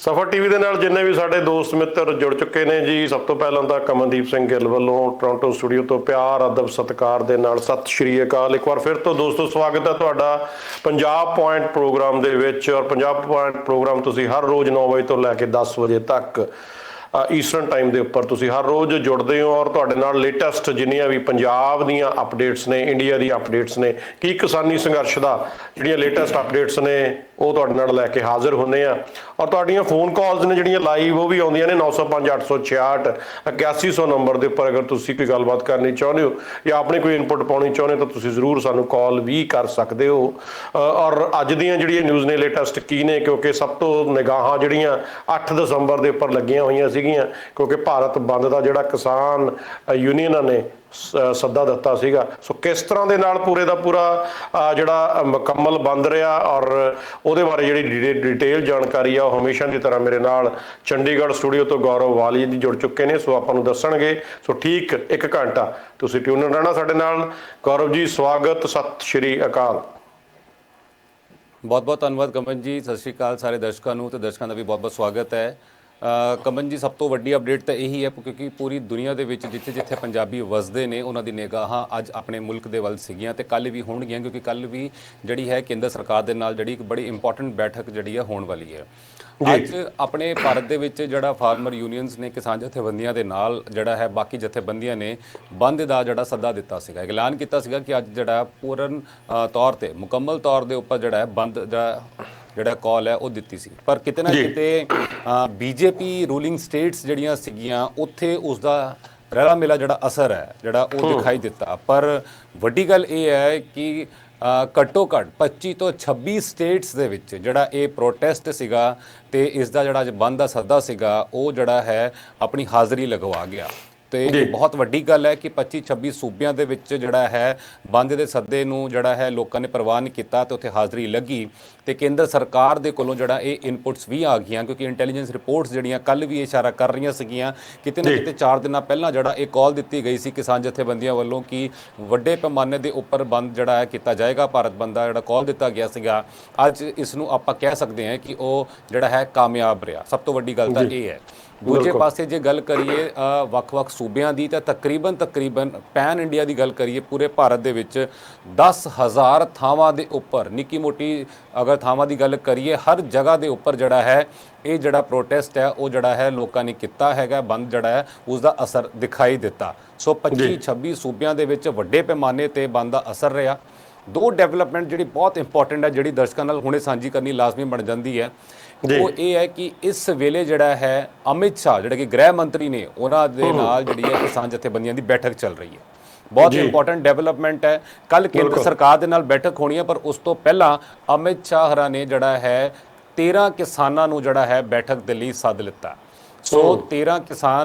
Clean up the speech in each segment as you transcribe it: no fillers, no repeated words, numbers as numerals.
ਸਫਰ ਟੀਵੀ ਦੇ ਨਾਲ ਜਿੰਨੇ ਵੀ ਸਾਡੇ ਦੋਸਤ ਮਿੱਤਰ ਜੁੜ ਚੁੱਕੇ ਨੇ ਜੀ, ਸਭ ਤੋਂ ਪਹਿਲਾਂ ਤਾਂ ਕਮਨਦੀਪ ਸਿੰਘ ਗਿੱਲ ਵੱਲੋਂ ਟੋਰਾਂਟੋ ਸਟੂਡੀਓ ਤੋਂ ਪਿਆਰ ਅਦਬ ਸਤਿਕਾਰ ਦੇ ਨਾਲ ਸਤਿ ਸ਼੍ਰੀ ਅਕਾਲ। ਇੱਕ ਵਾਰ ਫਿਰ ਤੋਂ ਦੋਸਤੋ ਸਵਾਗਤ ਹੈ ਤੁਹਾਡਾ ਪੰਜਾਬ ਪੁਆਇੰਟ ਪ੍ਰੋਗਰਾਮ ਦੇ ਵਿੱਚ। ਔਰ ਪੰਜਾਬ ਪੁਆਇੰਟ ਪ੍ਰੋਗਰਾਮ ਤੁਸੀਂ ਹਰ ਰੋਜ਼ 9 ਵਜੇ ਤੋਂ ਲੈ ਕੇ 10 ਵਜੇ ਤੱਕ ਈਸਟਰਨ ਟਾਈਮ ਦੇ ਉੱਪਰ ਤੁਸੀਂ ਹਰ ਰੋਜ਼ ਜੁੜਦੇ ਹੋ ਔਰ ਤੁਹਾਡੇ ਨਾਲ ਲੇਟੈਸਟ ਜਿੰਨੀਆਂ ਵੀ ਪੰਜਾਬ ਦੀਆਂ ਅਪਡੇਟਸ ਨੇ, ਇੰਡੀਆ ਦੀਆਂ ਅਪਡੇਟਸ ਨੇ, ਕੀ ਕਿਸਾਨੀ ਸੰਘਰਸ਼ ਦਾ ਜਿਹੜੀਆਂ ਲੇਟੈਸਟ ਅਪਡੇਟਸ ਨੇ ਉਹ ਤੁਹਾਡੇ ਨਾਲ ਲੈ ਕੇ ਹਾਜ਼ਰ ਹੁੰਦੇ ਆ। ਔਰ ਤੁਹਾਡੀਆਂ ਫੋਨ ਕਾਲਸ ਨੇ ਜਿਹੜੀਆਂ ਲਾਈਵ ਉਹ ਵੀ ਆਉਂਦੀਆਂ ਨੇ 905 866 8100 ਨੰਬਰ ਦੇ ਉੱਪਰ। ਅਗਰ ਤੁਸੀਂ ਕੋਈ ਗੱਲਬਾਤ ਕਰਨੀ ਚਾਹੁੰਦੇ ਹੋ ਜਾਂ ਆਪਣੀ ਕੋਈ ਇਨਪੁਟ ਪਾਉਣੀ ਚਾਹੁੰਦੇ ਹੋ ਤਾਂ ਤੁਸੀਂ ਜ਼ਰੂਰ ਸਾਨੂੰ ਕਾਲ ਵੀ ਕਰ ਸਕਦੇ ਹੋ। ਔਰ ਅੱਜ ਦੀਆਂ ਜਿਹੜੀਆਂ ਨਿਊਜ਼ ਨੇ ਲੇਟੈਸਟ ਕੀ ਨੇ, ਕਿਉਂਕਿ ਸਭ ਤੋਂ ਨਿਗਾਹਾਂ ਜਿਹੜੀਆਂ 8 ਦਸੰਬਰ ਦੇ ਉੱਪਰ ਲੱਗੀਆਂ ਹੋਈਆਂ ਸੀਗੀਆਂ, ਕਿਉਂਕਿ ਭਾਰਤ ਬੰਦ ਦਾ ਜਿਹੜਾ ਕਿਸਾਨ ਯੂਨੀਅਨਾਂ ਨੇ ਸੱਦਾ ਦਿੱਤਾ ਸੀਗਾ। ਸੋ ਕਿਸ ਤਰ੍ਹਾਂ ਦੇ ਨਾਲ ਪੂਰੇ ਦਾ ਪੂਰਾ ਜਿਹੜਾ ਮੁਕੰਮਲ ਬੰਦ ਰਿਹਾ ਔਰ ਉਹਦੇ ਬਾਰੇ ਜਿਹੜੀ ਡਿਟੇਲ ਜਾਣਕਾਰੀ ਆ ਉਹ ਹਮੇਸ਼ਾ ਦੀ ਤਰ੍ਹਾਂ ਮੇਰੇ ਨਾਲ ਚੰਡੀਗੜ੍ਹ ਸਟੂਡੀਓ ਤੋਂ ਗੌਰਵ ਵਾਲੀ ਜੀ ਜੁੜ ਚੁੱਕੇ ਨੇ। ਸੋ ਆਪਾਂ ਨੂੰ ਦੱਸਣਗੇ। ਸੋ ਠੀਕ 1 ਘੰਟਾ ਤੁਸੀਂ ਟਿਊਨ ਰਹਿਣਾ ਸਾਡੇ ਨਾਲ। ਗੌਰਵ ਜੀ ਸਵਾਗਤ, ਸਤਿ ਸ਼੍ਰੀ ਅਕਾਲ। ਬਹੁਤ ਬਹੁਤ ਧੰਨਵਾਦ ਕਮਨ ਜੀ। ਸਤਿ ਸ਼੍ਰੀ ਅਕਾਲ ਸਾਰੇ ਦਰਸ਼ਕਾਂ ਨੂੰ, ਤੇ ਦਰਸ਼ਕਾਂ ਦਾ ਵੀ ਬਹੁਤ ਬਹੁਤ ਸਵਾਗਤ ਹੈ। ਕਮਨ ਜੀ, ਸਭ ਤੋਂ ਵੱਡੀ ਅਪਡੇਟ ਤਾਂ ਇਹੀ ਹੈ ਕਿਉਂਕਿ ਪੂਰੀ ਦੁਨੀਆ ਦੇ ਵਿੱਚ ਜਿੱਥੇ ਜਿੱਥੇ ਪੰਜਾਬੀ ਵਸਦੇ ਨੇ ਉਹਨਾਂ ਦੀ ਨਿਗਾਹਾਂ ਅੱਜ ਆਪਣੇ ਮੁਲਕ ਦੇ ਵੱਲ ਸੀਗੀਆਂ ਤੇ ਕੱਲ੍ਹ ਵੀ ਹੋਣਗੀਆਂ, ਕਿਉਂਕਿ ਕੱਲ੍ਹ ਵੀ ਜਿਹੜੀ ਹੈ ਕੇਂਦਰ ਸਰਕਾਰ ਦੇ ਨਾਲ ਜਿਹੜੀ ਇੱਕ ਬੜੀ ਇੰਪੋਰਟੈਂਟ ਬੈਠਕ ਜਿਹੜੀ ਹੈ ਹੋਣ ਵਾਲੀ ਹੈ। ਅੱਜ ਆਪਣੇ ਭਾਰਤ ਦੇ ਵਿੱਚ ਜਿਹੜਾ ਫਾਰਮਰ ਯੂਨੀਅਨਸ ਨੇ, ਕਿਸਾਨ ਜਥੇਬੰਦੀਆਂ ਦੇ ਨਾਲ ਜਿਹੜਾ ਹੈ ਬਾਕੀ ਜਥੇਬੰਦੀਆਂ ਨੇ ਬੰਦ ਦਾ ਜਿਹੜਾ ਸੱਦਾ ਦਿੱਤਾ ਸੀਗਾ, ਐਲਾਨ ਕੀਤਾ ਸੀਗਾ ਕਿ ਅੱਜ ਜਿਹੜਾ ਪੂਰਨ ਤੌਰ ਤੇ ਮੁਕੰਮਲ ਤੌਰ ਦੇ ਉੱਪਰ ਜਿਹੜਾ ਹੈ ਬੰਦ ਜਿਹੜਾ ਕਾਲ ਹੈ ਉਹ ਦਿੱਤੀ ਸੀ। ਪਰ ਕਿਤੇ ਨਾ ਕਿਤੇ ਬੀਜੇਪੀ ਰੂਲਿੰਗ ਸਟੇਟਸ ਜਿਹੜੀਆਂ ਸੀਗੀਆਂ ਉੱਥੇ ਉਸ ਦਾ ਰਲਾ ਮਿਲਾ ਜਿਹੜਾ ਅਸਰ ਹੈ ਜਿਹੜਾ ਉਹ ਦਿਖਾਈ ਦਿੱਤਾ। ਪਰ ਵੱਡੀ ਗੱਲ ਇਹ ਹੈ ਕਿ ਘੱਟੋ ਘੱਟ 25 ਤੋਂ 26 ਸਟੇਟਸ ਦੇ ਵਿੱਚ ਜਿਹੜਾ ਇਹ ਪ੍ਰੋਟੈਸਟ ਸੀਗਾ ਤੇ ਇਸ ਦਾ ਜਿਹੜਾ ਅੱਜ ਬੰਦ ਦਾ ਸੱਦਾ ਸੀਗਾ ਉਹ ਜਿਹੜਾ ਹੈ ਆਪਣੀ ਹਾਜ਼ਰੀ ਲਗਵਾ ਗਿਆ। ਤੇ ਇਹ ਬਹੁਤ ਵੱਡੀ ਗੱਲ ਹੈ ਕਿ 25-26 ਸੂਬਿਆਂ ਦੇ ਵਿੱਚ ਜਿਹੜਾ ਹੈ ਬੰਦ ਦੇ ਸੱਦੇ ਨੂੰ ਜਿਹੜਾ ਹੈ ਲੋਕਾਂ ਨੇ ਪ੍ਰਵਾਨ ਕੀਤਾ ਤੇ ਉੱਥੇ ਹਾਜ਼ਰੀ ਲੱਗੀ ਤੇ ਕੇਂਦਰ ਸਰਕਾਰ ਦੇ ਕੋਲੋਂ ਜਿਹੜਾ ਇਹ ਇਨਪੁਟਸ ਵੀ ਆ ਗਈਆਂ, ਕਿਉਂਕਿ ਇੰਟੈਲੀਜੈਂਸ ਰਿਪੋਰਟਸ ਜਿਹੜੀਆਂ ਕੱਲ੍ਹ ਵੀ ਇਸ਼ਾਰਾ ਕਰ ਰਹੀਆਂ ਸੀਗੀਆਂ ਕਿਤੇ ਨਾ ਕਿਤੇ 4 ਦਿਨਾਂ ਪਹਿਲਾਂ ਜਿਹੜਾ ਇਹ ਕਾਲ ਦਿੱਤੀ ਗਈ ਸੀ ਕਿਸਾਨ ਜਥੇਬੰਦੀਆਂ ਵੱਲੋਂ ਕਿ ਵੱਡੇ ਪੈਮਾਨੇ ਦੇ ਉੱਪਰ ਬੰਦ ਜਿਹੜਾ ਹੈ ਕੀਤਾ ਜਾਏਗਾ। ਭਾਰਤ ਬੰਦ ਦਾ ਜਿਹੜਾ ਕਾਲ ਦਿੱਤਾ ਗਿਆ ਸੀਗਾ, ਅੱਜ ਇਸ ਨੂੰ ਆਪਾਂ ਕਹਿ ਸਕਦੇ ਹਾਂ ਕਿ ਉਹ ਜਿਹੜਾ ਹੈ ਕਾਮਯਾਬ ਰਿਹਾ। ਸਭ ਤੋਂ ਵੱਡੀ ਗੱਲ ਤਾਂ ਇਹ ਹੈ। ਦੂਜੇ ਪਾਸੇ ਜੇ ਗੱਲ ਕਰੀਏ ਵੱਖ-ਵੱਖ ਸੂਬਿਆਂ ਦੀ ਤਾਂ ਤਕਰੀਬਨ ਪੈਨ ਇੰਡੀਆ ਦੀ ਗੱਲ ਕਰੀਏ ਪੂਰੇ ਭਾਰਤ ਦੇ ਵਿੱਚ 10,000 ਥਾਵਾਂ ਦੇ ਉੱਪਰ, ਨਿੱਕੀ ਮੋਟੀ ਅਗਰ ਥਾਵਾਂ ਦੀ ਗੱਲ ਕਰੀਏ, ਹਰ ਜਗ੍ਹਾ ਦੇ ਉੱਪਰ ਜਿਹੜਾ ਹੈ ਇਹ ਜਿਹੜਾ ਪ੍ਰੋਟੈਸਟ ਹੈ ਉਹ ਜਿਹੜਾ ਹੈ ਲੋਕਾਂ ਨੇ ਕੀਤਾ ਹੈਗਾ। ਬੰਦ ਜਿਹੜਾ ਹੈ ਉਸ ਦਾ ਅਸਰ ਦਿਖਾਈ ਦਿੱਤਾ। ਸੋ 25-26 ਸੂਬਿਆਂ ਦੇ ਵਿੱਚ ਵੱਡੇ ਪੈਮਾਨੇ ਤੇ ਬੰਦ ਦਾ ਅਸਰ ਰਿਹਾ। ਦੋ ਡਿਵੈਲਪਮੈਂਟ ਜਿਹੜੀ ਬਹੁਤ ਇੰਪੋਰਟੈਂਟ ਹੈ, ਜਿਹੜੀ ਦਰਸ਼ਕਾਂ ਨਾਲ ਹੁਣੇ ਸਾਂਝੀ ਕਰਨੀ ਲਾਜ਼ਮੀ ਬਣ ਜਾਂਦੀ ਹੈ, ਉਹ ਇਹ ਹੈ ਕਿ ਇਸ ਵੇਲੇ ਜਿਹੜਾ ਹੈ ਅਮਿਤ ਸ਼ਾਹ ਜਿਹੜੇ ਕਿ ਗ੍ਰਹਿ ਮੰਤਰੀ ਨੇ ਉਹਨਾਂ ਦੇ ਨਾਲ ਜਿਹੜੀ ਹੈ ਕਿਸਾਨ ਜਥੇਬੰਦੀਆਂ ਦੀ ਬੈਠਕ ਚੱਲ ਰਹੀ ਹੈ। ਬਹੁਤ ਇੰਪੋਰਟੈਂਟ ਡਿਵੈਲਪਮੈਂਟ ਹੈ। ਕੱਲ ਕੇਂਦਰ ਸਰਕਾਰ ਦੇ ਨਾਲ ਬੈਠਕ ਹੋਣੀ ਹੈ, ਪਰ ਉਸ ਤੋਂ ਪਹਿਲਾਂ ਅਮਿਤ ਸ਼ਾਹ ਹਰਾਂ ਨੇ ਜਿਹੜਾ ਹੈ 13 ਕਿਸਾਨਾਂ ਨੂੰ ਜਿਹੜਾ ਹੈ ਬੈਠਕ ਦੇ ਲਈ ਸੱਦ ਲਿੱਤਾ। ਸੋ 13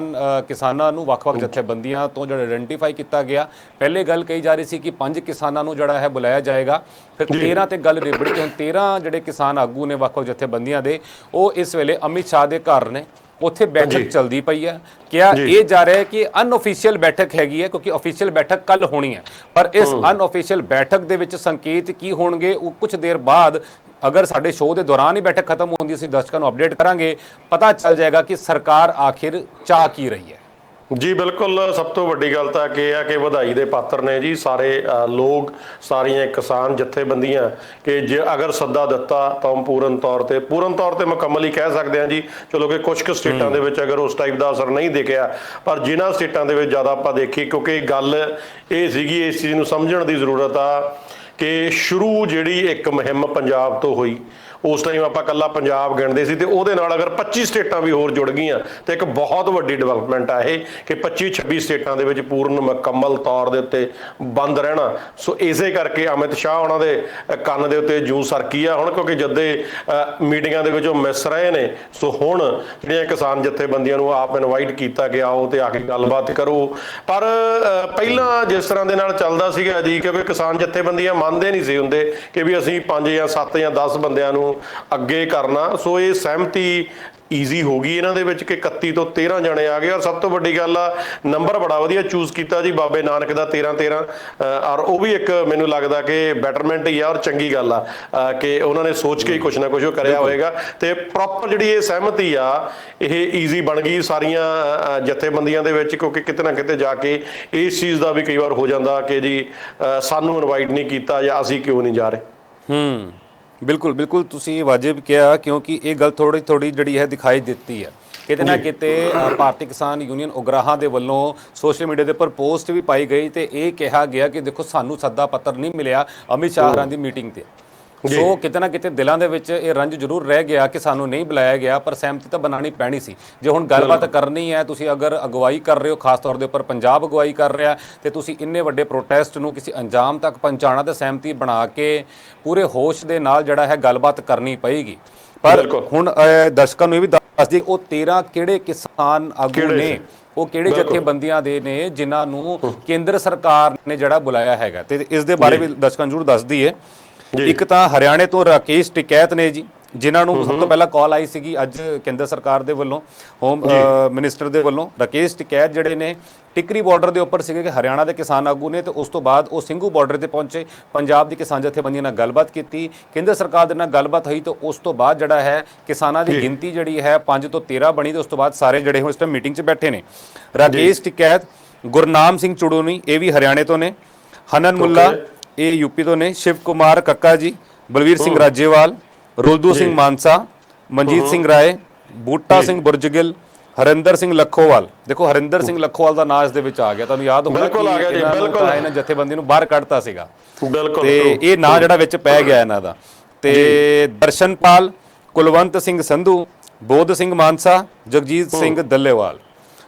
ਕਿਸਾਨਾਂ ਨੂੰ ਵੱਖ-ਵੱਖ ਜਥੇਬੰਦੀਆਂ ਤੋਂ ਜਿਹੜਾ ਆਇਡੈਂਟੀਫਾਈ ਕੀਤਾ ਗਿਆ। ਪਹਿਲੇ ਗੱਲ ਕਹੀ ਜਾ ਰਹੀ ਸੀ ਕਿ 5 ਕਿਸਾਨਾਂ ਨੂੰ ਜਿਹੜਾ ਹੈ ਬੁਲਾਇਆ ਜਾਏਗਾ, ਫਿਰ 13 ਤੇ ਗੱਲ ਰਿਬੜੀ ਕਿ ਹੁਣ 13 ਜਿਹੜੇ ਕਿਸਾਨ ਆਗੂ ਨੇ ਵੱਖ-ਵੱਖ ਜਥੇਬੰਦੀਆਂ ਦੇ ਉਹ ਇਸ ਵੇਲੇ ਅਮਿਤ ਸ਼ਾਹ ਦੇ ਘਰ ਨੇ, ਉੱਥੇ ਬੈਠਕ ਚੱਲਦੀ ਪਈ ਹੈ। ਕਿਹਾ ਇਹ ਜਾ ਰਿਹਾ ਹੈ ਕਿ ਅਨਆਫੀਸ਼ੀਅਲ ਬੈਠਕ ਹੈਗੀ ਹੈ, ਕਿਉਂਕਿ ਆਫੀਸ਼ੀਅਲ ਬੈਠਕ ਕੱਲ ਹੋਣੀ ਹੈ। ਪਰ ਇਸ ਅਨਆਫੀਸ਼ੀਅਲ ਬੈਠਕ ਦੇ ਵਿੱਚ ਸੰਕੇਤ ਕੀ ਹੋਣਗੇ ਉਹ ਕੁਝ ਦੇਰ ਬਾਅਦ, ਅਗਰ ਸਾਡੇ ਸ਼ੋਅ ਦੇ ਦੌਰਾਨ ਹੀ ਬੈਠਕ ਖਤਮ ਹੁੰਦੀ, ਅਸੀਂ ਦਰਸ਼ਕਾਂ ਨੂੰ ਅਪਡੇਟ ਕਰਾਂਗੇ, ਪਤਾ ਚੱਲ ਜਾਏਗਾ ਕਿ ਸਰਕਾਰ ਆਖਿਰ ਚਾਹ ਕੀ ਰਹੀ ਹੈ। ਜੀ ਬਿਲਕੁਲ, ਸਭ ਤੋਂ ਵੱਡੀ ਗੱਲ ਤਾਂ ਇਹ ਹੈ ਕਿ ਵਧਾਈ ਦੇ ਪਾਤਰ ਨੇ ਜੀ ਸਾਰੇ ਲੋਕ, ਸਾਰੀਆਂ ਕਿਸਾਨ ਜਥੇਬੰਦੀਆਂ ਕਿ ਜੇ ਅਗਰ ਸੱਦਾ ਦਿੱਤਾ ਤਾਂ ਪੂਰਨ ਤੌਰ ਤੇ ਮੁਕੰਮਲ ਹੀ ਕਹਿ ਸਕਦੇ ਹਾਂ ਜੀ। ਚਲੋ ਕਿ ਕੁਝ ਕੁ ਸਟੇਟਾਂ ਦੇ ਵਿੱਚ ਅਗਰ ਉਸ ਟਾਈਪ ਦਾ ਅਸਰ ਨਹੀਂ ਦਿਖਿਆ, ਪਰ ਜਿਨ੍ਹਾਂ ਸਟੇਟਾਂ ਦੇ ਵਿੱਚ ਜ਼ਿਆਦਾ ਆਪਾਂ ਦੇਖੀ, ਕਿਉਂਕਿ ਗੱਲ ਇਹ ਸੀਗੀ, ਇਸ ਚੀਜ਼ ਨੂੰ ਸਮਝਣ ਦੀ ਜ਼ਰੂਰਤ ਆ ਕਿ ਸ਼ੁਰੂ ਜਿਹੜੀ ਇੱਕ ਮੁਹਿੰਮ ਪੰਜਾਬ ਤੋਂ ਹੋਈ, ਉਸ ਟਾਈਮ ਆਪਾਂ ਇਕੱਲਾ ਪੰਜਾਬ ਗਿਣਦੇ ਸੀ ਤੇ ਉਹਦੇ ਨਾਲ ਅਗਰ 25 ਸਟੇਟਾਂ ਵੀ ਹੋਰ ਜੁੜ ਗਈਆਂ ਤੇ ਇੱਕ ਬਹੁਤ ਵੱਡੀ ਡਿਵੈਲਪਮੈਂਟ ਆ ਇਹ ਕਿ 25-26 ਸਟੇਟਾਂ ਦੇ ਵਿੱਚ ਪੂਰਨ ਮੁਕੰਮਲ ਤੌਰ ਦੇ ਉੱਤੇ ਬੰਦ ਰਹਿਣਾ। ਸੋ ਇਸੇ ਕਰਕੇ ਅਮਿਤ ਸ਼ਾਹ ਉਹਨਾਂ ਦੇ ਕੰਨ ਦੇ ਉੱਤੇ ਜੂੰ ਸਰਕੀ ਆ ਹੁਣ, ਕਿਉਂਕਿ ਜਦੇ ਮੀਟਿੰਗਾਂ ਦੇ ਵਿੱਚ ਉਹ ਮਿਸ ਰਹੇ ਨੇ। ਸੋ ਹੁਣ ਜਿਹੜੀਆਂ ਕਿਸਾਨ ਜਥੇਬੰਦੀਆਂ ਨੂੰ ਆਪ ਇਨਵਾਈਟ ਕੀਤਾ ਗਿਆ ਉਹ ਤੇ ਆ ਕੇ ਗੱਲਬਾਤ ਕਰੋ। ਪਰ ਪਹਿਲਾਂ ਜਿਸ ਤਰ੍ਹਾਂ ਦੇ ਨਾਲ ਚੱਲਦਾ ਸੀਗਾ ਜੀ, ਕਿਉਂਕਿ ਕਿਸਾਨ ਜਥੇਬੰਦੀਆਂ ਮੰਨਦੇ ਨਹੀਂ ਸੀ ਹੁੰਦੇ ਕਿ ਵੀ ਅਸੀਂ 5 ਜਾਂ 7 ਜਾਂ 10 ਬੰਦਿਆਂ ਨੂੰ ਅੱਗੇ ਕਰਨਾ। ਸੋ ਇਹ ਸਹਿਮਤੀ ਈਜ਼ੀ ਹੋ ਗਈ ਇਹਨਾਂ ਦੇ ਵਿੱਚ ਕਿ 31 ਤੋਂ 13 ਜਣੇ ਆ ਗਏ। ਔਰ ਸਭ ਤੋਂ ਵੱਡੀ ਗੱਲ ਆ, ਨੰਬਰ ਬੜਾ ਵਧੀਆ ਚੂਜ਼ ਕੀਤਾ ਜੀ ਬਾਬੇ ਨਾਨਕ ਦਾ 13-13। ਔਰ ਉਹ ਵੀ ਇੱਕ ਮੈਨੂੰ ਲੱਗਦਾ ਕਿ ਬੈਟਰਮੈਂਟ ਹੀ ਆ ਔਰ ਚੰਗੀ ਗੱਲ ਆ ਕਿ ਉਹਨਾਂ ਨੇ ਸੋਚ ਕੇ ਹੀ ਕੁਛ ਨਾ ਕੁਛ ਉਹ ਕਰਿਆ ਹੋਏਗਾ। ਤੇ ਪ੍ਰੋਪਰ ਜਿਹੜੀ ਇਹ ਸਹਿਮਤੀ ਆ ਇਹ ਈਜ਼ੀ ਬਣ ਗਈ ਸਾਰੀਆਂ ਜਥੇਬੰਦੀਆਂ ਦੇ ਵਿੱਚ, ਕਿਉਂਕਿ ਕਿਤੇ ਨਾ ਕਿਤੇ ਜਾ ਕੇ ਇਸ ਚੀਜ਼ ਦਾ ਵੀ ਕਈ ਵਾਰ ਹੋ ਜਾਂਦਾ ਕਿ ਜੀ ਸਾਨੂੰ ਇਨਵਾਈਟ ਨਹੀਂ ਕੀਤਾ ਜਾਂ ਅਸੀਂ ਕਿਉਂ ਨਹੀਂ ਜਾ ਰਹੇ। ਬਿਲਕੁਲ ਬਿਲਕੁਲ, ਤੁਸੀਂ ਵਾਜਿਬ ਕਿਹਾ, ਕਿਉਂਕਿ ਇਹ ਗੱਲ ਥੋੜੀ ਜਿਹੜੀ ਹੈ ਦਿਖਾਈ ਦਿੱਤੀ ਹੈ ਕਿਤੇ ਨਾ ਕਿਤੇ। ਭਾਰਤੀ ਕਿਸਾਨ ਯੂਨੀਅਨ ਉਗਰਾਹਾਂ ਦੇ ਵੱਲੋਂ ਸੋਸ਼ਲ ਮੀਡੀਆ ਦੇ ਉੱਪਰ ਪੋਸਟ ਵੀ ਪਾਈ ਗਈ ਤੇ ਇਹ ਕਿਹਾ ਗਿਆ ਕਿ ਦੇਖੋ ਸਾਨੂੰ ਸੱਦਾ ਪੱਤਰ ਨਹੀਂ ਮਿਲਿਆ ਅਮਿਤ ਸ਼ਾਹ ਹੋਰਾਂ ਦੀ ਮੀਟਿੰਗ ਤੇ। ਸੋ ਕਿਤੇ ਨਾ ਕਿਤੇ ਦਿਲਾਂ ਦੇ ਵਿੱਚ ਇਹ ਰੰਜ ਜ਼ਰੂਰ ਰਹਿ ਗਿਆ ਕਿ ਸਾਨੂੰ ਨਹੀਂ ਬੁਲਾਇਆ ਗਿਆ, ਪਰ ਸਹਿਮਤੀ ਤਾਂ ਬਣਾਉਣੀ ਪੈਣੀ ਸੀ। ਜੇ ਹੁਣ ਗੱਲਬਾਤ ਕਰਨੀ ਹੈ, ਤੁਸੀਂ ਅਗਰ ਅਗਵਾਈ ਕਰ ਰਹੇ ਹੋ, ਖਾਸ ਤੌਰ ਦੇ ਉੱਪਰ ਪੰਜਾਬ ਅਗਵਾਈ ਕਰ ਰਿਹਾ, ਤੇ ਤੁਸੀਂ ਇੰਨੇ ਵੱਡੇ ਪ੍ਰੋਟੈਸਟ ਨੂੰ ਕਿਸੇ ਅੰਜਾਮ ਤੱਕ ਪਹੁੰਚਾਉਣਾ ਤੇ ਸਹਿਮਤੀ ਬਣਾ ਕੇ ਪੂਰੇ ਹੋਸ਼ ਦੇ ਨਾਲ ਜਿਹੜਾ ਹੈ ਗੱਲਬਾਤ ਕਰਨੀ ਪਏਗੀ। ਪਰ ਹੁਣ ਦਰਸ਼ਕਾਂ ਨੂੰ ਇਹ ਵੀ ਦੱਸ ਦਈਏ ਉਹ 13 ਕਿਹੜੇ ਕਿਸਾਨ ਆਗੂ ਨੇ, ਉਹ ਕਿਹੜੇ ਜਥੇਬੰਦੀਆਂ ਦੇ ਨੇ ਜਿਨ੍ਹਾਂ ਨੂੰ ਕੇਂਦਰ ਸਰਕਾਰ ਨੇ ਜਿਹੜਾ ਬੁਲਾਇਆ ਹੈਗਾ, ਤੇ ਇਸ ਦੇ ਬਾਰੇ ਵੀ ਦਰਸ਼ਕਾਂ ਨੂੰ ਜ਼ਰੂਰ ਦੱਸ ਦਈਏ। ਇੱਕ ਤਾਂ ਹਰਿਆਣੇ ਤੋਂ ਰਾਕੇਸ਼ ਟਿਕੈਤ ਨੇ ਜੀ, ਜਿਨ੍ਹਾਂ ਨੂੰ ਸਭ ਤੋਂ ਪਹਿਲਾਂ ਕਾਲ ਆਈ ਸੀਗੀ ਅੱਜ ਕੇਂਦਰ ਸਰਕਾਰ ਦੇ ਵੱਲੋਂ, ਹੋਮ ਮਿਨਿਸਟਰ ਦੇ ਵੱਲੋਂ। ਰਾਕੇਸ਼ ਟਿਕੈਤ ਜਿਹੜੇ ਨੇ ਟਿਕਰੀ ਬਾਰਡਰ ਦੇ ਉੱਪਰ ਸੀਗੇ ਕਿ ਹਰਿਆਣਾ ਦੇ ਕਿਸਾਨ ਆਗੂ ਨੇ, ਤੇ ਉਸ ਤੋਂ ਬਾਅਦ ਉਹ ਸਿੰਘੂ ਬਾਰਡਰ ਤੇ ਪਹੁੰਚੇ, ਪੰਜਾਬ ਦੀ ਕਿਸਾਨ ਜਥੇਬੰਦੀਆਂ ਨਾਲ ਗੱਲਬਾਤ ਕੀਤੀ, ਕੇਂਦਰ ਸਰਕਾਰ ਦੇ ਨਾਲ ਗੱਲਬਾਤ ਹੋਈ, ਤੇ ਉਸ ਤੋਂ ਬਾਅਦ ਜਿਹੜਾ ਹੈ ਕਿਸਾਨਾਂ ਦੀ ਗਿਣਤੀ ਜਿਹੜੀ ਹੈ 5 ਤੋਂ 13 ਬਣੀ, ਤੇ ਉਸ ਤੋਂ ਬਾਅਦ ਸਾਰੇ ਜਿਹੜੇ ਹੁਣ ਇਸ ਟਾਈਮ ਮੀਟਿੰਗ 'ਚ ਬੈਠੇ ਨੇ। ਰਾਕੇਸ਼ ਟਿਕੈਤ, ਗੁਰਨਾਮ ਸਿੰਘ ਚੁੜੂਨੀ ਇਹ ਵੀ ਹਰਿਆਣੇ ਤੋਂ ਨੇ, ਹਨਨ ਮੁੱਲਾ ਇਹ ਯੂਪੀ ਤੋਂ ਨੇ, ਸ਼ਿਵ ਕੁਮਾਰ ਕੱਕਾ ਜੀ, ਬਲਵੀਰ ਸਿੰਘ ਰਾਜੇਵਾਲ, ਰੁਲਦੂ ਸਿੰਘ ਮਾਨਸਾ, ਮਨਜੀਤ ਸਿੰਘ ਰਾਏ, ਬੂਟਾ ਸਿੰਘ ਬੁਰਜਗਿੱਲ, ਹਰਿੰਦਰ ਸਿੰਘ ਲੱਖੋਵਾਲ। ਦੇਖੋ ਹਰਿੰਦਰ ਸਿੰਘ ਲੱਖੋਵਾਲ ਦਾ ਨਾਂ ਇਸ ਦੇ ਵਿੱਚ ਆ ਗਿਆ, ਤੁਹਾਨੂੰ ਯਾਦ ਹੋਣਾ ਕਿ ਇਹਨਾਂ ਜਥੇਬੰਦੀ ਨੂੰ ਬਾਹਰ ਕੱਢਤਾ ਸੀਗਾ, ਤੇ ਇਹ ਨਾਂ ਜਿਹੜਾ ਵਿੱਚ ਪੈ ਗਿਆ ਇਹਨਾਂ ਦਾ। ਤੇ ਦਰਸ਼ਨਪਾਲ, ਕੁਲਵੰਤ ਸਿੰਘ ਸੰਧੂ, ਬੋਧ ਸਿੰਘ ਮਾਨਸਾ, ਜਗਜੀਤ ਸਿੰਘ ਦੱਲੇਵਾਲ।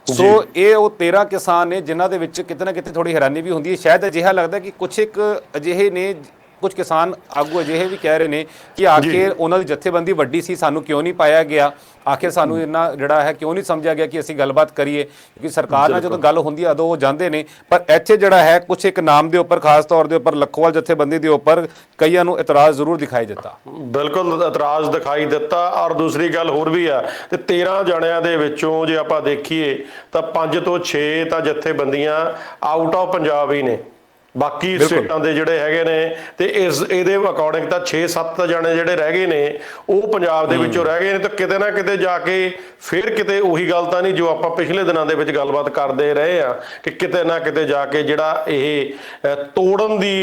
ਸੋ ਇਹ ਉਹ 13 ਕਿਸਾਨ ਨੇ ਜਿਨ੍ਹਾਂ ਦੇ ਵਿੱਚ ਕਿਤੇ ਨਾ ਕਿਤੇ ਥੋੜੀ ਹੈਰਾਨੀ ਵੀ ਹੁੰਦੀ ਹੈ। ਸ਼ਾਇਦ ਅਜਿਹਾ ਲੱਗਦਾ ਕਿ ਕੁਛ ਇੱਕ ਅਜਿਹੇ ਨੇ, ਕੁਝ ਕਿਸਾਨ ਆਗੂ ਅਜਿਹੇ ਵੀ ਕਹਿ ਰਹੇ ਨੇ ਕਿ ਆਖਿਰ ਉਹਨਾਂ ਦੀ ਜਥੇਬੰਦੀ ਵੱਡੀ ਸੀ, ਸਾਨੂੰ ਕਿਉਂ ਨਹੀਂ ਪਾਇਆ ਗਿਆ, ਆਖਿਰ ਸਾਨੂੰ ਇਹਨਾਂ ਜਿਹੜਾ ਹੈ ਕਿਉਂ ਨਹੀਂ ਸਮਝਿਆ ਗਿਆ ਕਿ ਅਸੀਂ ਗੱਲਬਾਤ ਕਰੀਏ, ਕਿਉਂਕਿ ਸਰਕਾਰ ਨਾਲ ਜਦੋਂ ਗੱਲ ਹੁੰਦੀ ਹੈ ਉਦੋਂ ਉਹ ਜਾਂਦੇ ਨੇ। ਪਰ ਇੱਥੇ ਜਿਹੜਾ ਹੈ ਕੁਛ ਇੱਕ ਨਾਮ ਦੇ ਉੱਪਰ, ਖਾਸ ਤੌਰ ਦੇ ਉੱਪਰ ਲੱਖੋਵਾਲ ਜਥੇਬੰਦੀ ਦੇ ਉੱਪਰ ਕਈਆਂ ਨੂੰ ਇਤਰਾਜ਼ ਜ਼ਰੂਰ ਦਿਖਾਈ ਦਿੱਤਾ। ਬਿਲਕੁਲ ਇਤਰਾਜ਼ ਦਿਖਾਈ ਦਿੱਤਾ। ਔਰ ਦੂਸਰੀ ਗੱਲ ਹੋਰ ਵੀ ਆ, ਤੇ 13 ਜਣਿਆਂ ਦੇ ਵਿੱਚੋਂ ਜੇ ਆਪਾਂ ਦੇਖੀਏ ਤਾਂ 5 ਤੋਂ 6 ਤਾਂ ਜਥੇਬੰਦੀਆਂ ਆਊਟ ਆਫ ਪੰਜਾਬ ਹੀ ਨੇ, ਬਾਕੀ ਸਟੇਟਾਂ ਦੇ ਜਿਹੜੇ ਹੈਗੇ ਨੇ। ਤੇ ਇਹਦੇ ਅਕੋਰਡਿੰਗ ਤਾਂ 6-7 ਜਣੇ ਜਿਹੜੇ ਰਹਿ ਗਏ ਨੇ ਉਹ ਪੰਜਾਬ ਦੇ ਵਿੱਚੋਂ ਰਹਿ ਗਏ ਨੇ। ਤਾਂ ਕਿਤੇ ਨਾ ਕਿਤੇ ਜਾ ਕੇ ਫਿਰ ਕਿਤੇ ਉਹੀ ਗੱਲ ਤਾਂ ਨਹੀਂ ਜੋ ਆਪਾਂ ਪਿਛਲੇ ਦਿਨਾਂ ਦੇ ਵਿੱਚ ਗੱਲਬਾਤ ਕਰਦੇ ਰਹੇ ਆ ਕਿ ਕਿਤੇ ਨਾ ਕਿਤੇ ਜਾ ਕੇ ਜਿਹੜਾ ਇਹ ਤੋੜਨ ਦੀ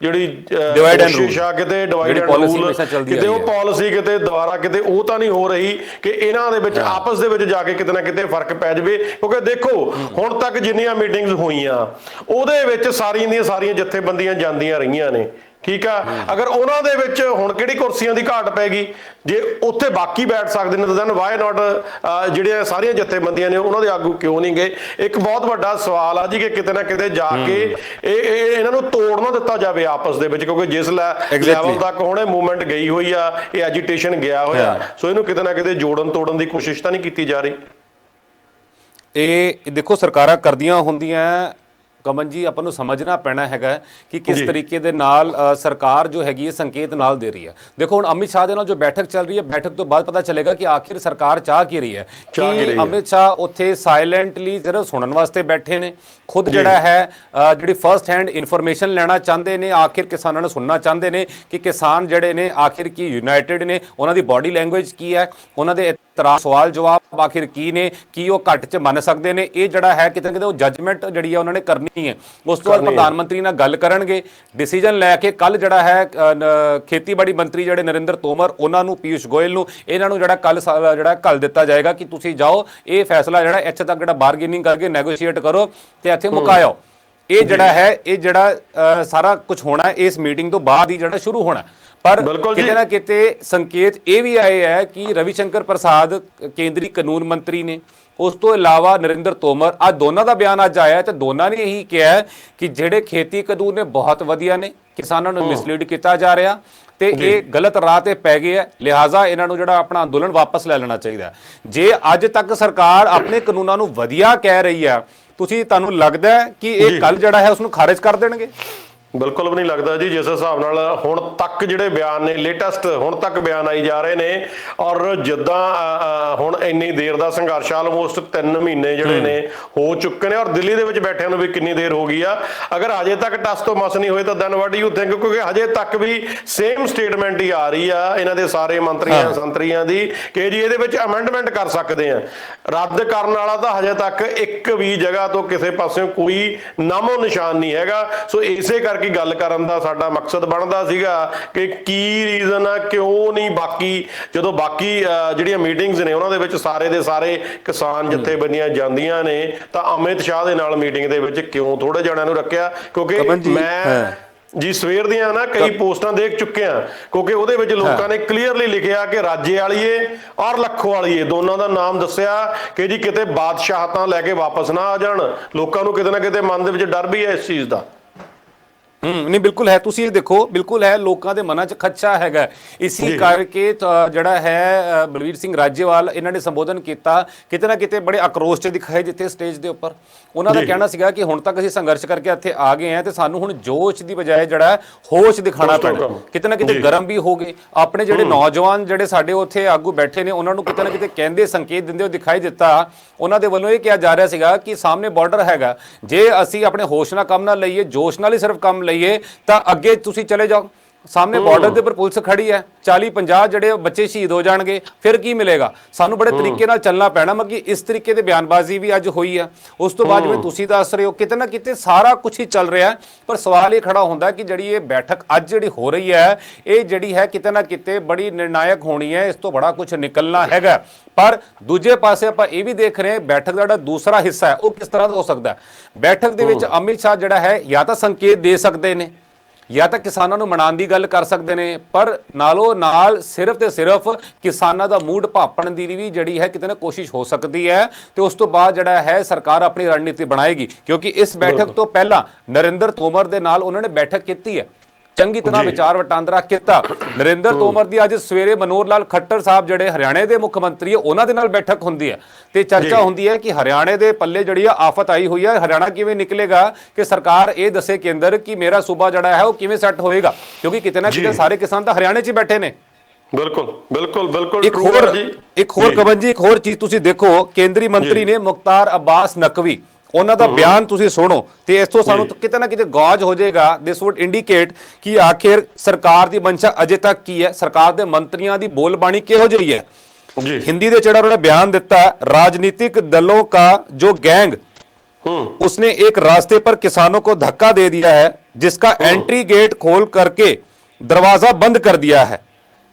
ਜਿਹੜੀ ਕੋਸ਼ਿਸ਼ ਆ, ਕਿਤੇ ਡਿਵਾਈਡ ਐਂਡ ਰੂਲ, ਕਿਤੇ ਉਹ ਪਾਲਿਸੀ ਕਿਤੇ ਦੁਬਾਰਾ ਕਿਤੇ ਉਹ ਤਾਂ ਨਹੀਂ ਹੋ ਰਹੀ ਕਿ ਇਹਨਾਂ ਦੇ ਵਿੱਚ ਆਪਸ ਦੇ ਵਿੱਚ ਜਾ ਕੇ ਕਿਤੇ ਨਾ ਕਿਤੇ ਫਰਕ ਪੈ ਜਾਵੇ। ਕਿਉਂਕਿ ਦੇਖੋ ਹੁਣ ਤੱਕ ਜਿੰਨੀਆਂ ਮੀਟਿੰਗਸ ਹੋਈਆਂ ਉਹਦੇ ਵਿੱਚ ਸਾਰੀਆਂ ਦੀਆਂ ਸਾਰੀਆਂ ਜਥੇਬੰਦੀਆਂ ਜਾਂਦੀਆਂ ਰਹੀਆਂ ਨੇ, ਠੀਕ ਆ। ਅਗਰ ਉਹਨਾਂ ਦੇ ਵਿੱਚ ਹੁਣ ਕਿਹੜੀ ਕੁਰਸੀਆਂ ਦੀ ਘਾਟ ਪੈ ਗਈ, ਜੇ ਉੱਥੇ ਬਾਕੀ ਬੈਠ ਸਕਦੇ ਨੇ ਤਾਂ ਦੈਨ ਵਾਈ ਨਾਟ ਜਿਹੜੀਆਂ ਸਾਰੀਆਂ ਜਥੇਬੰਦੀਆਂ ਨੇ ਉਹਨਾਂ ਦੇ ਆਗੂ ਕਿਉਂ ਨਹੀਂ ਗਏ। ਇੱਕ ਬਹੁਤ ਵੱਡਾ ਸਵਾਲ ਆ ਜੀ ਕਿ ਕਿਤੇ ਨਾ ਕਿਤੇ ਜਾ ਕੇ ਇਹਨਾਂ ਨੂੰ ਤੋੜ ਨਾ ਦਿੱਤਾ ਜਾਵੇ ਆਪਸ ਦੇ ਵਿੱਚ, ਕਿਉਂਕਿ ਜਿਸ ਲੈਵਲ ਤੱਕ ਹੁਣ ਮੂਵਮੈਂਟ ਗਈ ਹੋਈ ਆ, ਇਹ ਐਜੀਟੇਸ਼ਨ ਗਿਆ ਹੋਇਆ, ਸੋ ਇਹਨੂੰ ਕਿਤੇ ਨਾ ਕਿਤੇ ਜੋੜਨ ਤੋੜਨ ਦੀ ਕੋਸ਼ਿਸ਼ ਤਾਂ ਨਹੀਂ ਕੀਤੀ ਜਾ ਰਹੀ। ਇਹ ਦੇਖੋ ਸਰਕਾਰਾਂ ਕਰਦੀਆਂ ਹੁੰਦੀਆਂ, ਕਮਨ ਜੀ ਆਪਾਂ ਨੂੰ ਸਮਝਣਾ ਪੈਣਾ ਹੈਗਾ ਕਿ ਕਿਸ ਤਰੀਕੇ ਦੇ ਨਾਲ ਸਰਕਾਰ ਜੋ ਹੈਗੀ ਹੈ ਸੰਕੇਤ ਨਾਲ ਦੇ ਰਹੀ ਹੈ। ਦੇਖੋ ਹੁਣ ਅਮਿਤ ਸ਼ਾਹ ਦੇ ਨਾਲ ਜੋ ਬੈਠਕ ਚੱਲ ਰਹੀ ਹੈ, ਬੈਠਕ ਤੋਂ ਬਾਅਦ ਪਤਾ ਚੱਲੇਗਾ ਕਿ ਆਖਿਰ ਸਰਕਾਰ ਚਾਹ ਕੀ ਰਹੀ ਹੈ। ਕਿ ਅਮਿਤ ਸ਼ਾਹ ਉੱਥੇ ਸਾਇਲੈਂਟਲੀ ਸਿਰਫ ਸੁਣਨ ਵਾਸਤੇ ਬੈਠੇ ਨੇ, ਖੁਦ ਜਿਹੜਾ ਹੈ ਜਿਹੜੀ ਫਰਸਟ ਹੈਂਡ ਇਨਫੋਰਮੇਸ਼ਨ ਲੈਣਾ ਚਾਹੁੰਦੇ ਨੇ, ਆਖਿਰ ਕਿਸਾਨਾਂ ਨੂੰ ਸੁਣਨਾ ਚਾਹੁੰਦੇ ਨੇ ਕਿ ਕਿਸਾਨ ਜਿਹੜੇ ਨੇ ਆਖਿਰ ਕੀ ਯੂਨਾਈਟਿਡ ਨੇ, ਉਹਨਾਂ ਦੀ ਬਾਡੀ ਲੈਂਗੁਏਜ ਕੀ ਹੈ, ਉਹਨਾਂ ਦੇ ਸਵਾਲ ਜਵਾਬ ਆਖਿਰ ਕੀ ਨੇ, ਕੀ ਉਹ ਘੱਟ 'ਚ ਮੰਨ ਸਕਦੇ ਨੇ। ਇਹ ਜਿਹੜਾ ਹੈ ਕਿਤੇ ਨਾ ਕਿਤੇ ਉਹ ਜੱਜਮੈਂਟ ਜਿਹੜੀ ਹੈ ਉਹਨਾਂ ਨੇ ਕਰਨੀ ਹੈ। ਉਸ ਤੋਂ ਬਾਅਦ ਪ੍ਰਧਾਨ ਮੰਤਰੀ ਨਾਲ ਗੱਲ ਕਰਨਗੇ, ਡਿਸੀਜਨ ਲੈ ਕੇ ਕੱਲ ਜਿਹੜਾ ਹੈ ਖੇਤੀਬਾੜੀ ਮੰਤਰੀ ਜਿਹੜੇ ਨਰਿੰਦਰ ਤੋਮਰ, ਉਹਨਾਂ ਨੂੰ, ਪੀਯੂਸ਼ ਗੋਇਲ ਨੂੰ, ਇਹਨਾਂ ਨੂੰ ਜਿਹੜਾ ਕੱਲ ਜਿਹੜਾ ਘੱਲ ਦਿੱਤਾ ਜਾਏਗਾ ਕਿ ਤੁਸੀਂ ਜਾਓ ਇਹ ਫੈਸਲਾ ਜਿਹੜਾ ਇੱਥੇ ਤੱਕ ਜਿਹੜਾ ਬਾਰਗੇਨਿੰਗ ਕਰਕੇ ਨੈਗੋਸ਼ੀਏਟ ਕਰੋ ਤੇ ਇੱਥੇ ਮੁਕਾਇਓ। ਇਹ ਜਿਹੜਾ ਹੈ ਇਹ ਜਿਹੜਾ ਸਾਰਾ ਕੁਝ ਹੋਣਾ ਇਸ ਮੀਟਿੰਗ ਤੋਂ ਬਾਅਦ ਹੀ ਜਿਹੜਾ ਸ਼ੁਰੂ ਹੋਣਾ। ਪਰ ਕਿਤੇ ਨਾ ਕਿਤੇ ਸੰਕੇਤ ਇਹ ਵੀ ਆਏ ਹੈ ਕਿ ਰਵੀ ਸ਼ੰਕਰ ਪ੍ਰਸਾਦ ਕੇਂਦਰੀ ਕਾਨੂੰਨ ਮੰਤਰੀ ਨੇ, ਉਸ ਤੋਂ ਇਲਾਵਾ ਨਰਿੰਦਰ ਤੋਮਰ, ਆ ਦੋਨਾਂ ਦਾ ਬਿਆਨ ਅੱਜ ਆਇਆ ਤੇ ਦੋਨਾਂ ਨੇ ਇਹੀ ਕਿਹਾ ਕਿ ਜਿਹੜੇ ਖੇਤੀ ਕਾਨੂੰਨ ਨੇ ਬਹੁਤ ਵਧੀਆ ਨੇ, ਕਿਸਾਨਾਂ ਨੂੰ ਮਿਸਲੀਡ ਕੀਤਾ ਜਾ ਰਿਹਾ ਤੇ ਇਹ ਗਲਤ ਰਾਹ ਤੇ ਪੈ ਗਏ ਹੈ, ਲਿਹਾਜ਼ਾ ਇਹਨਾਂ ਨੂੰ ਜਿਹੜਾ ਆਪਣਾ ਅੰਦੋਲਨ ਵਾਪਸ ਲੈ ਲੈਣਾ ਚਾਹੀਦਾ। ਜੇ ਅੱਜ ਤੱਕ ਸਰਕਾਰ ਆਪਣੇ ਕਾਨੂੰਨਾਂ ਨੂੰ ਵਧੀਆ ਕਹਿ ਰਹੀ ਆ, ਤੁਹਾਨੂੰ ਲੱਗਦਾ ਹੈ ਕਿ ਇਹ ਕੱਲ ਜਿਹੜਾ ਹੈ ਉਸ ਨੂੰ ਖਾਰਿਜ ਕਰ ਦੇਣਗੇ? ਬਿਲਕੁਲ ਵੀ ਨਹੀਂ ਲੱਗਦਾ ਜੀ। ਜਿਸ ਹਿਸਾਬ ਨਾਲ ਹੁਣ ਤੱਕ ਜਿਹੜੇ ਬਿਆਨ ਨੇ, ਲੇਟੈਸਟ ਹੁਣ ਤੱਕ ਬਿਆਨ ਆਈ ਜਾ ਰਹੇ ਨੇ, ਔਰ ਜਿੱਦਾਂ ਹੁਣ ਇੰਨੀ ਦੇਰ ਦਾ ਸੰਘਰਸ਼, ਆਲਮੋਸਟ 3 ਮਹੀਨੇ ਜਿਹੜੇ ਨੇ ਹੋ ਚੁੱਕੇ ਨੇ, ਔਰ ਦਿੱਲੀ ਦੇ ਵਿੱਚ ਬੈਠਿਆਂ ਨੂੰ ਵੀ ਕਿੰਨੀ ਦੇਰ ਹੋ ਗਈ ਆ। ਅਗਰ ਹਜੇ ਤੱਕ ਟਸ ਤੋਂ ਮਸ ਨਹੀਂ ਹੋਏ ਤਾਂ ਦੈਨ ਵਾਟ ਯੂ ਥਿੰਕ, ਕਿਉਂਕਿ ਹਜੇ ਤੱਕ ਵੀ ਸੇਮ ਸਟੇਟਮੈਂਟ ਹੀ ਆ ਰਹੀ ਆ ਇਹਨਾਂ ਦੇ ਸਾਰੇ ਮੰਤਰੀਆਂ ਸੰਤਰੀਆਂ ਦੀ ਕਿ ਜੀ ਇਹਦੇ ਵਿੱਚ ਅਮੈਂਡਮੈਂਟ ਕਰ ਸਕਦੇ ਆ। ਰੱਦ ਕਰਨ ਵਾਲਾ ਤਾਂ ਹਜੇ ਤੱਕ ਇੱਕ ਵੀ ਜਗ੍ਹਾ ਤੋਂ ਕਿਸੇ ਪਾਸਿਓਂ ਕੋਈ ਨਾਮੋ ਨਿਸ਼ਾਨ ਨਹੀਂ ਹੈਗਾ। ਸੋ ਇਸੇ ਕਰਕੇ ਗੱਲ ਕਰਨ ਦਾ ਸਾਡਾ ਮਕਸਦ ਬਣਦਾ ਸੀਗਾ ਕਿ ਕੀ ਰੀਜ਼ਨ ਆ, ਕਿਉਂ ਨਹੀਂ ਬਾਕੀ ਜਦੋਂ ਬਾਕੀ ਜਿਹੜੀਆਂ ਮੀਟਿੰਗਸ ਨੇ ਉਹਨਾਂ ਦੇ ਵਿੱਚ ਸਾਰੇ ਦੇ ਸਾਰੇ ਕਿਸਾਨ ਜਥੇਬੰਦੀਆਂ ਜਾਂਦੀਆਂ ਨੇ, ਤਾਂ ਅਮਿਤ ਸ਼ਾਹ ਦੇ ਨਾਲ ਮੀਟਿੰਗ ਦੇ ਵਿੱਚ ਕਿਉਂ ਥੋੜੇ ਜਣਿਆਂ ਨੂੰ ਰੱਖਿਆ? ਕਿਉਂਕਿ ਮੈਂ ਜੀ ਸਵੇਰ ਦੀਆਂ ਨਾ ਕਈ ਪੋਸਟਾਂ ਦੇਖ ਚੁੱਕੇ ਆ, ਕਿਉਂਕਿ ਉਹਦੇ ਵਿੱਚ ਲੋਕਾਂ ਨੇ ਕਲੀਅਰਲੀ ਲਿਖਿਆ ਕਿ ਰਾਜੇ ਵਾਲੀਏ ਔਰ ਲੱਖੋ ਵਾਲੀਏ ਦੋਨਾਂ ਦਾ ਨਾਮ ਦੱਸਿਆ ਕਿ ਜੀ ਕਿਤੇ ਬਾਦਸ਼ਾਹਤਾਂ ਲੈ ਕੇ ਵਾਪਸ ਨਾ ਆ ਜਾਣ। ਲੋਕਾਂ ਨੂੰ ਕਿਤੇ ਨਾ ਕਿਤੇ ਮਨ ਦੇ ਵਿੱਚ ਡਰ ਵੀ ਹੈ ਇਸ ਚੀਜ਼ ਦਾ। ਨਹੀਂ ਬਿਲਕੁਲ ਹੈ, ਤੁਸੀਂ ਇਹ ਦੇਖੋ ਬਿਲਕੁਲ ਹੈ, ਲੋਕਾਂ ਦੇ ਮਨਾਂ 'ਚ ਖਦਸ਼ਾ ਹੈਗਾ। ਇਸੀ ਕਰਕੇ ਜਿਹੜਾ ਹੈ ਬਲਵੀਰ ਸਿੰਘ ਰਾਜੇਵਾਲ ਇਹਨਾਂ ਨੇ ਸੰਬੋਧਨ ਕੀਤਾ, ਕਿਤੇ ਨਾ ਕਿਤੇ ਬੜੇ ਆਕਰੋਸ਼ 'ਚ ਦਿਖਾਏ ਜਿੱਥੇ ਸਟੇਜ ਦੇ ਉੱਪਰ। ਉਹਨਾਂ ਦਾ ਕਹਿਣਾ ਸੀਗਾ ਕਿ ਹੁਣ ਤੱਕ ਅਸੀਂ ਸੰਘਰਸ਼ ਕਰਕੇ ਇੱਥੇ ਆ ਗਏ ਹਾਂ ਤੇ ਸਾਨੂੰ ਹੁਣ ਜੋਸ਼ ਦੀ ਬਜਾਏ ਜਿਹੜਾ ਹੋਸ਼ ਦਿਖਾਣਾ ਪੈਣਾ। ਕਿਤੇ ਨਾ ਕਿਤੇ ਗਰਮ ਵੀ ਹੋ ਗਏ। ਆਪਣੇ ਜਿਹੜੇ ਨੌਜਵਾਨ ਜਿਹੜੇ ਸਾਡੇ ਉੱਥੇ ਆਗੂ ਬੈਠੇ ਨੇ ਉਹਨਾਂ ਨੂੰ ਕਿਤੇ ਨਾ ਕਿਤੇ ਕਹਿੰਦੇ ਸੰਕੇਤ ਦਿੰਦੇ ਹੋ ਦਿਖਾਈ ਦਿੱਤਾ। ਉਹਨਾਂ ਦੇ ਵੱਲੋਂ ਇਹ ਕਿਹਾ ਜਾ ਰਿਹਾ ਸੀਗਾ ਕਿ ਸਾਹਮਣੇ ਬਾਰਡਰ ਹੈਗਾ, ਜੇ ਅਸੀਂ ਆਪਣੇ ਹੋਸ਼ ਨਾਲ ਕੰਮ ਨਾ ਲਈਏ, ਜੋਸ਼ ਨਾਲ ਹੀ ਸਿਰਫ ਕੰਮ ਲਈਏ ਤਾਂ ਅੱਗੇ ਤੁਸੀਂ ਚਲੇ ਜਾਓ। ਸਾਹਮਣੇ ਬਾਰਡਰ ਦੇ ਉੱਪਰ ਪੁਲਿਸ ਖੜੀ ਹੈ, 40-50 ਜਿਹੜੇ ਬੱਚੇ ਸ਼ਹੀਦ ਹੋ ਜਾਣਗੇ, ਫਿਰ ਕੀ ਮਿਲੇਗਾ? ਸਾਨੂੰ ਬੜੇ ਤਰੀਕੇ ਨਾਲ ਚੱਲਣਾ ਪੈਣਾ। ਮੱਗੀ ਇਸ ਤਰੀਕੇ ਦੀ ਬਿਆਨਬਾਜ਼ੀ ਵੀ ਅੱਜ ਹੋਈ ਆ। ਉਸ ਤੋਂ ਬਾਅਦ ਜਿਵੇਂ ਤੁਸੀਂ ਦੱਸ ਰਹੇ ਹੋ ਕਿਤੇ ਨਾ ਕਿਤੇ ਸਾਰਾ ਕੁਝ ਹੀ ਚੱਲ ਰਿਹਾ, ਪਰ ਸਵਾਲ ਇਹ ਖੜਾ ਹੁੰਦਾ ਕਿ ਜਿਹੜੀ ਇਹ ਬੈਠਕ ਅੱਜ ਜਿਹੜੀ ਹੋ ਰਹੀ ਹੈ, ਇਹ ਜਿਹੜੀ ਹੈ ਕਿਤੇ ਨਾ ਕਿਤੇ ਬੜੀ ਨਿਰਣਾਇਕ ਹੋਣੀ ਹੈ। ਇਸ ਤੋਂ ਬੜਾ ਕੁਝ ਨਿਕਲਣਾ ਹੈਗਾ। ਪਰ ਦੂਜੇ ਪਾਸੇ ਆਪਾਂ ਇਹ ਵੀ ਦੇਖ ਰਹੇ ਹਾਂ ਬੈਠਕ ਦਾ ਜਿਹੜਾ ਦੂਸਰਾ ਹਿੱਸਾ ਹੈ ਉਹ ਕਿਸ ਤਰ੍ਹਾਂ ਦਾ ਹੋ ਸਕਦਾ। ਬੈਠਕ ਦੇ ਵਿੱਚ ਅਮਿਤ ਸ਼ਾਹ ਜਿਹੜਾ ਹੈ ਜਾਂ ਤਾਂ ਸੰਕੇਤ ਦੇ ਸਕਦੇ ਨੇ ਜਾਂ ਤਾਂ ਕਿਸਾਨਾਂ ਨੂੰ ਮਨਾਉਣ ਦੀ ਗੱਲ ਕਰ ਸਕਦੇ ਨੇ, ਪਰ ਨਾਲੋਂ ਨਾਲ ਸਿਰਫ ਤੇ ਸਿਰਫ ਕਿਸਾਨਾਂ ਦਾ ਮੂਡ ਭਾਪਣ ਦੀ ਵੀ ਜਿਹੜੀ ਹੈ ਕਿਤੇ ਨਾ ਕੋਸ਼ਿਸ਼ ਹੋ ਸਕਦੀ ਹੈ। ਤੇ ਉਸ ਤੋਂ ਬਾਅਦ ਜਿਹੜਾ ਹੈ ਸਰਕਾਰ ਆਪਣੀ ਰਣਨੀਤੀ ਬਣਾਏਗੀ, ਕਿਉਂਕਿ ਇਸ ਬੈਠਕ ਤੋਂ ਪਹਿਲਾਂ ਨਰਿੰਦਰ ਤੋਮਰ ਦੇ ਨਾਲ ਉਹਨਾਂ ਨੇ ਬੈਠਕ ਕੀਤੀ ਹੈ, ਚੰਗੀ ਤਰ੍ਹਾਂ ਵਿਚਾਰ ਵਟਾਂਦਰਾ ਕੀਤਾ। ਨਰਿੰਦਰ ਤੋਮਰ ਦੀ ਅੱਜ ਸਵੇਰੇ ਮਨੋਹਰ ਲਾਲ ਖੱਟਰ ਸਾਹਿਬ ਜਿਹੜੇ ਹਰਿਆਣੇ ਦੇ ਮੁੱਖ ਮੰਤਰੀ ਹੈ ਉਹਨਾਂ ਦੇ ਨਾਲ ਬੈਠਕ ਹੁੰਦੀ ਹੈ ਤੇ ਚਰਚਾ ਹੁੰਦੀ ਹੈ ਕਿ ਹਰਿਆਣੇ ਦੇ ਪੱਲੇ ਜਿਹੜੀ ਆ ਆਫਤ ਆਈ ਹੋਈ ਹੈ, ਹਰਿਆਣਾ ਕਿਵੇਂ ਨਿਕਲੇਗਾ, ਕਿ ਸਰਕਾਰ ਇਹ ਦੱਸੇ ਕੇਂਦਰ ਕਿ ਮੇਰਾ ਸੂਬਾ ਜਿਹੜਾ ਹੈ ਉਹ ਕਿਵੇਂ ਸੈੱਟ ਹੋਏਗਾ, ਕਿਉਂਕਿ ਕਿਤੇ ਨਾ ਕਿਤੇ ਸਾਰੇ ਕਿਸਾਨ ਤਾਂ ਹਰਿਆਣੇ 'ਚ ਬੈਠੇ ਨੇ। ਬਿਲਕੁਲ ਬਿਲਕੁਲ ਬਿਲਕੁਲ। ਇੱਕ ਹੋਰ ਕਵਨ ਜੀ, ਇੱਕ ਹੋਰ ਚੀਜ਼ ਤੁਸੀਂ ਦੇਖੋ, ਕੇਂਦਰੀ ਮੰਤਰੀ ਨੇ ਮੁਖਤਾਰ ਅब्बास ਨਕਵੀ, ਉਹਨਾਂ ਦਾ ਬਿਆਨ ਤੁਸੀਂ ਸੁਣੋ ਤੇ ਇਸ ਤੋਂ ਸਾਨੂੰ ਕਿਤੇ ਨਾ ਕਿਤੇ ਗੌਜ ਹੋ ਜਾਏਗਾ। ਦਿਸ ਵੁੱਡ ਇੰਡੀਕੇਟ ਕਿ ਆਖਿਰ ਸਰਕਾਰ ਦੀ ਮਨਸ਼ਾ ਅਜੇ ਤੱਕ ਕੀ ਹੈ, ਸਰਕਾਰ ਦੇ ਮੰਤਰੀਆਂ ਦੀ ਬੋਲਬਾਣੀ ਕਿਹੋ ਜਿਹੀ ਹੈ। हिंदी ਦੇ ਜਿਹੜਾ ਉਹਨੇ ਬਿਆਨ ਦਿੱਤਾ, राजनीतिक दलों का जो गैंग उसने एक रास्ते पर किसानों को धक्का दे दिया है, जिसका एंट्री गेट खोल करके दरवाजा बंद कर दिया है।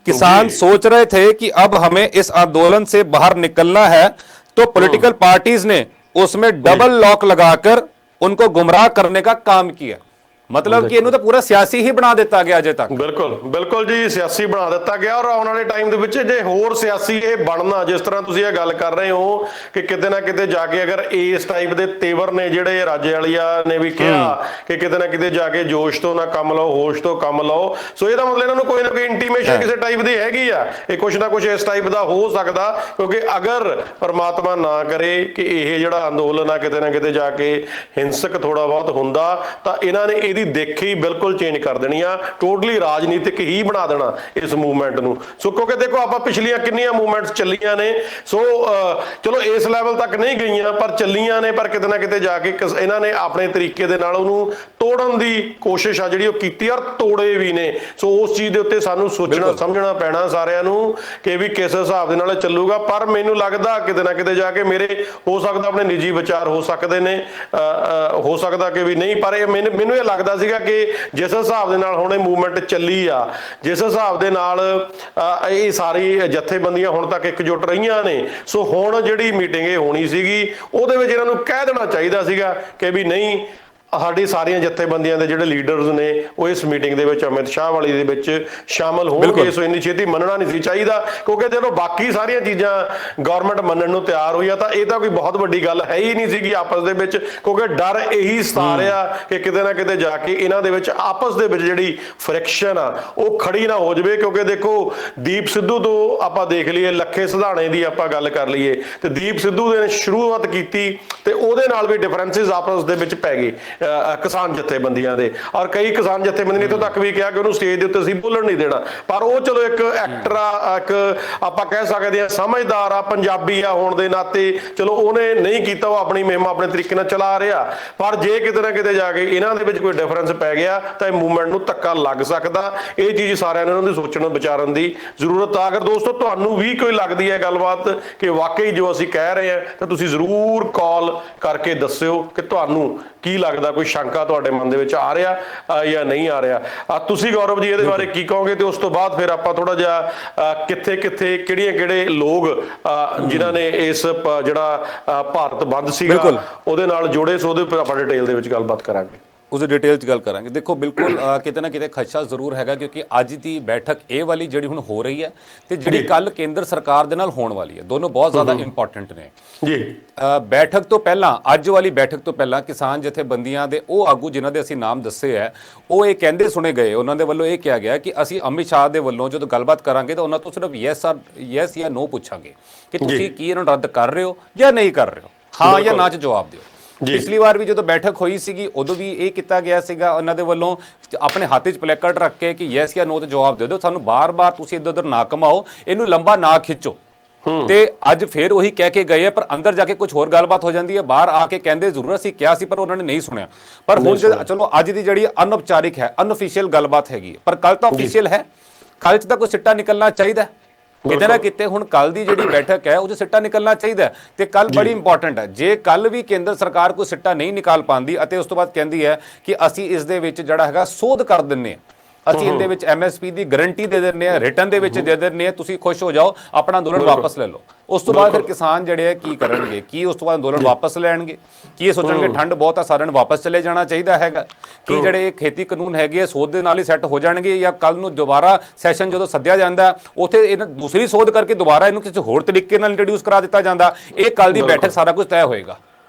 किसान सोच रहे थे कि अब हमें इस आंदोलन से बाहर निकलना है, तो पॉलिटिकल पार्टीज ने उसमें डबल लॉक लगाकर उनको गुमराह करने का काम किया। मतलब कि ਇਹਨੂੰ ਤਾਂ ਪੂਰਾ ਸਿਆਸੀ ਹੀ ਬਣਾ ਦਿੱਤਾ ਗਿਆ ਅਜੇ ਤੱਕ। ਬਿਲਕੁਲ ਬਿਲकुल ਜੀ, ਸਿਆਸੀ ਬਣਾ ਦਿੱਤਾ ਗਿਆ। ਔਰ ਆਉਣ ਵਾਲੇ ਟਾਈਮ ਦੇ ਵਿੱਚ ਜੇ ਹੋਰ ਸਿਆਸੀ ਇਹ ਬਣਨਾ, ਜਿਸ ਤਰ੍ਹਾਂ ਤੁਸੀਂ ਇਹ ਗੱਲ ਕਰ ਰਹੇ ਹੋ ਕਿ ਕਿਤੇ ਨਾ ਕਿਤੇ ਜਾ ਕੇ ਅਗਰ ਇਸ ਟਾਈਪ ਦੇ ਤੇਵਰ ਨੇ ਜਿਹੜੇ ਰਾਜੇ ਵਾਲੀਆ ਨੇ ਵੀ ਕਿਹਾ ਕਿ ਕਿਤੇ ਨਾ ਕਿਤੇ ਜਾ ਕੇ ਜੋਸ਼ ਤੋਂ ਨਾ ਕੰਮ ਲਓ, ਹੋਸ਼ ਤੋਂ ਕੰਮ ਲਓ, ਸੋ ਇਹਦਾ ਮਤਲਬ ਇਹਨਾਂ ਨੂੰ ਕੋਈ ਨਾ ਕੋਈ ਇੰਟੀਮੇਸ਼ਨ ਕਿਸੇ ਟਾਈਪ ਦੀ ਹੈਗੀ ਆ, ਇਹ ਕੁਛ ਨਾ ਕੁਛ ਇਸ ਟਾਈਪ ਦਾ ਹੋ ਸਕਦਾ। ਕਿਉਂਕਿ ਅਗਰ ਪਰਮਾਤਮਾ ਨਾ ਕਰੇ ਕਿ ਇਹ ਜਿਹੜਾ ਅੰਦੋਲਨ ਆ ਕਿਤੇ ਨਾ ਕਿਤੇ ਜਾ ਕੇ ਹਿੰਸਕ ਥੋੜਾ ਬਹੁਤ ਹੁੰਦਾ, ਤਾਂ ਇਹਨਾਂ ਨੇ ਇਹਦੀ ਦੇਖੀ ਬਿਲਕੁਲ ਚੇਂਜ ਕਰ ਦੇਣੀ ਆ, ਟੋਟਲੀ ਰਾਜਨੀਤਿਕ ਹੀ ਬਣਾ ਦੇਣਾ ਇਸ ਮੂਵਮੈਂਟ ਨੂੰ। ਸੋ ਕਿਉਂਕਿ ਦੇਖੋ ਆਪਾਂ ਪਿਛਲੀਆਂ ਕਿੰਨੀਆਂ ਮੂਵਮੈਂਟਸ ਚੱਲੀਆਂ ਨੇ, ਸੋ ਚਲੋ ਇਸ ਲੈਵਲ ਤੱਕ ਨਹੀਂ ਗਈਆਂ ਪਰ ਚੱਲੀਆਂ ਨੇ, ਪਰ ਕਿਤੇ ਨਾ ਕਿਤੇ ਜਾ ਕੇ ਇਹਨਾਂ ਨੇ ਆਪਣੇ ਤਰੀਕੇ ਦੇ ਨਾਲ ਉਹਨੂੰ ਤੋੜਨ ਦੀ ਕੋਸ਼ਿਸ਼ ਆ ਜਿਹੜੀ ਉਹ ਕੀਤੀ ਔਰ ਤੋੜੇ ਵੀ ਨੇ। ਸੋ ਉਸ ਚੀਜ਼ ਦੇ ਉੱਤੇ ਸਾਨੂੰ ਸੋਚਣਾ ਸਮਝਣਾ ਪੈਣਾ ਸਾਰਿਆਂ ਨੂੰ ਕਿ ਵੀ ਕਿਸ ਹਿਸਾਬ ਦੇ ਨਾਲ ਚੱਲੂਗਾ। ਪਰ ਮੈਨੂੰ ਲੱਗਦਾ ਕਿਤੇ ਨਾ ਕਿਤੇ ਜਾ ਕੇ ਮੇਰੇ ਹੋ ਸਕਦਾ ਆਪਣੇ ਨਿੱਜੀ ਵਿਚਾਰ ਹੋ ਸਕਦੇ ਨੇ, ਹੋ ਸਕਦਾ ਕਿ ਵੀ ਨਹੀਂ, ਪਰ ਇਹ ਮੈਨੂੰ ਇਹ ਲੱਗਦਾ ਸੀਗਾ ਕਿ ਜਿਸ ਹਿਸਾਬ ਦੇ ਨਾਲ ਹੁਣ ਇਹ ਮੂਵਮੈਂਟ ਚੱਲੀ ਆ, ਜਿਸ ਹਿਸਾਬ ਦੇ ਨਾਲ ਇਹ ਸਾਰੀ ਜਥੇਬੰਦੀਆਂ ਹੁਣ ਤੱਕ ਇਕਜੁੱਟ ਰਹੀਆਂ ਨੇ, ਸੋ ਹੁਣ ਜਿਹੜੀ ਮੀਟਿੰਗ ਇਹ ਹੋਣੀ ਸੀਗੀ ਉਹਦੇ ਵਿੱਚ ਇਹਨਾਂ ਨੂੰ ਕਹਿ ਦੇਣਾ ਚਾਹੀਦਾ ਸੀਗਾ ਕਿ ਵੀ ਨਹੀਂ, ਸਾਡੀ ਸਾਰੀਆਂ ਜਥੇਬੰਦੀਆਂ ਦੇ ਜਿਹੜੇ ਲੀਡਰਸ ਨੇ ਉਹ ਇਸ ਮੀਟਿੰਗ ਦੇ ਵਿੱਚ ਅਮਿਤ ਸ਼ਾਹ ਵਾਲੀ ਦੇ ਵਿੱਚ ਸ਼ਾਮਲ ਹੋਣਗੇ। ਸੋ ਇੰਨੀ ਛੇਤੀ ਮੰਨਣਾ ਨਹੀਂ ਸੀ ਚਾਹੀਦਾ, ਕਿਉਂਕਿ ਜਦੋਂ ਬਾਕੀ ਸਾਰੀਆਂ ਚੀਜ਼ਾਂ ਗਵਰਨਮੈਂਟ ਮੰਨਣ ਨੂੰ ਤਿਆਰ ਹੋਈ ਆ ਤਾਂ ਇਹ ਤਾਂ ਕੋਈ ਬਹੁਤ ਵੱਡੀ ਗੱਲ ਹੈ ਹੀ ਨਹੀਂ ਸੀਗੀ ਆਪਸ ਦੇ ਵਿੱਚ, ਕਿਉਂਕਿ ਡਰ ਇਹੀ ਸਤਾ ਰਿਹਾ ਕਿ ਕਿਤੇ ਨਾ ਕਿਤੇ ਜਾ ਕੇ ਇਹਨਾਂ ਦੇ ਵਿੱਚ ਆਪਸ ਦੇ ਵਿੱਚ ਜਿਹੜੀ ਫ੍ਰਿਕਸ਼ਨ ਆ ਉਹ ਖੜੀ ਨਾ ਹੋ ਜਾਵੇ। ਕਿਉਂਕਿ ਦੇਖੋ ਦੀਪ ਸਿੱਧੂ ਤੋਂ ਆਪਾਂ ਦੇਖ ਲਈਏ, ਲੱਖੇ ਸਿਧਾਣੇ ਦੀ ਆਪਾਂ ਗੱਲ ਕਰ ਲਈਏ, ਤੇ ਦੀਪ ਸਿੱਧੂ ਨੇ ਸ਼ੁਰੂਆਤ ਕੀਤੀ ਤੇ ਉਹਦੇ ਨਾਲ ਵੀ ਡਿਫਰੈਂਸਿਸ ਆਪਸ ਦੇ ਵਿੱਚ ਪੈ ਗਏ। ਕਿਸਾਨ ਜਥੇਬੰਦੀਆਂ ਦੇ, ਔਰ ਕਈ ਕਿਸਾਨ ਜਥੇਬੰਦੀਆਂ ਨੇ ਇੱਥੋਂ ਤੱਕ ਵੀ ਕਿਹਾ ਕਿ ਉਹਨੂੰ ਸਟੇਜ ਦੇ ਉੱਤੇ ਅਸੀਂ ਬੋਲਣ ਨਹੀਂ ਦੇਣਾ। ਪਰ ਉਹ ਚਲੋ ਇੱਕ ਐਕਟਰ ਆ, ਇੱਕ ਆਪਾਂ ਕਹਿ ਸਕਦੇ ਹਾਂ ਸਮਝਦਾਰ ਆ, ਪੰਜਾਬੀ ਆ ਹੋਣ ਦੇ ਨਾਤੇ ਚਲੋ ਉਹਨੇ ਨਹੀਂ ਕੀਤਾ, ਉਹ ਆਪਣੀ ਮੁਹਿੰਮ ਆਪਣੇ ਤਰੀਕੇ ਨਾਲ ਚਲਾ ਰਿਹਾ। ਪਰ ਜੇ ਕਿਤੇ ਨਾ ਕਿਤੇ ਜਾ ਕੇ ਇਹਨਾਂ ਦੇ ਵਿੱਚ ਕੋਈ ਡਿਫਰੈਂਸ ਪੈ ਗਿਆ ਤਾਂ ਇਹ ਮੂਵਮੈਂਟ ਨੂੰ ਧੱਕਾ ਲੱਗ ਸਕਦਾ। ਇਹ ਚੀਜ਼ ਸਾਰਿਆਂ ਨੇ ਉਹਨਾਂ ਦੀ ਸੋਚਣ ਵਿਚਾਰਨ ਦੀ ਜ਼ਰੂਰਤ ਆ। ਅਗਰ ਦੋਸਤੋ ਤੁਹਾਨੂੰ ਵੀ ਕੋਈ ਲੱਗਦੀ ਹੈ ਗੱਲਬਾਤ ਕਿ ਵਾਕਈ ਜੋ ਅਸੀਂ ਕਹਿ ਰਹੇ ਹਾਂ, ਤਾਂ ਤੁਸੀਂ ਜ਼ਰੂਰ ਕਾਲ ਕਰਕੇ ਦੱਸਿਓ ਕਿ ਤੁਹਾਨੂੰ ਕੀ ਲੱਗਦਾ, ਕੋਈ ਸ਼ੰਕਾ ਤੁਹਾਡੇ ਮਨ ਦੇ ਵਿੱਚ ਆ ਰਿਹਾ ਜਾਂ ਨਹੀਂ ਆ ਰਿਹਾ। ਤੁਸੀਂ ਗੌਰਵ ਜੀ ਇਹਦੇ ਬਾਰੇ ਕੀ ਕਹੋਗੇ? ਤੇ ਉਸ ਤੋਂ ਬਾਅਦ ਫਿਰ ਆਪਾਂ ਥੋੜਾ ਜਿਹਾ ਕਿੱਥੇ ਕਿੱਥੇ ਕਿਹੜੇ ਲੋਕ ਜਿਨ੍ਹਾਂ ਨੇ ਇਸ ਜਿਹੜਾ ਭਾਰਤ ਬੰਦ ਸੀਗਾ ਉਹਦੇ ਨਾਲ ਜੁੜੇ ਸੋ ਉਹਦੇ ਉੱਪਰ ਆਪਾਂ ਡਿਟੇਲ ਦੇ ਵਿੱਚ ਗੱਲਬਾਤ ਕਰਾਂਗੇ, ਉਸ ਡਿਟੇਲ 'ਚ ਗੱਲ ਕਰਾਂਗੇ। ਦੇਖੋ ਬਿਲਕੁਲ ਕਿਤੇ ਨਾ ਕਿਤੇ ਖਦਸ਼ਾ ਜ਼ਰੂਰ ਹੈਗਾ, ਕਿਉਂਕਿ ਅੱਜ ਦੀ ਬੈਠਕ ਇਹ ਵਾਲੀ ਜਿਹੜੀ ਹੁਣ ਹੋ ਰਹੀ ਹੈ ਤੇ ਜਿਹੜੀ ਕੱਲ ਕੇਂਦਰ ਸਰਕਾਰ ਦੇ ਨਾਲ ਹੋਣ ਵਾਲੀ ਹੈ, ਦੋਨੋਂ ਬਹੁਤ ਜ਼ਿਆਦਾ ਇੰਪੋਰਟੈਂਟ ਨੇ ਜੀ। ਬੈਠਕ ਤੋਂ ਪਹਿਲਾਂ, ਅੱਜ ਵਾਲੀ ਬੈਠਕ ਤੋਂ ਪਹਿਲਾਂ ਕਿਸਾਨ ਜਥੇਬੰਦੀਆਂ ਦੇ ਉਹ ਆਗੂ ਜਿਨ੍ਹਾਂ ਦੇ ਅਸੀਂ ਨਾਮ ਦੱਸੇ ਹੈ, ਉਹ ਇਹ ਕਹਿੰਦੇ ਸੁਣੇ ਗਏ, ਉਹਨਾਂ ਦੇ ਵੱਲੋਂ ਇਹ ਕਿਹਾ ਗਿਆ ਕਿ ਅਸੀਂ ਅਮਿਤ ਸ਼ਾਹ ਦੇ ਵੱਲੋਂ ਜਦੋਂ ਗੱਲਬਾਤ ਕਰਾਂਗੇ ਤਾਂ ਉਹਨਾਂ ਤੋਂ ਸਿਰਫ ਯੈਸ ਜਾਂ ਨੋ ਪੁੱਛਾਂਗੇ ਕਿ ਤੁਸੀਂ ਕੀ ਇਹਨਾਂ ਨੂੰ ਰੱਦ ਕਰ ਰਹੇ ਹੋ ਜਾਂ ਨਹੀਂ ਕਰ ਰਹੇ ਹੋ, ਹਾਂ ਜਾਂ ਨਾ 'ਚ ਜਵਾਬ ਦਿਓ। ਪਿਛਲੀ ਵਾਰ ਵੀ ਜਦੋਂ ਬੈਠਕ ਹੋਈ ਸੀਗੀ ਉਦੋਂ ਵੀ ਇਹ ਕੀਤਾ ਗਿਆ ਸੀਗਾ ਉਹਨਾਂ ਦੇ ਵੱਲੋਂ ਆਪਣੇ ਹੱਥ 'ਚ ਪਲੈਕਾਰਡ ਰੱਖ ਕੇ ਕਿ ਯੈਸ ਜਾਂ ਨੋ ਤੇ ਜਵਾਬ ਦੇ ਦਿਓ, ਸਾਨੂੰ ਬਾਰ-ਬਾਰ ਤੁਸੀਂ ਇੱਧਰ ਉੱਧਰ ਨਾ ਘਮਾਓ, ਇਹਨੂੰ ਲੰਬਾ ਨਾ ਖਿੱਚੋ। ਤੇ ਅੱਜ ਫੇਰ ਉਹੀ ਕਹਿ ਕੇ ਗਏ ਆ, ਪਰ ਅੰਦਰ ਜਾ ਕੇ ਕੁਝ ਹੋਰ ਗੱਲਬਾਤ ਹੋ ਜਾਂਦੀ ਹੈ। ਬਾਹਰ ਆ ਕੇ ਕਹਿੰਦੇ ਜ਼ਰੂਰ ਸੀ ਕਿਹਾ ਸੀ, ਪਰ ਉਹਨਾਂ ਨੇ ਨਹੀਂ ਸੁਣਿਆ। ਪਰ ਹੁਣ ਚਲੋ ਅੱਜ ਦੀ ਜਿਹੜੀ ਅਨੌਪਚਾਰਿਕ ਹੈ, ਅਨਅਫੀਸ਼ੀਅਲ ਗੱਲਬਾਤ ਹੈਗੀ, ਪਰ ਕੱਲ ਤਾਂ ਅਫੀਸ਼ੀਅਲ ਹੈ। ਕੱਲ 'ਚ ਤਾਂ ਕੋਈ ਸਿੱਟਾ ਨਿਕਲਣਾ ਚਾਹੀਦਾ ਕਿਤੇ ਨਾ ਕਿਤੇ। ਹੁਣ ਕੱਲ ਦੀ ਜਿਹੜੀ ਬੈਠਕ ਹੈ ਉਹਦੇ ਸਿੱਟਾ ਨਿਕਲਣਾ ਚਾਹੀਦਾ ਤੇ ਕੱਲ ਬੜੀ ਇੰਪੋਰਟੈਂਟ ਹੈ। ਜੇ ਕੱਲ ਵੀ ਕੇਂਦਰ ਸਰਕਾਰ ਕੋਈ ਸਿੱਟਾ ਨਹੀਂ ਨਿਕਾਲ ਪਾਉਂਦੀ ਅਤੇ ਉਸ ਤੋਂ ਬਾਅਦ ਕਹਿੰਦੀ ਹੈ ਕਿ ਅਸੀਂ ਇਸ ਦੇ ਵਿੱਚ ਜਿਹੜਾ ਹੈਗਾ ਸੋਧ ਕਰ ਦਿੰਨੇ ਹਾਂ, ਅਸੀਂ ਇਹਦੇ ਵਿੱਚ MSP ਦੀ ਗਾਰੰਟੀ ਦੇ ਦਿੰਨੇ ਆ, ਰਿਟਰਨ ਦੇ ਵਿੱਚ ਦੇ ਦਿੰਨੇ ਆ, ਤੁਸੀਂ ਖੁਸ਼ ਹੋ ਜਾਓ, ਆਪਣਾ ਅੰਦੋਲਨ ਵਾਪਸ ਲੈ ਲਓ। ਉਸ ਤੋਂ ਬਾਅਦ ਫਿਰ ਕਿਸਾਨ ਜਿਹੜੇ ਆ ਕੀ ਕਰਨਗੇ? ਕੀ ਉਸ ਤੋਂ ਬਾਅਦ ਅੰਦੋਲਨ ਵਾਪਸ ਲੈਣਗੇ? ਕੀ ਇਹ ਸੋਚਣਗੇ ਠੰਡ ਬਹੁਤ ਆ, ਸਾਰਿਆਂ ਨੂੰ ਵਾਪਸ ਚਲੇ ਜਾਣਾ ਚਾਹੀਦਾ ਹੈਗਾ? ਕੀ ਜਿਹੜੇ ਖੇਤੀ ਕਾਨੂੰਨ ਹੈਗੇ ਸੋਧ ਦੇ ਨਾਲ ਹੀ ਸੈੱਟ ਹੋ ਜਾਣਗੇ, ਜਾਂ ਕੱਲ ਨੂੰ ਦੁਬਾਰਾ ਸੈਸ਼ਨ ਜਦੋਂ ਸੱਦਿਆ ਜਾਂਦਾ ਉੱਥੇ ਇਹਨਾਂ ਦੂਸਰੀ ਸੋਧ ਕਰਕੇ ਦੁਬਾਰਾ ਇਹਨੂੰ ਕਿਸੇ ਹੋਰ ਤਰੀਕੇ ਨਾਲ ਇੰਟਰੋਡਿਊਸ ਕਰਾ ਦਿੱਤਾ ਜਾਂਦਾ? ਇਹ ਕੱਲ ਦੀ ਬੈਠਕ ਸਾਰਾ ਕੁਝ ਤੈਅ ਹੋਏਗਾ।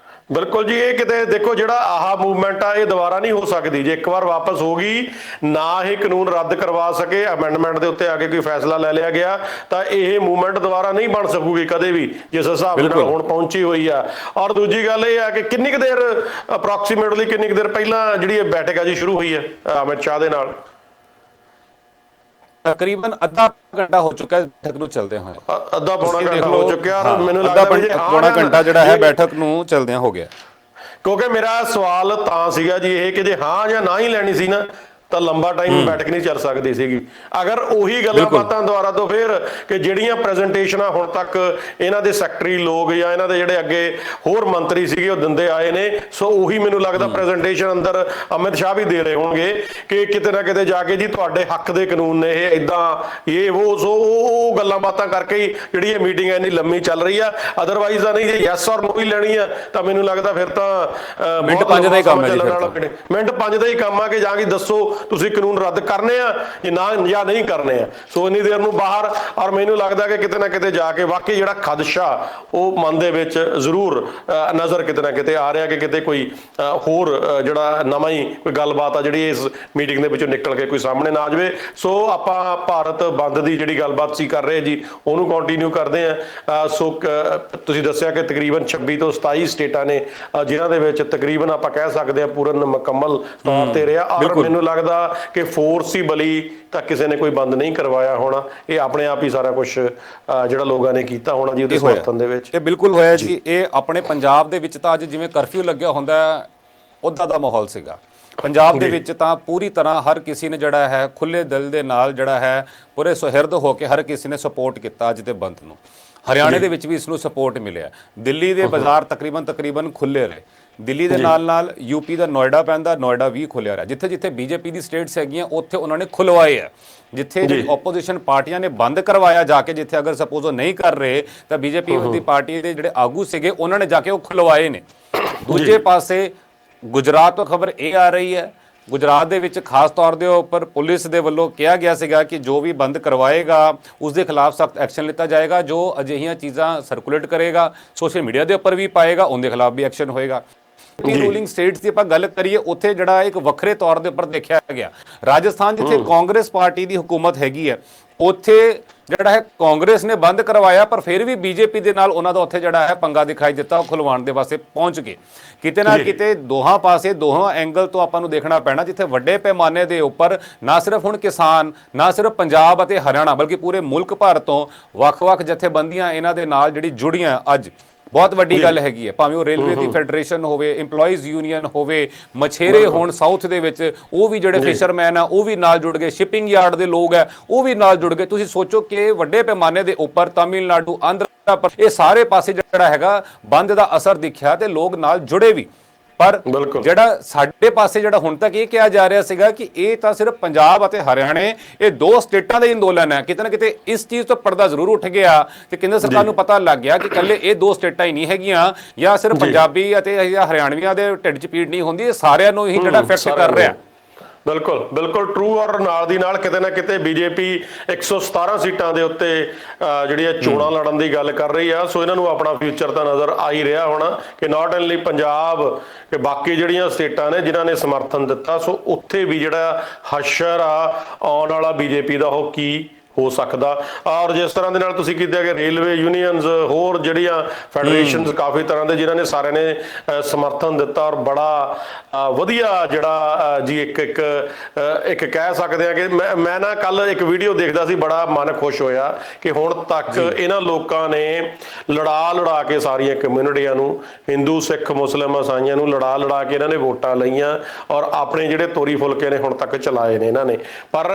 ਬਿਲਕੁਲ ਜੀ। ਇਹ ਕਿਤੇ ਦੇਖੋ ਜਿਹੜਾ ਆਹ ਮੂਵਮੈਂਟ ਆ ਇਹ ਦੁਬਾਰਾ ਨਹੀਂ ਹੋ ਸਕਦੀ। ਜੇ ਇੱਕ ਵਾਰ ਵਾਪਸ ਹੋ ਗਈ, ਨਾ ਇਹ ਕਾਨੂੰਨ ਰੱਦ ਕਰਵਾ ਸਕੇ, ਅਮੈਂਡਮੈਂਟ ਦੇ ਉੱਤੇ ਆ ਕੇ ਕੋਈ ਫੈਸਲਾ ਲੈ ਲਿਆ ਗਿਆ, ਤਾਂ ਇਹ ਮੂਵਮੈਂਟ ਦੁਬਾਰਾ ਨਹੀਂ ਬਣ ਸਕੂਗੀ ਕਦੇ ਵੀ, ਜਿਸ ਹਿਸਾਬ ਨਾਲ ਹੁਣ ਪਹੁੰਚੀ ਹੋਈ ਆ। ਔਰ ਦੂਜੀ ਗੱਲ ਇਹ ਆ ਕਿ ਕਿੰਨੀ ਕੁ ਦੇਰ ਅਪਰੋਕਸੀਮੇਟਲੀ ਕਿੰਨੀ ਕੁ ਦੇਰ ਪਹਿਲਾਂ ਜਿਹੜੀ ਇਹ ਬੈਠਕ ਆ ਜੀ ਸ਼ੁਰੂ ਹੋਈ ਹੈ ਅਮਿਤ ਸ਼ਾਹ ਦੇ ਨਾਲ? ਤਕਰੀਬਨ ਅੱਧਾ ਘੰਟਾ ਹੋ ਚੁੱਕਾ ਹੈ ਬੈਠਕ ਨੂੰ ਚਲਦੇ ਹੋਏ, ਅੱਧਾ ਪੌਣਾ ਘੰਟਾ ਹੋ ਚੁੱਕਿਆ। ਔਰ ਮੈਨੂੰ ਲੱਗਦਾ ਪੌਣਾ ਘੰਟਾ ਜਿਹੜਾ ਹੈ ਬੈਠਕ ਨੂੰ ਚਲਦਿਆਂ ਹੋ ਗਿਆ। ਕਿਉਂਕਿ ਮੇਰਾ ਸਵਾਲ ਤਾਂ ਸੀਗਾ ਜੀ ਇਹ ਕਿ ਜੇ ਹਾਂ ਜਾਂ ਨਾ ਹੀ ਲੈਣੀ ਸੀ ਨਾ ਤਾਂ ਲੰਬਾ ਟਾਈਮ ਬੈਠਕ ਨਹੀਂ ਚੱਲ ਸਕਦੀ ਸੀਗੀ। ਅਗਰ ਉਹੀ ਗੱਲਾਂ ਬਾਤਾਂ ਦੁਆਰਾ ਤੋਂ ਫਿਰ ਕਿ ਜਿਹੜੀਆਂ ਪ੍ਰੈਜੈਂਟੇਸ਼ਨਾਂ ਹੁਣ ਤੱਕ ਇਹਨਾਂ ਦੇ ਸੈਕਟਰੀ ਲੋਕ ਜਾਂ ਇਹਨਾਂ ਦੇ ਜਿਹੜੇ ਅੱਗੇ ਹੋਰ ਮੰਤਰੀ ਸੀਗੇ ਉਹ ਦਿੰਦੇ ਆਏ ਨੇ, ਸੋ ਉਹੀ ਮੈਨੂੰ ਲੱਗਦਾ ਪ੍ਰੈਜੈਂਟੇਸ਼ਨ ਅੰਦਰ ਅਮਿਤ ਸ਼ਾਹ ਵੀ ਦੇ ਰਹੇ ਹੋਣਗੇ ਕਿ ਕਿਤੇ ਨਾ ਕਿਤੇ ਜਾ ਕੇ ਜੀ ਤੁਹਾਡੇ ਹੱਕ ਦੇ ਕਾਨੂੰਨ ਨੇ ਇਹ ਇਦਾਂ ਇਹ ਉਹ ਗੱਲਾਂ ਬਾਤਾਂ ਕਰਕੇ ਹੀ ਜਿਹੜੀ ਇਹ ਮੀਟਿੰਗ ਇੰਨੀ ਲੰਮੀ ਚੱਲ ਰਹੀ ਆ। ਅਦਰਵਾਈਜ਼ ਤਾਂ ਨਹੀਂ, ਜੇ ਯੈਸ ਔਰ ਨੋ ਹੀ ਲੈਣੀ ਆ ਤਾਂ ਮੈਨੂੰ ਲੱਗਦਾ ਫਿਰ ਤਾਂ ਮਿੰਟ 5 ਦਾ ਹੀ ਕੰਮ ਹੈ। ਮਿੰਟ 5 ਦਾ ਹੀ ਕੰਮ ਆ ਕਿ ਜਾ ਕੇ ਦੱਸੋ ਤੁਸੀਂ ਕਾਨੂੰਨ ਰੱਦ ਕਰਨੇ ਆ ਜਾਂ ਨਹੀਂ ਕਰਨੇ ਆ। ਸੋ ਇੰਨੀ ਦੇਰ ਨੂੰ ਬਾਹਰ, ਔਰ ਮੈਨੂੰ ਲੱਗਦਾ ਕਿ ਕਿਤੇ ਨਾ ਕਿਤੇ ਜਾ ਕੇ ਵਾਕਈ ਜਿਹੜਾ ਖਦਸ਼ਾ ਉਹ ਮਨ ਦੇ ਵਿੱਚ ਜ਼ਰੂਰ ਨਜ਼ਰ ਕਿਤੇ ਨਾ ਕਿਤੇ ਆ ਰਿਹਾ ਕਿ ਕਿਤੇ ਕੋਈ ਹੋਰ ਜਿਹੜਾ ਨਵਾਂ ਹੀ ਕੋਈ ਗੱਲਬਾਤ ਆ ਜਿਹੜੀ ਇਸ ਮੀਟਿੰਗ ਦੇ ਵਿੱਚੋਂ ਨਿਕਲ ਕੇ ਕੋਈ ਸਾਹਮਣੇ ਨਾ ਆ ਜਾਵੇ। ਸੋ ਆਪਾਂ ਭਾਰਤ ਬੰਦ ਦੀ ਜਿਹੜੀ ਗੱਲਬਾਤ ਸੀ ਕਰ ਰਹੇ ਜੀ ਉਹਨੂੰ ਕੰਟੀਨਿਊ ਕਰਦੇ ਆ। ਸੋ ਤੁਸੀਂ ਦੱਸਿਆ ਕਿ ਤਕਰੀਬਨ 26 ਤੋਂ 27 ਸਟੇਟਾਂ ਨੇ ਜਿਨ੍ਹਾਂ ਦੇ ਵਿੱਚ ਤਕਰੀਬਨ ਆਪਾਂ ਕਹਿ ਸਕਦੇ ਆ ਪੂਰਨ ਮੁਕੰਮਲ ਤੌਰ ਤੇ ਰਿਹਾ। ਔਰ ਮੈਨੂੰ ਲੱਗਦਾ ਕਿ ਫੋਰਸੀਬਲੀ ਤਾਂ ਕਿਸੇ ਨੇ ਕੋਈ ਬੰਦ ਨਹੀਂ ਕਰਵਾਇਆ ਹੋਣਾ, ਇਹ ਆਪਣੇ ਆਪ ਹੀ ਸਾਰਾ ਕੁਝ ਜਿਹੜਾ ਲੋਕਾਂ ਨੇ ਕੀਤਾ ਹੋਣਾ ਜੀ ਉਹਦੇ ਸਮਰਥਨ ਦੇ ਵਿੱਚ। ਇਹ ਬਿਲਕੁਲ ਹੋਇਆ ਜੀ। ਇਹ ਆਪਣੇ ਪੰਜਾਬ ਦੇ ਵਿੱਚ ਤਾਂ ਅੱਜ ਜਿਵੇਂ ਕਰਫਿਊ ਲੱਗਿਆ ਹੁੰਦਾ ਉੱਦਾਂ ਦਾ ਮਾਹੌਲ ਸੀਗਾ ਪੰਜਾਬ ਦੇ ਵਿੱਚ। ਤਾਂ ਪੂਰੀ ਤਰ੍ਹਾਂ ਹਰ ਕਿਸੇ ਨੇ ਜਿਹੜਾ ਹੈ ਖੁੱਲੇ ਦਿਲ ਦੇ ਨਾਲ ਜਿਹੜਾ ਹੈ ਪੂਰੇ ਸੁਹਿਰਦ ਹੋ ਕੇ ਹਰ ਕਿਸੇ ਨੇ ਸਪੋਰਟ ਕੀਤਾ ਅੱਜ ਦੇ ਬੰਦ ਨੂੰ। ਹਰਿਆਣੇ ਦੇ ਵਿੱਚ ਵੀ ਇਸ ਨੂੰ ਸਪੋਰਟ ਮਿਲਿਆ। ਦਿੱਲੀ ਦੇ ਬਾਜ਼ਾਰ ਤਕਰੀਬਨ ਖੁੱਲੇ ਰਹੇ। ਦਿੱਲੀ ਦੇ ਨਾਲ ਯੂਪੀ ਦਾ ਨੋਇਡਾ ਪੈਂਦਾ, ਨੋਇਡਾ ਵੀ ਖੁੱਲਿਆ ਰਿਹਾ। ਜਿੱਥੇ ਜਿੱਥੇ ਬੀਜੇਪੀ ਦੀ ਸਟੇਟਸ ਹੈਗੀਆਂ ਉੱਥੇ ਉਹਨਾਂ ਨੇ ਖੁਲਵਾਏ ਆ। ਜਿੱਥੇ ਜਿਹੜੀ ਆਪੋਜੀਸ਼ਨ ਪਾਰਟੀਆਂ ਨੇ ਬੰਦ ਕਰਵਾਇਆ ਜਾ ਕੇ, ਜਿੱਥੇ ਅਗਰ ਸਪੋਜ਼ ਉਹ ਨਹੀਂ ਕਰ ਰਹੇ ਤਾਂ ਬੀਜੇਪੀ ਦੀ ਪਾਰਟੀ ਦੇ ਜਿਹੜੇ ਆਗੂ ਸੀਗੇ ਉਹਨਾਂ ਨੇ ਜਾ ਕੇ ਉਹ ਖੁਲਵਾਏ ਨੇ। ਦੂਜੇ ਪਾਸੇ ਗੁਜਰਾਤ ਤੋਂ ਖਬਰ ਇਹ ਆ ਰਹੀ ਹੈ, ਗੁਜਰਾਤ ਦੇ ਵਿੱਚ ਖਾਸ ਤੌਰ ਦੇ ਉੱਪਰ ਪੁਲਿਸ ਦੇ ਵੱਲੋਂ ਕਿਹਾ ਗਿਆ ਸੀਗਾ ਕਿ ਜੋ ਵੀ ਬੰਦ ਕਰਵਾਏਗਾ ਉਸ ਦੇ ਖਿਲਾਫ ਸਖਤ ਐਕਸ਼ਨ ਲਿੱਤਾ ਜਾਏਗਾ। ਜੋ ਅਜਿਹੀਆਂ ਚੀਜ਼ਾਂ ਸਰਕੂਲੇਟ ਕਰੇਗਾ, ਸੋਸ਼ਲ ਮੀਡੀਆ ਦੇ ਉੱਪਰ ਵੀ ਪਾਏਗਾ, ਉਹਦੇ ਖਿਲਾਫ ਵੀ ਐਕਸ਼ਨ ਹੋਏਗਾ। ਰੂਲਿੰਗ ਸਟੇਟਸ ਦੀ ਆਪਾਂ ਗੱਲ ਕਰੀਏ, ਉੱਥੇ ਜਿਹੜਾ ਇੱਕ ਵੱਖਰੇ ਤੌਰ ਦੇ ਉੱਪਰ ਦੇਖਿਆ ਗਿਆ। ਰਾਜਸਥਾਨ ਜਿੱਥੇ ਕਾਂਗਰਸ ਪਾਰਟੀ ਦੀ ਹੁਕੂਮਤ ਹੈਗੀ ਹੈ, ਉੱਥੇ ਜਿਹੜਾ ਹੈ ਕਾਂਗਰਸ ਨੇ ਬੰਦ ਕਰਵਾਇਆ, ਪਰ ਫਿਰ ਵੀ ਬੀਜੇਪੀ ਦੇ ਨਾਲ ਉਹਨਾਂ ਦਾ ਉੱਥੇ ਜਿਹੜਾ ਹੈ ਪੰਗਾ ਦਿਖਾਈ ਦਿੱਤਾ, ਉਹ ਖੁਲਵਾਉਣ ਦੇ ਵਾਸਤੇ ਪਹੁੰਚ ਗਏ। ਕਿਤੇ ਨਾ ਕਿਤੇ ਦੋਹਾਂ ਪਾਸੇ ਦੋਹਾਂ ਐਂਗਲ ਤੋਂ ਆਪਾਂ ਨੂੰ ਦੇਖਣਾ ਪੈਣਾ, ਜਿੱਥੇ ਵੱਡੇ ਪੈਮਾਨੇ ਦੇ ਉੱਪਰ ਨਾ ਸਿਰਫ ਹੁਣ ਕਿਸਾਨ, ਨਾ ਸਿਰਫ ਪੰਜਾਬ ਅਤੇ ਹਰਿਆਣਾ, ਬਲਕਿ ਪੂਰੇ ਮੁਲਕ ਭਰ ਤੋਂ ਵੱਖ-ਵੱਖ ਜਥੇਬੰਦੀਆਂ ਇਹਨਾਂ ਦੇ ਨਾਲ ਜਿਹੜੀ ਜੁੜੀਆਂ ਅੱਜ ਬਹੁਤ ਵੱਡੀ ਗੱਲ ਹੈਗੀ ਹੈ। ਭਾਵੇਂ ਉਹ ਰੇਲਵੇ ਦੀ ਫੈਡਰੇਸ਼ਨ ਹੋਵੇ, EMPLOYEES ਯੂਨੀਅਨ ਹੋਵੇ, ਮਛੇਰੇ ਹੋਣ ਸਾਊਥ ਦੇ ਵਿੱਚ, ਉਹ ਵੀ ਜਿਹੜੇ ਫਿਸ਼ਰਮੈਨ ਆ ਉਹ ਵੀ ਨਾਲ ਜੁੜ ਗਏ, ਸ਼ਿਪਿੰਗ ਯਾਰਡ ਦੇ ਲੋਕ ਆ ਉਹ ਵੀ ਨਾਲ ਜੁੜ ਗਏ। ਤੁਸੀਂ ਸੋਚੋ ਕਿ ਵੱਡੇ ਪੈਮਾਨੇ ਦੇ ਉੱਪਰ ਤਮਿਲਨਾਡੂ, ਆਂਧਰਾ ਪ੍ਰਦੇਸ਼, ਇਹ ਸਾਰੇ ਪਾਸੇ ਜਿਹੜਾ ਹੈਗਾ ਬੰਦ ਦਾ ਅਸਰ ਦਿਖਿਆ ਤੇ ਲੋਕ ਨਾਲ ਜੁੜੇ ਵੀ। ਪਰ ਜਿਹੜਾ ਸਾਡੇ ਪਾਸੇ ਜਿਹੜਾ ਹੁਣ ਤੱਕ ਇਹ ਕਿਹਾ ਜਾ ਰਿਹਾ ਸੀਗਾ ਕਿ ਇਹ ਤਾਂ ਸਿਰਫ ਪੰਜਾਬ ਅਤੇ ਹਰਿਆਣੇ, ਇਹ ਦੋ ਸਟੇਟਾਂ ਦਾ ਹੀ ਅੰਦੋਲਨ ਹੈ, ਕਿਤੇ ਨਾ ਕਿਤੇ ਇਸ ਚੀਜ਼ ਤੋਂ ਪਰਦਾ ਜ਼ਰੂਰ ਉੱਠ ਗਿਆ ਤੇ ਕੇਂਦਰ ਸਰਕਾਰ ਨੂੰ ਪਤਾ ਲੱਗ ਗਿਆ ਕਿ ਇਕੱਲੇ ਇਹ ਦੋ ਸਟੇਟਾਂ ਹੀ ਨਹੀਂ ਹੈਗੀਆਂ, ਜਾਂ ਸਿਰਫ ਪੰਜਾਬੀ ਅਤੇ ਹਰਿਆਣਵੀਆਂ ਦੇ ਢਿੱਡ 'ਚ ਪੀੜ ਨਹੀਂ ਹੁੰਦੀ, ਇਹ ਸਾਰਿਆਂ ਨੂੰ ਹੀ ਜਿਹੜਾ ਇਫੈਕਟ ਕਰ ਰਿਹਾ। ਬਿਲਕੁਲ ਟਰੂ। ਔਰ ਨਾਲ ਦੀ ਨਾਲ ਕਿਤੇ ਨਾ ਕਿਤੇ ਬੀਜੇਪੀ 117 ਸੀਟਾਂ ਦੇ ਉੱਤੇ ਜਿਹੜੀਆਂ ਚੋਣਾਂ ਲੜਨ ਦੀ ਗੱਲ ਕਰ ਰਹੀ ਆ। ਸੋ ਇਹਨਾਂ ਨੂੰ ਆਪਣਾ ਫਿਊਚਰ ਤਾਂ ਨਜ਼ਰ ਆ ਹੀ ਰਿਹਾ ਹੋਣਾ ਕਿ ਨਾਟ ਓਨਲੀ ਪੰਜਾਬ, ਕਿ ਬਾਕੀ ਜਿਹੜੀਆਂ ਸਟੇਟਾਂ ਨੇ ਜਿਨ੍ਹਾਂ ਨੇ ਸਮਰਥਨ ਦਿੱਤਾ, ਸੋ ਉੱਥੇ ਵੀ ਜਿਹੜਾ ਹਸ਼ਰ ਆ ਆਉਣ ਵਾਲਾ ਬੀਜੇਪੀ ਦਾ ਉਹ ਕੀ ਹੋ ਸਕਦਾ। ਔਰ ਜਿਸ ਤਰ੍ਹਾਂ ਦੇ ਨਾਲ ਤੁਸੀਂ ਕੀਤਾ ਕਿ ਰੇਲਵੇ ਯੂਨੀਅਨਸ, ਹੋਰ ਜਿਹੜੀਆਂ ਫੈਡਰੇਸ਼ਨਸ ਕਾਫੀ ਤਰ੍ਹਾਂ ਦੇ ਜਿਨ੍ਹਾਂ ਨੇ ਸਾਰਿਆਂ ਨੇ ਸਮਰਥਨ ਦਿੱਤਾ, ਔਰ ਬੜਾ ਵਧੀਆ ਜਿਹੜਾ ਜੀ ਇੱਕ ਕਹਿ ਸਕਦੇ ਆ ਕਿ ਮੈਂ ਨਾ ਕੱਲ ਇੱਕ ਵੀਡੀਓ ਦੇਖਦਾ ਸੀ, ਬੜਾ ਮਨ ਖੁਸ਼ ਹੋਇਆ ਕਿ ਹੁਣ ਤੱਕ ਇਹਨਾਂ ਲੋਕਾਂ ਨੇ ਲੜਾ ਕੇ ਸਾਰੀਆਂ ਕਮਿਊਨਿਟੀਆਂ ਨੂੰ, ਹਿੰਦੂ, ਸਿੱਖ, ਮੁਸਲਿਮ, ਈਸਾਈਆਂ ਨੂੰ ਲੜਾ ਕੇ ਇਹਨਾਂ ਨੇ ਵੋਟਾਂ ਲਈਆਂ, ਔਰ ਆਪਣੇ ਜਿਹੜੇ ਤੋਰੀ ਫੁਲਕੇ ਨੇ ਹੁਣ ਤੱਕ ਚਲਾਏ ਨੇ ਇਹਨਾਂ ਨੇ। ਪਰ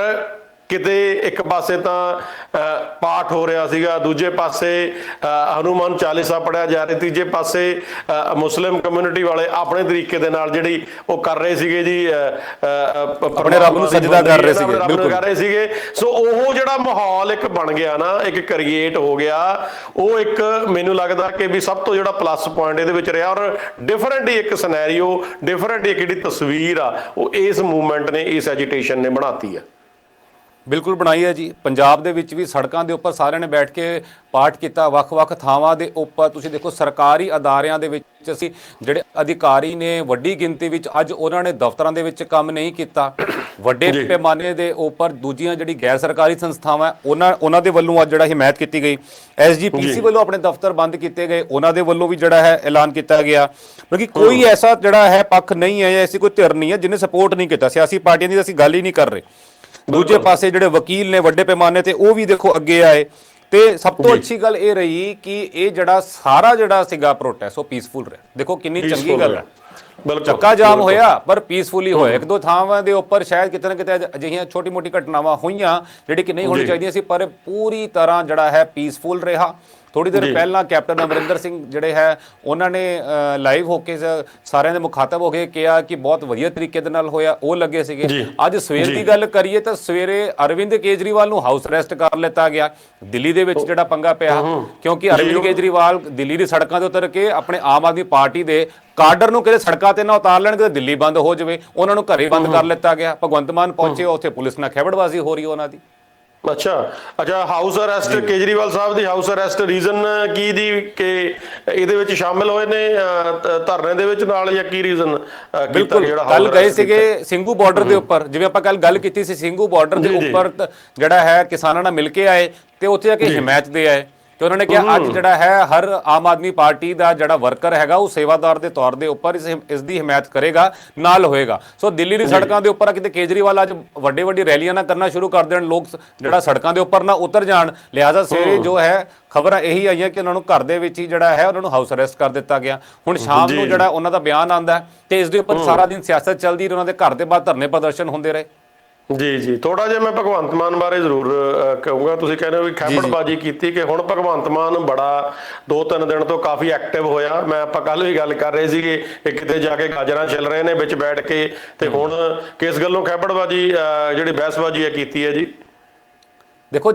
ਕਿਤੇ ਇੱਕ ਪਾਸੇ ਤਾਂ ਪਾਠ ਹੋ ਰਿਹਾ ਸੀਗਾ, ਦੂਜੇ ਪਾਸੇ ਹਨੂਮਾਨ ਚਾਲੀਸਾ ਪੜਿਆ ਜਾ ਰਿਹਾ, ਤੀਜੇ ਪਾਸੇ ਮੁਸਲਿਮ ਕਮਿਊਨਿਟੀ ਵਾਲੇ ਆਪਣੇ ਤਰੀਕੇ ਦੇ ਨਾਲ ਜਿਹੜੀ ਉਹ ਕਰ ਰਹੇ ਸੀਗੇ ਜੀ, ਆਪਣੇ ਰੱਬ ਨੂੰ ਸਜਦਾ ਕਰ ਰਹੇ ਸੀਗੇ। ਸੋ ਉਹ ਜਿਹੜਾ ਮਾਹੌਲ ਇੱਕ ਬਣ ਗਿਆ ਨਾ, ਇੱਕ ਕ੍ਰੀਏਟ ਹੋ ਗਿਆ, ਉਹ ਇੱਕ ਮੈਨੂੰ ਲੱਗਦਾ ਕਿ ਵੀ ਸਭ ਤੋਂ ਜਿਹੜਾ ਪਲੱਸ ਪੁਆਇੰਟ ਇਹਦੇ ਵਿੱਚ ਰਿਹਾ। ਔਰ ਡਿਫਰੈਂਟ ਹੀ ਇੱਕ ਸਿਨੈਰੀਓ, ਡਿਫਰੈਂਟ ਇੱਕ ਜਿਹੜੀ ਤਸਵੀਰ ਆ ਉਹ ਇਸ ਮੂਵਮੈਂਟ ਨੇ, ਇਸ ਐਜੀਟੇਸ਼ਨ ਨੇ ਬਣਾਤੀ ਆ। ਬਿਲਕੁਲ ਬਣਾਈ ਹੈ ਜੀ। ਪੰਜਾਬ ਦੇ ਵਿੱਚ ਵੀ ਸੜਕਾਂ ਦੇ ਉੱਪਰ ਸਾਰਿਆਂ ਨੇ ਬੈਠ ਕੇ ਪਾਠ ਕੀਤਾ, ਵੱਖ-ਵੱਖ ਥਾਵਾਂ ਦੇ ਉੱਪਰ। ਤੁਸੀਂ ਦੇਖੋ ਸਰਕਾਰੀ ਅਦਾਰਿਆਂ ਦੇ ਵਿੱਚ ਅਸੀਂ ਜਿਹੜੇ ਅਧਿਕਾਰੀ ਨੇ ਵੱਡੀ ਗਿਣਤੀ ਵਿੱਚ ਅੱਜ ਉਹਨਾਂ ਨੇ ਦਫ਼ਤਰਾਂ ਦੇ ਵਿੱਚ ਕੰਮ ਨਹੀਂ ਕੀਤਾ। ਵੱਡੇ ਪੈਮਾਨੇ ਦੇ ਉੱਪਰ ਦੂਜੀਆਂ ਜਿਹੜੀ ਗੈਰ ਸਰਕਾਰੀ ਸੰਸਥਾਵਾਂ ਉਹਨਾਂ ਦੇ ਵੱਲੋਂ ਅੱਜ ਜਿਹੜਾ ਹਮਾਇਤ ਕੀਤੀ ਗਈ। SGPC ਵੱਲੋਂ ਆਪਣੇ ਦਫ਼ਤਰ ਬੰਦ ਕੀਤੇ ਗਏ, ਉਹਨਾਂ ਦੇ ਵੱਲੋਂ ਵੀ ਜਿਹੜਾ ਹੈ ਐਲਾਨ ਕੀਤਾ ਗਿਆ। ਕਿਉਂਕਿ ਕੋਈ ਐਸਾ ਜਿਹੜਾ ਹੈ ਪੱਖ ਨਹੀਂ ਹੈ, ਐਸੀ ਕੋਈ ਧਿਰ ਨਹੀਂ ਹੈ ਜਿਹਨੇ ਸਪੋਰਟ ਨਹੀਂ ਕੀਤਾ। ਸਿਆਸੀ ਪਾਰਟੀਆਂ ਦੀ ਅਸੀਂ ਗੱਲ ਹੀ ਨਹੀਂ ਕਰ ਰਹੇ। ਦੂਜੇ ਪਾਸੇ ਜਿਹੜੇ ਵਕੀਲ ਨੇ ਵੱਡੇ ਪੈਮਾਨੇ ਤੇ ਉਹ ਵੀ ਦੇਖੋ ਅੱਗੇ ਆਏ। ਤੇ ਸਭ ਤੋਂ ਅੱਛੀ ਗੱਲ ਇਹ ਰਹੀ ਕਿ ਇਹ ਜਿਹੜਾ ਸਾਰਾ ਜਿਹੜਾ ਸੀਗਾ ਪ੍ਰੋਟੈਸਟ ਉਹ ਪੀਸਫੁਲ ਰਿਹਾ। ਦੇਖੋ ਕਿੰਨੀ ਚੰਗੀ ਗੱਲ ਹੈ। ਚੱਕਾ ਜਾਮ ਹੋਇਆ ਪਰ ਪੀਸਫੁਲੀ ਹੋਇਆ। ਇੱਕ ਦੋ ਥਾਵਾਂ ਦੇ ਉੱਪਰ ਸ਼ਾਇਦ ਕਿਤੇ ਨਾ ਕਿਤੇ ਅਜਿਹੀਆਂ ਛੋਟੀ ਮੋਟੀ ਘਟਨਾਵਾਂ ਹੋਈਆਂ ਜਿਹੜੀ ਕਿ ਨਹੀਂ ਹੋਣੀ ਚਾਹੀਦੀਆਂ ਸੀ, ਪਰ ਪੂਰੀ ਤਰ੍ਹਾਂ ਜਿਹੜਾ ਹੈ ਪੀਸਫੁਲ ਰਿਹਾ। ਥੋੜੀ ਦੇਰ ਪਹਿਲਾਂ ਕੈਪਟਨ ਅਮਰਿੰਦਰ ਸਿੰਘ ਜਿਹੜੇ ਹੈ ਉਹਨਾਂ ਨੇ ਲਾਈਵ ਹੋ ਕੇ ਸਾਰਿਆਂ ਦੇ ਮੁਖਾਤਬ ਹੋ ਕੇ ਕਿਹਾ ਕਿ ਬਹੁਤ ਵਧੀਆ ਤਰੀਕੇ ਦੇ ਨਾਲ ਹੋਇਆ, ਉਹ ਲੱਗੇ ਸੀਗੇ। ਅੱਜ ਸਵੇਰ ਦੀ ਗੱਲ ਕਰੀਏ ਤਾਂ ਸਵੇਰੇ ਅਰਵਿੰਦ ਕੇਜਰੀਵਾਲ ਨੂੰ ਹਾਊਸ ਅਰੈਸਟ ਕਰ ਲਿੱਤਾ ਗਿਆ। ਦਿੱਲੀ ਦੇ ਵਿੱਚ ਜਿਹੜਾ ਪੰਗਾ ਪਿਆ, ਕਿਉਂਕਿ ਅਰਵਿੰਦ ਕੇਜਰੀਵਾਲ ਦਿੱਲੀ ਦੀ ਸੜਕਾਂ ਤੇ ਉਤਰ ਕੇ ਆਪਣੇ ਆਮ ਆਦਮੀ ਪਾਰਟੀ ਦੇ ਕਾਡਰ ਨੂੰ ਕਿਤੇ ਸੜਕਾਂ ਤੇ ਨਾ ਉਤਾਰ ਲੈਣ ਕਿ ਦਿੱਲੀ ਬੰਦ ਹੋ ਜਾਵੇ, ਉਹਨਾਂ ਨੂੰ ਘਰੇ ਬੰਦ ਕਰ ਲਿੱਤਾ ਗਿਆ। ਭਗਵੰਤ ਮਾਨ ਪਹੁੰਚੇ, ਉੱਥੇ ਪੁਲਿਸ ਨਾਲ ਖਹਿਬੜਬਾਜ਼ੀ ਹੋ ਰਹੀ ਉਹਨਾਂ ਦੀ। ਅੱਛਾ ਹਾਊਸ ਅਰੈਸਟ, ਕੇਜਰੀਵਾਲ ਸਾਹਿਬ ਦੀ ਹਾਊਸ ਅਰੈਸਟ ਰੀਜ਼ਨ ਕੀ ਦੀ ਕਿ ਇਹਦੇ ਵਿੱਚ ਸ਼ਾਮਿਲ ਹੋਏ ਨੇ ਧਰਨੇ ਦੇ ਵਿੱਚ ਨਾਲ, ਜਾਂ ਕੀ ਰੀਜ਼ਨ? ਬਿਲਕੁਲ ਕੱਲ ਗਏ ਸੀਗੇ ਸਿੰਘੂ ਬਾਰਡਰ ਦੇ ਉੱਪਰ, ਜਿਵੇਂ ਆਪਾਂ ਕੱਲ ਗੱਲ ਕੀਤੀ ਸੀ, ਸਿੰਘੂ ਬਾਰਡਰ ਦੇ ਉੱਪਰ ਜਿਹੜਾ ਹੈ ਕਿਸਾਨਾਂ ਨਾਲ ਮਿਲ ਕੇ ਆਏ ਤੇ ਉੱਥੇ ਜਾ ਕੇ ਹਮਾਇਤ ਦੇ ਆਏ। ਤੇ ਉਹਨਾਂ ਨੇ ਕਿਹਾ ਅੱਜ ਜਿਹੜਾ ਹੈ ਹਰ ਆਮ ਆਦਮੀ ਪਾਰਟੀ ਦਾ ਜਿਹੜਾ ਵਰਕਰ ਹੈਗਾ ਉਹ ਸੇਵਾਦਾਰ ਦੇ ਤੌਰ ਦੇ ਉੱਪਰ ਇਸ ਦੀ ਹਮਾਇਤ ਕਰੇਗਾ, ਨਾਲ ਹੋਏਗਾ। ਸੋ ਦਿੱਲੀ ਦੀ ਸੜਕਾਂ ਦੇ ਉੱਪਰ ਕਿਤੇ ਕੇਜਰੀਵਾਲ ਅੱਜ ਵੱਡੇ ਰੈਲੀਆਂ ਨਾ ਕਰਨਾ ਸ਼ੁਰੂ ਕਰ ਦੇਣ, ਲੋਕ ਜਿਹੜਾ ਸੜਕਾਂ ਦੇ ਉੱਪਰ ਨਾ ਉਤਰ ਜਾਣ। ਲਿਹਾਜ਼ਾ ਸਵੇਰੇ ਜੋ ਹੈ ਖਬਰਾਂ ਇਹੀ ਆਈਆਂ ਕਿ ਉਹਨਾਂ ਨੂੰ ਘਰ ਦੇ ਵਿੱਚ ਹੀ ਜਿਹੜਾ ਹੈ ਉਹਨਾਂ ਨੂੰ ਹਾਊਸ ਅਰੈਸਟ ਕਰ ਦਿੱਤਾ ਗਿਆ। ਹੁਣ ਸ਼ਾਮ ਨੂੰ ਜਿਹੜਾ ਉਹਨਾਂ ਦਾ ਬਿਆਨ ਆਉਂਦਾ ਤੇ ਇਸ ਦੇ ਉੱਪਰ ਸਾਰਾ ਦਿਨ ਸਿਆਸਤ ਚੱਲਦੀ ਰਹੀ, ਉਹਨਾਂ ਦੇ ਘਰ ਦੇ ਬਾਹਰ ਧਰਨੇ ਪ੍ਰਦਰਸ਼ਨ ਹੁੰਦੇ ਰਹੇ। ਜੀ ਥੋੜਾ ਜਿਹਾ ਮੈਂ ਭਗਵੰਤ ਮਾਨ ਬਾਰੇ ਜ਼ਰੂਰ ਕਹੂੰਗਾ। ਤੁਸੀਂ ਕਹਿੰਦੇ ਹੋ ਵੀ ਖੈਬੜਬਾਜ਼ੀ ਕੀਤੀ, ਕਿ ਹੁਣ ਭਗਵੰਤ ਮਾਨ ਬੜਾ 2-3 ਦਿਨ ਤੋਂ ਕਾਫੀ ਐਕਟਿਵ ਹੋਇਆ। ਆਪਾਂ ਕੱਲ ਵੀ ਗੱਲ ਕਰ ਰਹੇ ਸੀਗੇ ਕਿ ਕਿਤੇ ਜਾ ਕੇ ਗਾਜਰਾਂ ਛਿਲ ਰਹੇ ਨੇ ਵਿੱਚ ਬੈਠ ਕੇ, ਤੇ ਹੁਣ ਕਿਸ ਗੱਲੋਂ ਖੈਬੜਬਾਜ਼ੀ ਜਿਹੜੀ ਬਹਿਸਬਾਜ਼ੀ ਹੈ ਕੀਤੀ ਹੈ ਜੀ? ਦੇਖੋ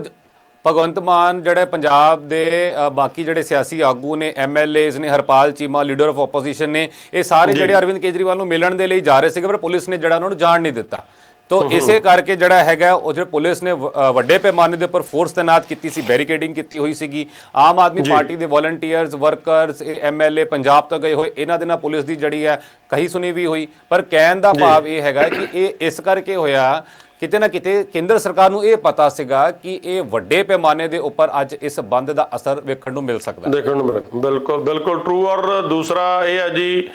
ਭਗਵੰਤ ਮਾਨ ਜਿਹੜੇ ਪੰਜਾਬ ਦੇ ਬਾਕੀ ਜਿਹੜੇ ਸਿਆਸੀ ਆਗੂ ਨੇ, MLAs ਨੇ, Harpal Cheema leader of opposition ਨੇ, ਇਹ ਸਾਰੇ ਜਿਹੜੇ ਅਰਵਿੰਦ ਕੇਜਰੀਵਾਲ ਨੂੰ ਮਿਲਣ ਦੇ ਲਈ ਜਾ ਰਹੇ ਸੀਗੇ, ਪਰ ਪੁਲਿਸ ਨੇ ਜਿਹੜਾ ਉਹਨਾਂ ਨੂੰ ਜਾਣ ਨਹੀਂ ਦਿੱਤਾ। ਤੋ ਇਸੇ ਕਰਕੇ ਜਿਹੜਾ ਹੈਗਾ ਉਹ ਜਿਹੜੇ ਪੁਲਿਸ ਨੇ ਵੱਡੇ ਪੈਮਾਨੇ ਦੇ ਉੱਪਰ ਫੋਰਸ ਤੈਨਾਤ ਕੀਤੀ ਸੀ, ਬੈਰੀਕੇਡਿੰਗ ਕੀਤੀ ਹੋਈ ਸੀਗੀ। ਆਮ ਆਦਮੀ ਪਾਰਟੀ ਦੇ ਵੋਲੰਟੀਅਰਸ, ਵਰਕਰਸ, ਐਮਐਲਏ ਪੰਜਾਬ ਤੋਂ ਗਏ ਹੋਏ, ਇਹਨਾਂ ਦੇ ਨਾਲ ਪੁਲਿਸ ਦੀ ਜਿਹੜੀ ਹੈ ਕਹੀ ਸੁਣੀ ਵੀ ਹੋਈ। ਪਰ ਕਹਿਣ ਦਾ ਭਾਵ ਇਹ ਹੈਗਾ ਕਿ ਇਹ ਇਸ ਕਰਕੇ ਹੋਇਆ, ਕਿਤੇ ਨਾ ਕਿਤੇ ਕੇਂਦਰ ਸਰਕਾਰ ਨੂੰ ਇਹ ਪਤਾ ਸੀਗਾ ਕਿ ਇਹ ਵੱਡੇ ਪੈਮਾਨੇ ਦੇ ਉੱਪਰ ਅੱਜ ਇਸ ਬੰਦ ਦਾ ਅਸਰ ਵੇਖਣ ਨੂੰ ਮਿਲ ਸਕਦਾ, ਦੇਖਣ ਨੂੰ ਮਿਲ। ਬਿਲਕੁਲ ਬਿਲਕੁਲ ਟਰੂ। ਔਰ ਦੂਸਰਾ ਇਹ ਹੈ ਜੀ,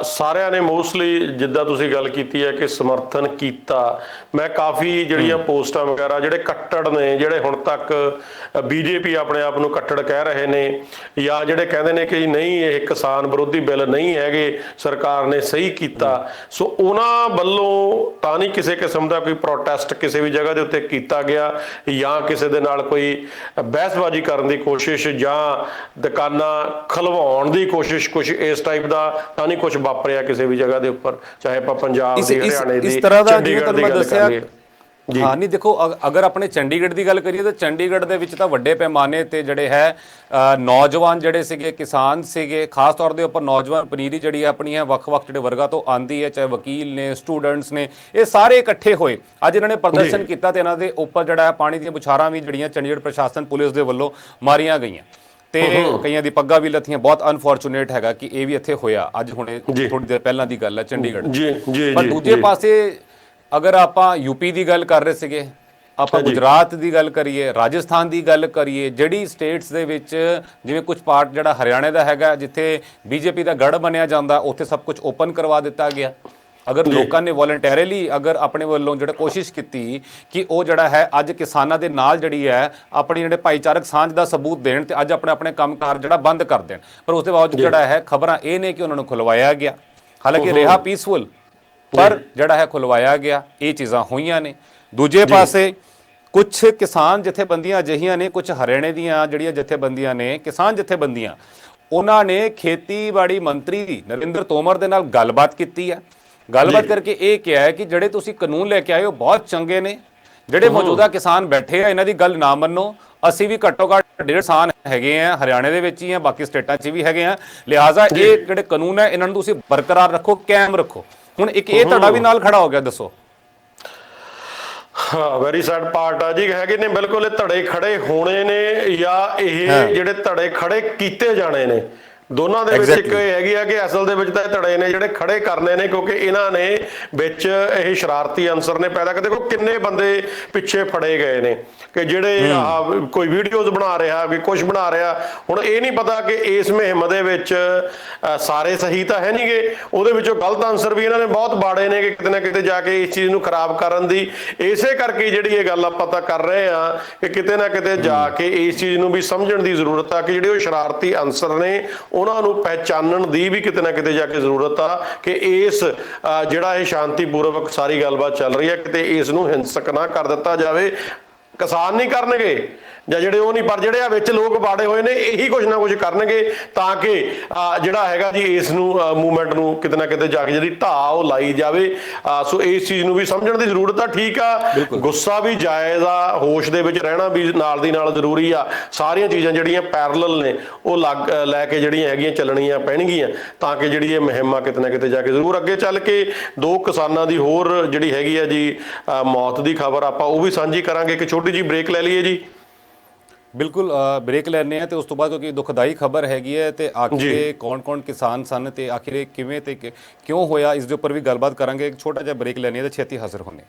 ਸਾਰਿਆਂ ਨੇ ਮੋਸਟਲੀ ਜਿੱਦਾਂ ਤੁਸੀਂ ਗੱਲ ਕੀਤੀ ਹੈ ਕਿ ਸਮਰਥਨ ਕੀਤਾ। ਮੈਂ ਕਾਫੀ ਜਿਹੜੀਆਂ ਪੋਸਟਾਂ ਵਗੈਰਾ, ਜਿਹੜੇ ਕੱਟੜ ਨੇ, ਜਿਹੜੇ ਹੁਣ ਤੱਕ ਬੀਜੇਪੀ ਆਪਣੇ ਆਪ ਨੂੰ ਕੱਟੜ ਕਹਿ ਰਹੇ ਨੇ, ਜਾਂ ਜਿਹੜੇ ਕਹਿੰਦੇ ਨੇ ਕਿ ਨਹੀਂ ਇਹ ਕਿਸਾਨ ਵਿਰੋਧੀ ਬਿੱਲ ਨਹੀਂ ਹੈਗੇ, ਸਰਕਾਰ ਨੇ ਸਹੀ ਕੀਤਾ, ਸੋ ਉਹਨਾਂ ਵੱਲੋਂ ਤਾਂ ਨਹੀਂ ਕਿਸੇ ਕਿਸਮ ਦਾ ਕੋਈ ਪ੍ਰੋਟੈਸਟ ਕਿਸੇ ਵੀ ਜਗ੍ਹਾ ਦੇ ਉੱਤੇ ਕੀਤਾ ਗਿਆ, ਜਾਂ ਕਿਸੇ ਦੇ ਨਾਲ ਕੋਈ ਬਹਿਸਬਾਜ਼ੀ ਕਰਨ ਦੀ ਕੋਸ਼ਿਸ਼ ਜਾਂ ਦੁਕਾਨਾਂ ਖਲਵਾਉਣ ਦੀ ਕੋਸ਼ਿਸ਼, ਕੁਝ ਇਸ ਟਾਈਪ ਦਾ ਤਾਂ ਨਹੀਂ ਕੁਝ ਵਾਪਰਿਆ ਕਿਸੇ ਵੀ ਜਗ੍ਹਾ ਦੇ ਉੱਪਰ, ਚਾਹੇ ਆਪਾਂ ਪੰਜਾਬ ਦੀ, ਹਰਿਆਣੇ ਦੀ, ਚੰਡੀਗੜ੍ਹ ਦੀ ਗੱਲ ਕਰੀਏ। ਹਾਂ, ਨਹੀਂ ਦੇਖੋ, ਅਗਰ ਆਪਣੇ ਚੰਡੀਗੜ੍ਹ ਦੀ ਗੱਲ ਕਰੀਏ ਤਾਂ ਚੰਡੀਗੜ੍ਹ ਦੇ ਵਿੱਚ ਤਾਂ ਵੱਡੇ ਪੈਮਾਨੇ ਤੇ ਜਿਹੜੇ ਹੈ ਨੌਜਵਾਨ ਜਿਹੜੇ ਸੀਗੇ, ਕਿਸਾਨ ਸੀਗੇ, ਖਾਸ ਤੌਰ ਦੇ ਉੱਪਰ ਨੌਜਵਾਨ ਪਨੀਰੀ ਜਿਹੜੀ ਆਪਣੀ ਹੈ ਵੱਖ-ਵੱਖ ਜਿਹੜੇ ਵਰਗਾਂ ਤੋਂ ਆਂਦੀ ਹੈ, ਚਾਹੇ ਵਕੀਲ ਨੇ, ਸਟੂਡੈਂਟਸ ਨੇ, ਇਹ ਸਾਰੇ ਇਕੱਠੇ ਹੋਏ। ਅੱਜ ਇਹਨਾਂ ਨੇ ਪ੍ਰਦਰਸ਼ਨ ਕੀਤਾ ਤੇ ਇਹਨਾਂ ਦੇ ਉੱਪਰ ਜਿਹੜਾ ਹੈ ਪਾਣੀ ਦੀਆਂ ਬੁਛਾਰਾਂ ਵੀ ਜਿਹੜੀਆਂ ਚੰਡੀਗੜ੍ਹ ਪ੍ਰਸ਼ਾਸਨ ਪੁਲਿਸ ਦੇ ਵੱਲੋਂ ਮਾਰੀਆਂ ਗਈਆਂ ਤੇ ਕਈਆਂ ਦੀ ਪੱਗਾਂ ਵੀ ਲੱਥੀਆਂ। ਬਹੁਤ ਅਨਫੋਰਚੂਨੇਟ ਹੈਗਾ ਕਿ ਇਹ ਵੀ ਇੱਥੇ ਹੋਇਆ, ਅੱਜ ਹੁਣੇ ਥੋੜੀ ਦੇਰ ਪਹਿਲਾਂ ਦੀ ਗੱਲ ਹੈ ਚੰਡੀਗੜ੍ਹ। ਪਰ ਦੂਜੇ ਪਾਸੇ ਅਗਰ ਆਪਾਂ ਯੂਪੀ ਦੀ ਗੱਲ ਕਰ ਰਹੇ ਸੀਗੇ, ਆਪਾਂ ਗੁਜਰਾਤ ਦੀ ਗੱਲ ਕਰੀਏ, ਰਾਜਸਥਾਨ ਦੀ ਗੱਲ ਕਰੀਏ, ਜਿਹੜੀ ਸਟੇਟਸ ਦੇ ਵਿੱਚ ਜਿਵੇਂ ਕੁਝ ਪਾਰਟ ਜਿਹੜਾ ਹਰਿਆਣੇ ਦਾ ਹੈਗਾ, ਜਿੱਥੇ ਬੀਜੇਪੀ ਦਾ ਗੜ ਬਣਿਆ ਜਾਂਦਾ, ਉੱਥੇ ਸਭ ਕੁਝ ਓਪਨ ਕਰਵਾ ਦਿੱਤਾ ਗਿਆ। ਅਗਰ ਲੋਕਾਂ ਨੇ ਵੋਲੰਟੈਰੀਲੀ ਅਗਰ ਆਪਣੇ ਵੱਲੋਂ ਜਿਹੜਾ ਕੋਸ਼ਿਸ਼ ਕੀਤੀ ਕਿ ਉਹ ਜਿਹੜਾ ਹੈ ਅੱਜ ਕਿਸਾਨਾਂ ਦੇ ਨਾਲ ਜਿਹੜੀ ਹੈ ਆਪਣੀ ਜਿਹੜੇ ਭਾਈਚਾਰਕ ਸਾਂਝ ਦਾ ਸਬੂਤ ਦੇਣ ਤੇ ਅੱਜ ਆਪਣੇ ਆਪਣੇ ਕੰਮਕਾਰ ਜਿਹੜਾ ਬੰਦ ਕਰ ਦੇਣ, ਪਰ ਉਸ ਦੇ ਬਾਵਜੂਦ ਜਿਹੜਾ ਹੈ ਖਬਰਾਂ ਇਹ ਨੇ ਕਿ ਉਹਨਾਂ ਨੂੰ ਖੁਲਵਾਇਆ ਗਿਆ। ਹਾਲਾਂਕਿ ਰਿਹਾ ਪੀਸਫੁਲ, ਪਰ ਜਿਹੜਾ ਹੈ ਖੁਲਵਾਇਆ ਗਿਆ। ਇਹ ਚੀਜ਼ਾਂ ਹੋਈਆਂ ਨੇ। ਦੂਜੇ ਪਾਸੇ ਕੁਝ ਕਿਸਾਨ ਜਥੇਬੰਦੀਆਂ ਅਜਿਹੀਆਂ ਨੇ, ਕੁਝ ਹਰਿਆਣੇ ਦੀਆਂ ਜਿਹੜੀਆਂ ਜਥੇਬੰਦੀਆਂ ਨੇ, ਕਿਸਾਨ ਜਥੇਬੰਦੀਆਂ, ਉਹਨਾਂ ਨੇ ਖੇਤੀਬਾੜੀ ਮੰਤਰੀ ਨਰਿੰਦਰ ਤੋਮਰ ਦੇ ਨਾਲ ਗੱਲਬਾਤ ਕੀਤੀ ਹੈ। ਗੱਲਬਾਤ ਕਰਕੇ ਇਹ ਕਿਹਾ ਹੈ ਕਿ ਜਿਹੜੇ ਤੁਸੀਂ ਕਾਨੂੰਨ ਲੈ ਕੇ ਆਏ ਹੋ ਬਹੁਤ ਚੰਗੇ ਨੇ, ਜਿਹੜੇ ਮੌਜੂਦਾ ਕਿਸਾਨ ਬੈਠੇ ਆ ਇਹਨਾਂ ਦੀ ਗੱਲ ਨਾ ਮੰਨੋ। ਅਸੀਂ ਵੀ ਘੱਟੋ ਘੱਟ 1.5 ਕਿਸਾਨ ਹੈਗੇ ਆ, ਹਰਿਆਣੇ ਦੇ ਵਿੱਚ ਹੀ ਆ, ਬਾਕੀ ਸਟੇਟਾਂ 'ਚ ਵੀ ਹੈਗੇ ਆ, ਲਿਹਾਜ਼ਾ ਇਹ ਜਿਹੜੇ ਕਾਨੂੰਨ ਹੈ ਇਹਨਾਂ ਨੂੰ ਤੁਸੀਂ ਬਰਕਰਾਰ ਰੱਖੋ, ਕਾਇਮ ਰੱਖੋ। ਹੁਣ ਇੱਕ ਇਹ ਧੜਾ ਵੀ ਨਾਲ ਖੜਾ ਹੋ ਗਿਆ, ਦੱਸੋ। ਹਾਂ, ਵੈਰੀ ਸੈਡ ਪਾਰਟ ਆ ਜੀ, ਹੈਗੇ ਨੇ ਬਿਲਕੁਲ। ਇਹ ਧੜੇ ਖੜੇ ਹੋਣੇ ਨੇ ਜਾਂ ਇਹ ਜਿਹੜੇ ਧੜੇ ਖੜੇ ਕੀਤੇ ਜਾਣੇ ਨੇ, ਦੋਨਾਂ ਦੇ ਵਿੱਚ ਇੱਕ ਇਹ ਹੈਗੀ ਆ ਕਿ ਅਸਲ ਦੇ ਵਿੱਚ ਤਾਂ ਇਹ ਧੜੇ ਨੇ ਜਿਹੜੇ ਖੜੇ ਕਰਨੇ ਨੇ, ਕਿਉਂਕਿ ਇਹਨਾਂ ਨੇ ਵਿੱਚ ਇਹ ਸ਼ਰਾਰਤੀ ਅਨਸਰ ਨੇ ਪੈਦਾ ਕਰ। ਦੇਖੋ ਕਿੰਨੇ ਬੰਦੇ ਪਿੱਛੇ ਫੜੇ ਗਏ ਨੇ ਕਿ ਜਿਹੜੇ ਕੋਈ ਵੀਡੀਓਜ਼ ਬਣਾ ਰਿਹਾ, ਵੀ ਕੁਝ ਬਣਾ ਰਿਹਾ। ਹੁਣ ਇਹ ਨਹੀਂ ਪਤਾ ਕਿ ਇਸ ਮੁਹਿੰਮ ਦੇ ਵਿੱਚ ਸਾਰੇ ਸਹੀ ਤਾਂ ਹੈ ਨਹੀਂਗੇ, ਉਹਦੇ ਵਿੱਚੋਂ ਗਲਤ ਅਨਸਰ ਵੀ ਇਹਨਾਂ ਨੇ ਬਹੁਤ ਬਾੜੇ ਨੇ ਕਿ ਕਿਤੇ ਨਾ ਕਿਤੇ ਜਾ ਕੇ ਇਸ ਚੀਜ਼ ਨੂੰ ਖਰਾਬ ਕਰਨ ਦੀ। ਇਸੇ ਕਰਕੇ ਜਿਹੜੀ ਇਹ ਗੱਲ ਆਪਾਂ ਤਾਂ ਕਰ ਰਹੇ ਆ ਕਿ ਕਿਤੇ ਨਾ ਕਿਤੇ ਜਾ ਕੇ ਇਸ ਚੀਜ਼ ਨੂੰ ਵੀ ਸਮਝਣ ਦੀ ਜ਼ਰੂਰਤ ਆ ਕਿ ਜਿਹੜੇ ਉਹ ਸ਼ਰਾਰਤੀ ਅਨਸਰ ਨੇ ਉਹਨਾਂ ਨੂੰ ਪਹਿਚਾਨਣ ਦੀ ਵੀ ਕਿਤੇ ਨਾ ਕਿਤੇ ਜਾ ਕੇ ਜ਼ਰੂਰਤ ਆ ਕਿ ਇਸ ਜਿਹੜਾ ਇਹ ਸ਼ਾਂਤੀਪੂਰਵਕ ਸਾਰੀ ਗੱਲਬਾਤ ਚੱਲ ਰਹੀ ਹੈ, ਕਿਤੇ ਇਸ ਨੂੰ ਹਿੰਸਕ ਨਾ ਕਰ ਦਿੱਤਾ ਜਾਵੇ। ਕਿਸਾਨ ਨਹੀਂ ਕਰਨਗੇ ਜਾਂ ਜਿਹੜੇ ਉਹ ਨਹੀਂ, ਪਰ ਜਿਹੜੇ ਆ ਵਿੱਚ ਲੋਕ ਬਾੜੇ ਹੋਏ ਨੇ ਇਹੀ ਕੁਝ ਨਾ ਕੁਝ ਕਰਨਗੇ ਤਾਂ ਕਿ ਜਿਹੜਾ ਹੈਗਾ ਜੀ ਇਸ ਨੂੰ ਮੂਵਮੈਂਟ ਨੂੰ ਕਿਤੇ ਨਾ ਕਿਤੇ ਜਾ ਕੇ ਜਿਹੜੀ ਢਾਹ ਉਹ ਲਾਈ ਜਾਵੇ। ਸੋ ਇਸ ਚੀਜ਼ ਨੂੰ ਵੀ ਸਮਝਣ ਦੀ ਜ਼ਰੂਰਤ ਆ। ਠੀਕ ਆ, ਗੁੱਸਾ ਵੀ ਜਾਇਜ਼ ਆ, ਹੋਸ਼ ਦੇ ਵਿੱਚ ਰਹਿਣਾ ਵੀ ਨਾਲ ਦੀ ਨਾਲ ਜ਼ਰੂਰੀ ਆ। ਸਾਰੀਆਂ ਚੀਜ਼ਾਂ ਜਿਹੜੀਆਂ ਪੈਰਲਲ ਨੇ ਉਹ ਲੈ ਕੇ ਜਿਹੜੀਆਂ ਹੈਗੀਆਂ ਚੱਲਣੀਆਂ ਪੈਣਗੀਆਂ ਤਾਂ ਕਿ ਜਿਹੜੀ ਇਹ ਮੁਹਿੰਮ ਆ ਕਿਤੇ ਨਾ ਕਿਤੇ ਜਾ ਕੇ ਜ਼ਰੂਰ ਅੱਗੇ ਚੱਲ ਕੇ। 2 ਕਿਸਾਨਾਂ ਦੀ ਹੋਰ ਜਿਹੜੀ ਹੈਗੀ ਆ ਜੀ ਮੌਤ ਦੀ ਖਬਰ ਆਪਾਂ ਉਹ ਵੀ ਸਾਂਝੀ ਕਰਾਂਗੇ। ਇੱਕ ਛੋਟੀ ਜਿਹੀ ਬ੍ਰੇਕ ਲੈ ਲਈਏ ਜੀ। ਬਿਲਕੁਲ, ਬ੍ਰੇਕ ਲੈਣੇ ਆ ਤੇ ਉਸ ਤੋਂ ਬਾਅਦ ਕਿਉਂਕਿ ਦੁਖਦਾਈ ਖਬਰ ਹੈਗੀ ਹੈ ਤੇ ਆਖਿਰ ਕੌਣ-ਕੌਣ ਕਿਸਾਨ ਸਨ ਤੇ ਆਖਿਰ ਕਿਵੇਂ ਤੇ ਕਿਉਂ ਹੋਇਆ, ਇਸ ਦੇ ਉੱਪਰ ਵੀ ਗੱਲਬਾਤ ਕਰਾਂਗੇ। ਇੱਕ ਛੋਟਾ ਜਿਹਾ ਬ੍ਰੇਕ ਲੈਣੇ ਆ ਤੇ ਛੇਤੀ ਹਾਜ਼ਰ ਹੋਣੇ।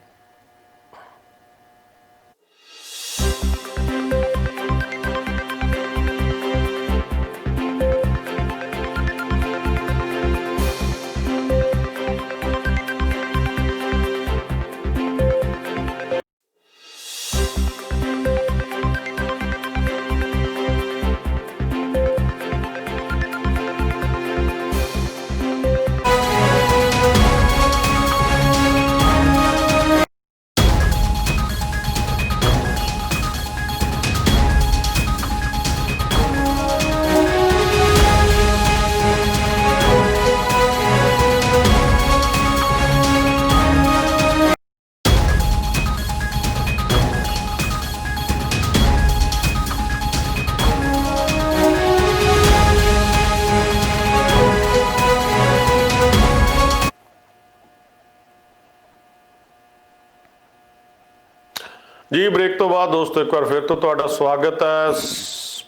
ਜੀ ਬ੍ਰੇਕ ਤੋਂ ਬਾਅਦ ਦੋਸਤੋ ਇੱਕ ਵਾਰ ਫਿਰ ਤੋਂ ਤੁਹਾਡਾ ਸਵਾਗਤ ਹੈ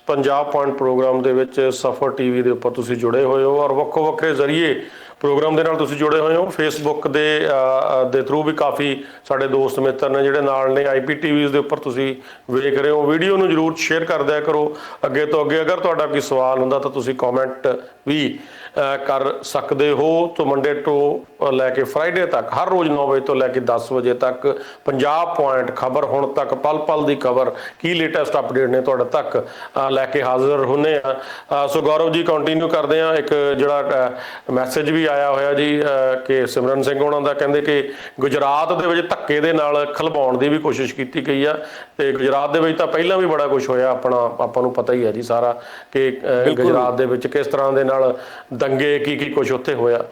ਪੰਜਾਬ ਪੁਆਇੰਟ ਪ੍ਰੋਗਰਾਮ ਦੇ ਵਿੱਚ। ਸਫਰ ਟੀਵੀ ਦੇ ਉੱਪਰ ਤੁਸੀਂ ਜੁੜੇ ਹੋਏ ਹੋ ਔਰ ਵੱਖੋ ਵੱਖਰੇ ਜ਼ਰੀਏ ਪ੍ਰੋਗਰਾਮ ਦੇ ਨਾਲ ਤੁਸੀਂ ਜੁੜੇ ਹੋਏ ਹੋ। ਫੇਸਬੁੱਕ ਦੇ ਥਰੂ ਵੀ ਕਾਫੀ ਸਾਡੇ ਦੋਸਤ ਮਿੱਤਰ ਨੇ ਜਿਹੜੇ ਨਾਲ ਨੇ। IPTV ਦੇ ਉੱਪਰ ਤੁਸੀਂ ਵੇਖ ਰਹੇ ਹੋ। ਵੀਡੀਓ ਨੂੰ ਜਰੂਰ ਸ਼ੇਅਰ ਕਰ ਦਿਆ ਕਰੋ ਅੱਗੇ ਤੋਂ ਅੱਗੇ। ਅਗਰ ਤੁਹਾਡਾ ਕੋਈ ਸਵਾਲ ਹੁੰਦਾ ਤਾਂ ਤੁਸੀਂ ਕਮੈਂਟ ਵੀ ਕਰ ਸਕਦੇ ਹੋ। ਤੋਂ ਮੰਡੇ ਤੋਂ ਲੈ ਕੇ ਫਰਾਈਡੇ ਤੱਕ ਹਰ ਰੋਜ਼ 9 ਵਜੇ ਤੋਂ ਲੈ ਕੇ 10 ਵਜੇ ਤੱਕ ਪੰਜਾਬ ਪੁਆਇੰਟ ਖਬਰ ਹੁਣ ਤੱਕ ਪਲ ਪਲ ਦੀ ਖਬਰ ਕੀ ਲੇਟੈਸਟ ਅਪਡੇਟ ਨੇ ਤੁਹਾਡੇ ਤੱਕ ਲੈ ਕੇ ਹਾਜ਼ਰ ਹੁੰਨੇ ਆ। ਸੋ ਗੌਰਵ ਜੀ ਕੰਟੀਨਿਊ ਕਰਦੇ ਆ। ਇੱਕ ਜਿਹੜਾ ਮੈਸੇਜ ਵੀ ਆਇਆ ਹੋਇਆ ਜੀ ਕਿ ਸਿਮਰਨ ਸਿੰਘ ਉਹਨਾਂ ਦਾ ਕਹਿੰਦੇ ਕਿ ਗੁਜਰਾਤ ਦੇ ਵਿੱਚ ਧੱਕੇ ਦੇ ਨਾਲ ਖਲਵਾਉਣ ਦੀ ਵੀ ਕੋਸ਼ਿਸ਼ ਕੀਤੀ ਗਈ ਆ। ਤੇ ਗੁਜਰਾਤ ਦੇ ਵਿੱਚ ਤਾਂ ਪਹਿਲਾਂ ਵੀ ਬੜਾ ਕੁਝ ਹੋਇਆ, ਆਪਾਂ ਨੂੰ ਪਤਾ ਹੀ ਹੈ ਜੀ ਸਾਰਾ ਕਿ ਗੁਜਰਾਤ ਦੇ ਵਿੱਚ ਕਿਸ ਤਰ੍ਹਾਂ ਦੇ ਨਾਲ ਦੰਗੇ ਕੀ ਕੁਝ ਉੱਥੇ ਹੋਇਆ।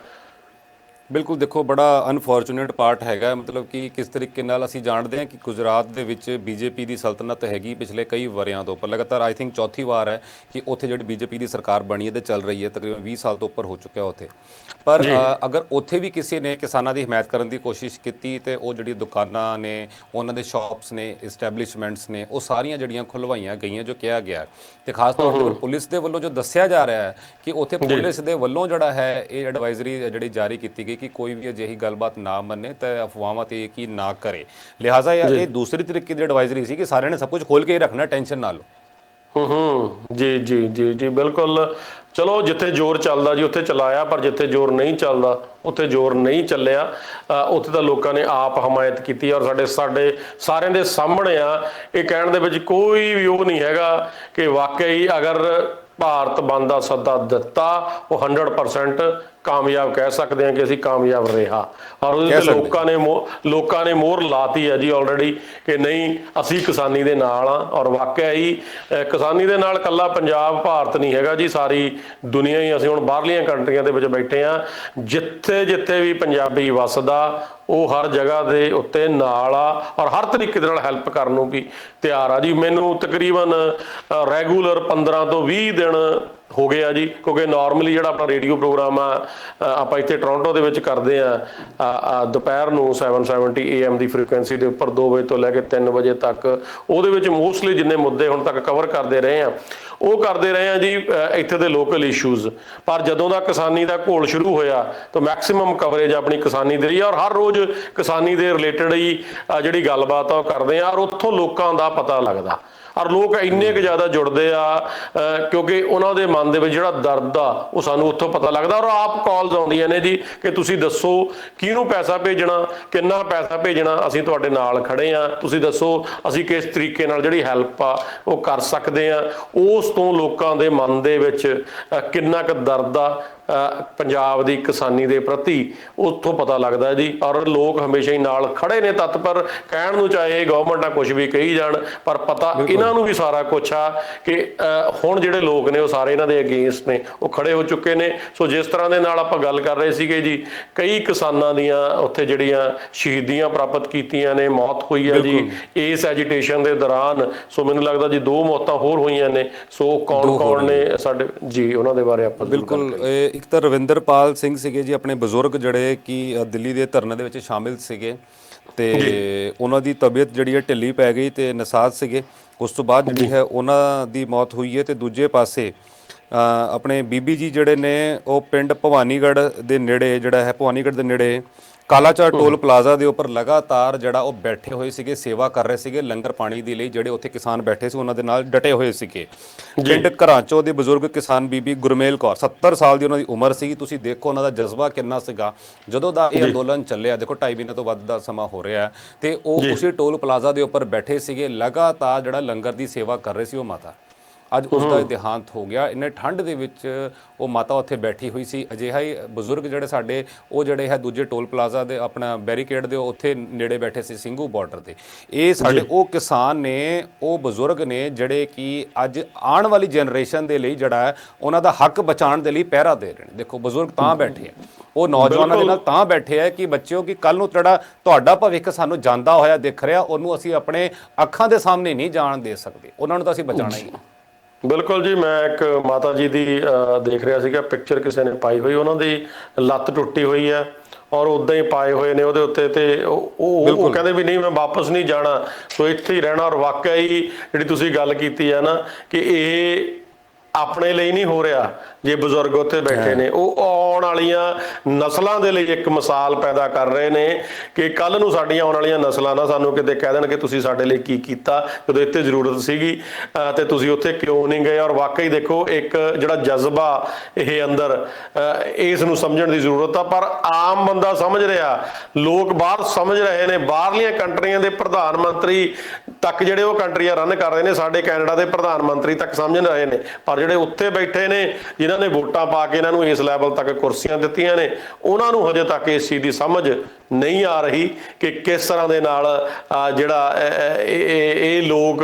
ਬਿਲਕੁਲ ਦੇਖੋ, ਬੜਾ ਅਨਫੋਰਚੂਨੇਟ ਪਾਰਟ ਹੈਗਾ। ਮਤਲਬ ਕਿ ਕਿਸ ਤਰੀਕੇ ਨਾਲ ਅਸੀਂ ਜਾਣਦੇ ਹਾਂ ਕਿ ਗੁਜਰਾਤ ਦੇ ਵਿੱਚ BJP ਦੀ ਸਲਤਨਤ ਹੈਗੀ ਪਿਛਲੇ ਕਈ ਵਰਿਆਂ ਤੋਂ ਉੱਪਰ। ਲਗਾਤਾਰ ਆਈ ਥਿੰਕ ਚੌਥੀ ਵਾਰ ਹੈ ਕਿ ਉੱਥੇ ਜਿਹੜੀ BJP ਦੀ ਸਰਕਾਰ ਬਣੀ ਹੈ ਤੇ ਚੱਲ ਰਹੀ ਹੈ। ਤਕਰੀਬਨ 20 ਸਾਲ ਤੋਂ ਉੱਪਰ ਹੋ ਚੁੱਕਿਆ ਉੱਥੇ। ਪਰ ਅਗਰ ਉੱਥੇ ਵੀ ਕਿਸੇ ਨੇ ਕਿਸਾਨਾਂ ਦੀ ਹਮਾਇਤ ਕਰਨ ਦੀ ਕੋਸ਼ਿਸ਼ ਕੀਤੀ ਤੇ ਉਹ ਜਿਹੜੀ ਦੁਕਾਨਾਂ ਨੇ, ਉਹਨਾਂ ਦੇ ਸ਼ਾਪਸ ਨੇ, ਇਸਟੈਬਲਿਸ਼ਮੈਂਟਸ ਨੇ, ਉਹ ਸਾਰੀਆਂ ਜਿਹੜੀਆਂ ਖੁਲਵਾਈਆਂ ਗਈਆਂ ਜੋ ਕਿਹਾ ਗਿਆ। ਤੇ ਖਾਸ ਤੌਰ ਤੇ ਪੁਲਿਸ ਦੇ ਵੱਲੋਂ ਜੋ ਦੱਸਿਆ ਜਾ ਰਿਹਾ ਹੈ ਕਿ ਉੱਥੇ ਪੁਲਿਸ ਦੇ ਵੱਲੋਂ ਜਿਹੜਾ ਹੈ ਇਹ ਐਡਵਾਈਜ਼ਰੀ ਜਿਹੜੀ ਜਾਰੀ ਕੀਤੀ ਗਈ ਕਿ ਕੋਈ ਵੀ ਅਜਿਹੀ ਗੱਲਬਾਤ ਨਾ ਮੰਨੇ ਤੇ ਅਫਵਾਹਾਂ ਤੇ ਯਕੀਨ ਨਾ ਕਰੇ। ਲਿਹਾਜ਼ਾ ਇਹ ਦੂਸਰੀ ਤਰੀਕੇ ਦੀ ਐਡਵਾਈਜ਼ਰੀ ਸੀ ਕਿ ਸਾਰਿਆਂ ਨੇ ਸਭ ਕੁਝ ਖੋਲ ਕੇ ਹੀ ਰੱਖਣਾ, ਟੈਨਸ਼ਨ ਨਾ ਲਓ। ਜੀ ਜੀ ਜੀ ਜੀ ਬਿਲਕੁਲ। ਚਲੋ ਜਿੱਥੇ ਜ਼ੋਰ ਚੱਲਦਾ ਜੀ ਉੱਥੇ ਚਲਾਇਆ, ਪਰ ਜਿੱਥੇ ਜ਼ੋਰ ਨਹੀਂ ਚੱਲਦਾ ਉੱਥੇ ਜ਼ੋਰ ਨਹੀਂ ਚੱਲਿਆ। ਉੱਥੇ ਤਾਂ ਲੋਕਾਂ ਨੇ ਆਪ ਹਮਾਇਤ ਕੀਤੀ ਔਰ ਸਾਡੇ ਸਾਰਿਆਂ ਦੇ ਸਾਹਮਣੇ ਆ। ਇਹ ਕਹਿਣ ਦੇ ਵਿੱਚ ਕੋਈ ਵੀ ਉਹ ਨਹੀਂ ਹੈਗਾ ਕਿ ਵਾਕਈ ਅਗਰ ਭਾਰਤ ਬੰਦ ਦਾ ਸੱਦਾ ਦਿੱਤਾ ਉਹ 100% ਕਾਮਯਾਬ ਕਹਿ ਸਕਦੇ ਹਾਂ ਕਿ ਅਸੀਂ ਕਾਮਯਾਬ ਰਿਹਾ। ਔਰ ਉਹਦੇ ਤੇ ਲੋਕਾਂ ਨੇ ਮੋਹਰ ਲਾਤੀ ਹੈ ਜੀ ਆਲਰੇਡੀ ਕਿ ਨਹੀਂ ਅਸੀਂ ਕਿਸਾਨੀ ਦੇ ਨਾਲ ਆ। ਔਰ ਵਾਕਿਆ ਹੀ ਕਿਸਾਨੀ ਦੇ ਨਾਲ ਇਕੱਲਾ ਪੰਜਾਬ ਭਾਰਤ ਨਹੀਂ ਹੈਗਾ ਜੀ, ਸਾਰੀ ਦੁਨੀਆ ਹੀ। ਅਸੀਂ ਹੁਣ ਬਾਹਰਲੀਆਂ ਕੰਟਰੀਆਂ ਦੇ ਵਿੱਚ ਬੈਠੇ ਆ, ਜਿੱਥੇ ਵੀ ਪੰਜਾਬੀ ਵੱਸਦਾ ਉਹ ਹਰ ਜਗ੍ਹਾ ਦੇ ਉੱਤੇ ਨਾਲ ਆ ਔਰ ਹਰ ਤਰੀਕੇ ਦੇ ਨਾਲ ਹੈਲਪ ਕਰਨ ਨੂੰ ਵੀ ਤਿਆਰ ਆ ਜੀ। ਮੈਨੂੰ ਤਕਰੀਬਨ ਰੈਗੂਲਰ 15 ਤੋਂ 20 ਦਿਨ ਹੋ ਗਏ ਆ ਜੀ, ਕਿਉਂਕਿ ਨਾਰਮਲੀ ਜਿਹੜਾ ਆਪਣਾ ਰੇਡੀਓ ਪ੍ਰੋਗਰਾਮ ਆ ਆਪਾਂ ਇੱਥੇ ਟੋਰਾਂਟੋ ਦੇ ਵਿੱਚ ਕਰਦੇ ਆ ਦੁਪਹਿਰ ਨੂੰ 770 AM ਦੀ ਫ੍ਰੀਕੁਐਂਸੀ ਦੇ ਉੱਪਰ 2 ਵਜੇ ਤੋਂ ਲੈ ਕੇ 3 ਵਜੇ ਤੱਕ। ਉਹਦੇ ਵਿੱਚ ਮੋਸਟਲੀ ਜਿੰਨੇ ਮੁੱਦੇ ਹੁਣ ਤੱਕ ਕਵਰ ਕਰਦੇ ਰਹੇ ਆ ਉਹ ਕਰਦੇ ਰਹੇ ਆ ਜੀ ਇੱਥੇ ਦੇ ਲੋਕਲ ਇਸ਼ੂਜ਼। ਪਰ ਜਦੋਂ ਦਾ ਕਿਸਾਨੀ ਦਾ ਘੋਲ ਸ਼ੁਰੂ ਹੋਇਆ ਤਾਂ ਮੈਕਸਿਮਮ ਕਵਰੇਜ ਆਪਣੀ ਕਿਸਾਨੀ ਦੀ ਰਹੀ ਆ ਔਰ ਹਰ ਰੋਜ਼ ਕਿਸਾਨੀ ਦੇ ਰਿਲੇਟਡ ਹੀ ਜਿਹੜੀ ਗੱਲਬਾਤ ਆ ਉਹ ਕਰਦੇ ਆ ਔਰ ਉੱਥੋਂ ਲੋਕਾਂ ਦਾ ਪਤਾ ਲੱਗਦਾ। ਔਰ ਲੋਕ ਇੰਨੇ ਕੁ ਜ਼ਿਆਦਾ ਜੁੜਦੇ ਆ ਕਿਉਂਕਿ ਉਹਨਾਂ ਦੇ ਮਨ ਦੇ ਵਿੱਚ ਜਿਹੜਾ ਦਰਦ ਆ ਉਹ ਸਾਨੂੰ ਉੱਥੋਂ ਪਤਾ ਲੱਗਦਾ। ਔਰ ਆਪ ਕਾਲਸ ਆਉਂਦੀਆਂ ਨੇ ਜੀ ਕਿ ਤੁਸੀਂ ਦੱਸੋ ਕਿਹਨੂੰ ਪੈਸਾ ਭੇਜਣਾ, ਕਿੰਨਾ ਪੈਸਾ ਭੇਜਣਾ, ਅਸੀਂ ਤੁਹਾਡੇ ਨਾਲ ਖੜੇ ਆ, ਤੁਸੀਂ ਦੱਸੋ ਅਸੀਂ ਕਿਸ ਤਰੀਕੇ ਨਾਲ ਜਿਹੜੀ ਹੈਲਪ ਆ ਉਹ ਕਰ ਸਕਦੇ ਆ। ਉਸ ਤੋਂ ਲੋਕਾਂ ਦੇ ਮਨ ਦੇ ਵਿੱਚ ਕਿੰਨਾ ਕੁ ਦਰਦ ਆ ਪੰਜਾਬ ਦੀ ਕਿਸਾਨੀ ਦੇ ਪ੍ਰਤੀ ਉੱਥੋਂ ਪਤਾ ਲੱਗਦਾ ਜੀ। ਔਰ ਲੋਕ ਹਮੇਸ਼ਾ ਹੀ ਨਾਲ ਖੜੇ ਨੇ ਤਤਪਰ। ਕਹਿਣ ਨੂੰ ਚਾਹੇ ਗਵਰਨਮੈਂਟਾਂ ਕੁਝ ਵੀ ਕਹੀ ਜਾਣ, ਪਰ ਪਤਾ ਇਹਨਾਂ ਨੂੰ ਵੀ ਸਾਰਾ ਕੁਛ ਆ ਕਿ ਹੁਣ ਜਿਹੜੇ ਲੋਕ ਨੇ ਉਹ ਸਾਰੇ ਇਹਨਾਂ ਦੇ ਅਗੇਂਸਟ ਨੇ, ਉਹ ਖੜੇ ਹੋ ਚੁੱਕੇ ਨੇ। ਸੋ ਜਿਸ ਤਰ੍ਹਾਂ ਦੇ ਨਾਲ ਆਪਾਂ ਗੱਲ ਕਰ ਰਹੇ ਸੀਗੇ ਜੀ, ਕਈ ਕਿਸਾਨਾਂ ਦੀਆਂ ਉੱਥੇ ਜਿਹੜੀਆਂ ਸ਼ਹੀਦੀਆਂ ਪ੍ਰਾਪਤ ਕੀਤੀਆਂ ਨੇ, ਮੌਤ ਹੋਈ ਹੈ ਜੀ ਇਸ ਐਜੀਟੇਸ਼ਨ ਦੇ ਦੌਰਾਨ। ਸੋ ਮੈਨੂੰ ਲੱਗਦਾ ਜੀ 2 ਮੌਤਾਂ ਹੋਰ ਹੋਈਆਂ ਨੇ। ਸੋ ਕੌਣ ਨੇ ਸਾਡੇ ਜੀ ਉਹਨਾਂ ਦੇ ਬਾਰੇ ਆਪਾਂ ਬਿਲਕੁਲ। ਇੱਕ ਤਾਂ ਰਵਿੰਦਰਪਾਲ ਸਿੰਘ ਸੀਗੇ ਜੀ, ਆਪਣੇ ਬਜ਼ੁਰਗ ਜਿਹੜੇ ਕਿ ਦਿੱਲੀ ਦੇ ਧਰਨੇ ਦੇ ਵਿੱਚ ਸ਼ਾਮਿਲ ਸੀਗੇ ਤੇ ਉਹਨਾਂ ਦੀ ਤਬੀਅਤ ਜਿਹੜੀ ਹੈ ਢਿੱਲੀ ਪੈ ਗਈ ਤੇ ਨਸਾਜ਼ ਸੀਗੇ। ਉਸ ਤੋਂ ਬਾਅਦ ਜਿਹੜੀ ਹੈ ਉਹਨਾਂ ਦੀ ਮੌਤ ਹੋਈ ਹੈ। ਤੇ ਦੂਜੇ ਪਾਸੇ ਆਪਣੇ ਬੀਬੀ ਜੀ ਜਿਹੜੇ ਨੇ ਉਹ ਪਿੰਡ ਭਵਾਨੀਗੜ੍ਹ ਦੇ ਨੇੜੇ ਜਿਹੜਾ ਹੈ, ਭਵਾਨੀਗੜ੍ਹ ਦੇ ਨੇੜੇ ਕਾਲਾਚਾਰ ਟੋਲ ਪਲਾਜ਼ਾ ਦੇ ਉੱਪਰ ਲਗਾਤਾਰ ਜਿਹੜਾ ਉਹ ਬੈਠੇ ਹੋਏ ਸੀਗੇ, ਸੇਵਾ ਕਰ ਰਹੇ ਸੀਗੇ ਲੰਗਰ ਪਾਣੀ ਦੇ ਲਈ। ਜਿਹੜੇ ਉੱਥੇ ਕਿਸਾਨ ਬੈਠੇ ਸੀ ਉਹਨਾਂ ਦੇ ਨਾਲ ਡਟੇ ਹੋਏ ਸੀਗੇ। ਪਿੰਡ ਘਰਾਂਚੋ ਦੇ ਬਜ਼ੁਰਗ ਕਿਸਾਨ ਬੀਬੀ ਗੁਰਮੇਲ ਕੌਰ 70 ਸਾਲ ਦੀ ਉਹਨਾਂ ਦੀ ਉਮਰ ਸੀ। ਤੁਸੀਂ ਦੇਖੋ ਉਹਨਾਂ ਦਾ ਜਜ਼ਬਾ ਕਿੰਨਾ ਸੀਗਾ ਜਦੋਂ ਦਾ ਇਹ ਅੰਦੋਲਨ ਚੱਲਿਆ। ਦੇਖੋ 2.5 ਮਹੀਨੇ ਤੋਂ ਵੱਧ ਦਾ ਸਮਾਂ ਹੋ ਰਿਹਾ ਤੇ ਉਹ ਉਸੇ ਟੋਲ ਪਲਾਜ਼ਾ ਦੇ ਉੱਪਰ ਬੈਠੇ ਸੀਗੇ, ਲਗਾਤਾਰ ਜਿਹੜਾ ਲੰਗਰ ਦੀ ਸੇਵਾ ਕਰ ਰਹੇ ਸੀ ਉਹ ਮਾਤਾ। ਅੱਜ ਉਸ ਦਾ ਦੇਹਾਂਤ ਹੋ ਗਿਆ। ਇੰਨੇ ਠੰਡ ਦੇ ਵਿੱਚ ਉਹ ਮਾਤਾ ਉੱਥੇ ਬੈਠੀ ਹੋਈ ਸੀ। ਅਜਿਹਾ ਹੀ ਬਜ਼ੁਰਗ ਜਿਹੜੇ ਸਾਡੇ ਉਹ ਜਿਹੜੇ ਹੈ ਦੂਜੇ ਟੋਲ ਪਲਾਜ਼ਾ ਦੇ ਆਪਣਾ ਬੈਰੀਕੇਡ ਦੇ ਉੱਥੇ ਨੇੜੇ ਬੈਠੇ ਸੀ ਸਿੰਘੂ ਬਾਰਡਰ ਤੇ। ਇਹ ਸਾਡੇ ਉਹ ਕਿਸਾਨ ਨੇ, ਉਹ ਬਜ਼ੁਰਗ ਨੇ ਜਿਹੜੇ ਕਿ ਅੱਜ ਆਉਣ ਵਾਲੀ ਜਨਰੇਸ਼ਨ ਦੇ ਲਈ ਜਿਹੜਾ ਹੈ ਉਹਨਾਂ ਦਾ ਹੱਕ ਬਚਾਉਣ ਦੇ ਲਈ ਪਹਿਰਾ ਦੇ ਰਹੇ ਨੇ। ਦੇਖੋ ਬਜ਼ੁਰਗ ਤਾਂ ਬੈਠੇ ਆ, ਉਹ ਨੌਜਵਾਨਾਂ ਦੇ ਨਾਲ ਤਾਂ ਬੈਠੇ ਆ ਕਿ ਬੱਚਿਓ ਕਿ ਕੱਲ ਨੂੰ ਤੁਹਾਡਾ ਭਵਿੱਖ ਸਾਨੂੰ ਜਾਂਦਾ ਹੋਇਆ ਦਿਖ ਰਿਹਾ, ਉਹਨੂੰ ਅਸੀਂ ਆਪਣੇ ਅੱਖਾਂ ਦੇ ਸਾਹਮਣੇ ਨਹੀਂ ਜਾਣ ਦੇ ਸਕਦੇ। ਉਹਨਾਂ ਨੂੰ ਤਾਂ ਅਸੀਂ ਬਚਾਉਣਾ ਹੀ ਹੈ। ਬਿਲਕੁਲ ਜੀ। ਮੈਂ ਇੱਕ ਮਾਤਾ ਜੀ ਦੀ ਦੇਖ ਰਿਹਾ ਸੀਗਾ ਪਿਕਚਰ ਕਿਸੇ ਨੇ ਪਾਈ ਹੋਈ, ਉਹਨਾਂ ਦੀ ਲੱਤ ਟੁੱਟੀ ਹੋਈ ਹੈ ਔਰ ਉਦਾਂ ਹੀ ਪਾਏ ਹੋਏ ਨੇ ਉਹਦੇ ਉੱਤੇ, ਤੇ ਉਹ ਕਹਿੰਦੇ ਵੀ ਨਹੀਂ ਮੈਂ ਵਾਪਸ ਨਹੀਂ ਜਾਣਾ, ਸੋ ਇੱਥੇ ਹੀ ਰਹਿਣਾ। ਔਰ ਵਾਕਿਆ ਹੀ ਜਿਹੜੀ ਤੁਸੀਂ ਗੱਲ ਕੀਤੀ ਹੈ ਨਾ ਕਿ ਇਹ ਆਪਣੇ ਲਈ ਨਹੀਂ ਹੋ ਰਿਹਾ, ਜੇ ਬਜ਼ੁਰਗ ਉੱਥੇ ਬੈਠੇ ਨੇ ਉਹ ਆਉਣ ਵਾਲੀਆਂ ਨਸਲਾਂ ਦੇ ਲਈ ਇੱਕ ਮਿਸਾਲ ਪੈਦਾ ਕਰ ਰਹੇ ਨੇ ਕਿ ਕੱਲ ਨੂੰ ਸਾਡੀਆਂ ਆਉਣ ਵਾਲੀਆਂ ਨਸਲਾਂ ਨਾ ਸਾਨੂੰ ਕਿਤੇ ਕਹਿ ਦੇਣ ਕਿ ਤੁਸੀਂ ਸਾਡੇ ਲਈ ਕੀ ਕੀਤਾ ਜਦੋਂ ਇੱਥੇ ਜ਼ਰੂਰਤ ਸੀਗੀ ਤੇ ਤੁਸੀਂ ਉੱਥੇ ਕਿਉਂ ਨਹੀਂ ਗਏ। ਔਰ ਵਾਕਈ ਦੇਖੋ ਇੱਕ ਜਿਹੜਾ ਜਜ਼ਬਾ ਇਹ ਅੰਦਰ ਇਸ ਨੂੰ ਸਮਝਣ ਦੀ ਜ਼ਰੂਰਤ ਆ, ਪਰ ਆਮ ਬੰਦਾ ਸਮਝ ਰਿਹਾ, ਲੋਕ ਬਾਹਰ ਸਮਝ ਰਹੇ ਨੇ, ਬਾਹਰਲੀਆਂ ਕੰਟਰੀਆਂ ਦੇ ਪ੍ਰਧਾਨ ਮੰਤਰੀ ਤੱਕ ਜਿਹੜੇ ਉਹ ਕੰਟਰੀਆਂ ਰਨ ਕਰ ਰਹੇ ਨੇ, ਸਾਡੇ ਕੈਨੇਡਾ ਦੇ ਪ੍ਰਧਾਨ ਮੰਤਰੀ ਤੱਕ ਸਮਝ ਰਹੇ ਨੇ, ਪਰ ਜਿਹੜੇ ਉੱਥੇ ਬੈਠੇ ਨੇ ਜਿਨ੍ਹਾਂ ਨੇ ਵੋਟਾਂ ਪਾ ਕੇ ਇਹਨਾਂ ਨੂੰ ਇਸ ਲੈਵਲ ਤੱਕ ਕੁਰਸੀਆਂ ਦਿੱਤੀਆਂ ਨੇ, ਉਹਨਾਂ ਨੂੰ ਹਜੇ ਤੱਕ ਇਸ ਚੀਜ਼ ਦੀ ਸਮਝ ਨਹੀਂ ਆ ਰਹੀ ਕਿ ਕਿਸ ਤਰ੍ਹਾਂ ਦੇ ਨਾਲ ਜਿਹੜਾ ਇਹ ਲੋਕ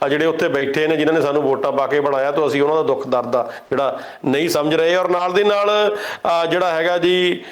ਜਿਹੜੇ ਉੱਥੇ ਬੈਠੇ ਨੇ ਜਿਨ੍ਹਾਂ ਨੇ ਸਾਨੂੰ ਵੋਟਾਂ ਪਾ ਕੇ ਬਣਾਇਆ, ਤਾਂ ਅਸੀਂ ਉਹਨਾਂ ਦਾ ਦੁੱਖ ਦਰਦ ਆ ਜਿਹੜਾ ਨਹੀਂ ਸਮਝ ਰਹੇ। ਔਰ ਨਾਲ ਦੀ ਨਾਲ ਜਿਹੜਾ ਹੈਗਾ ਜੀ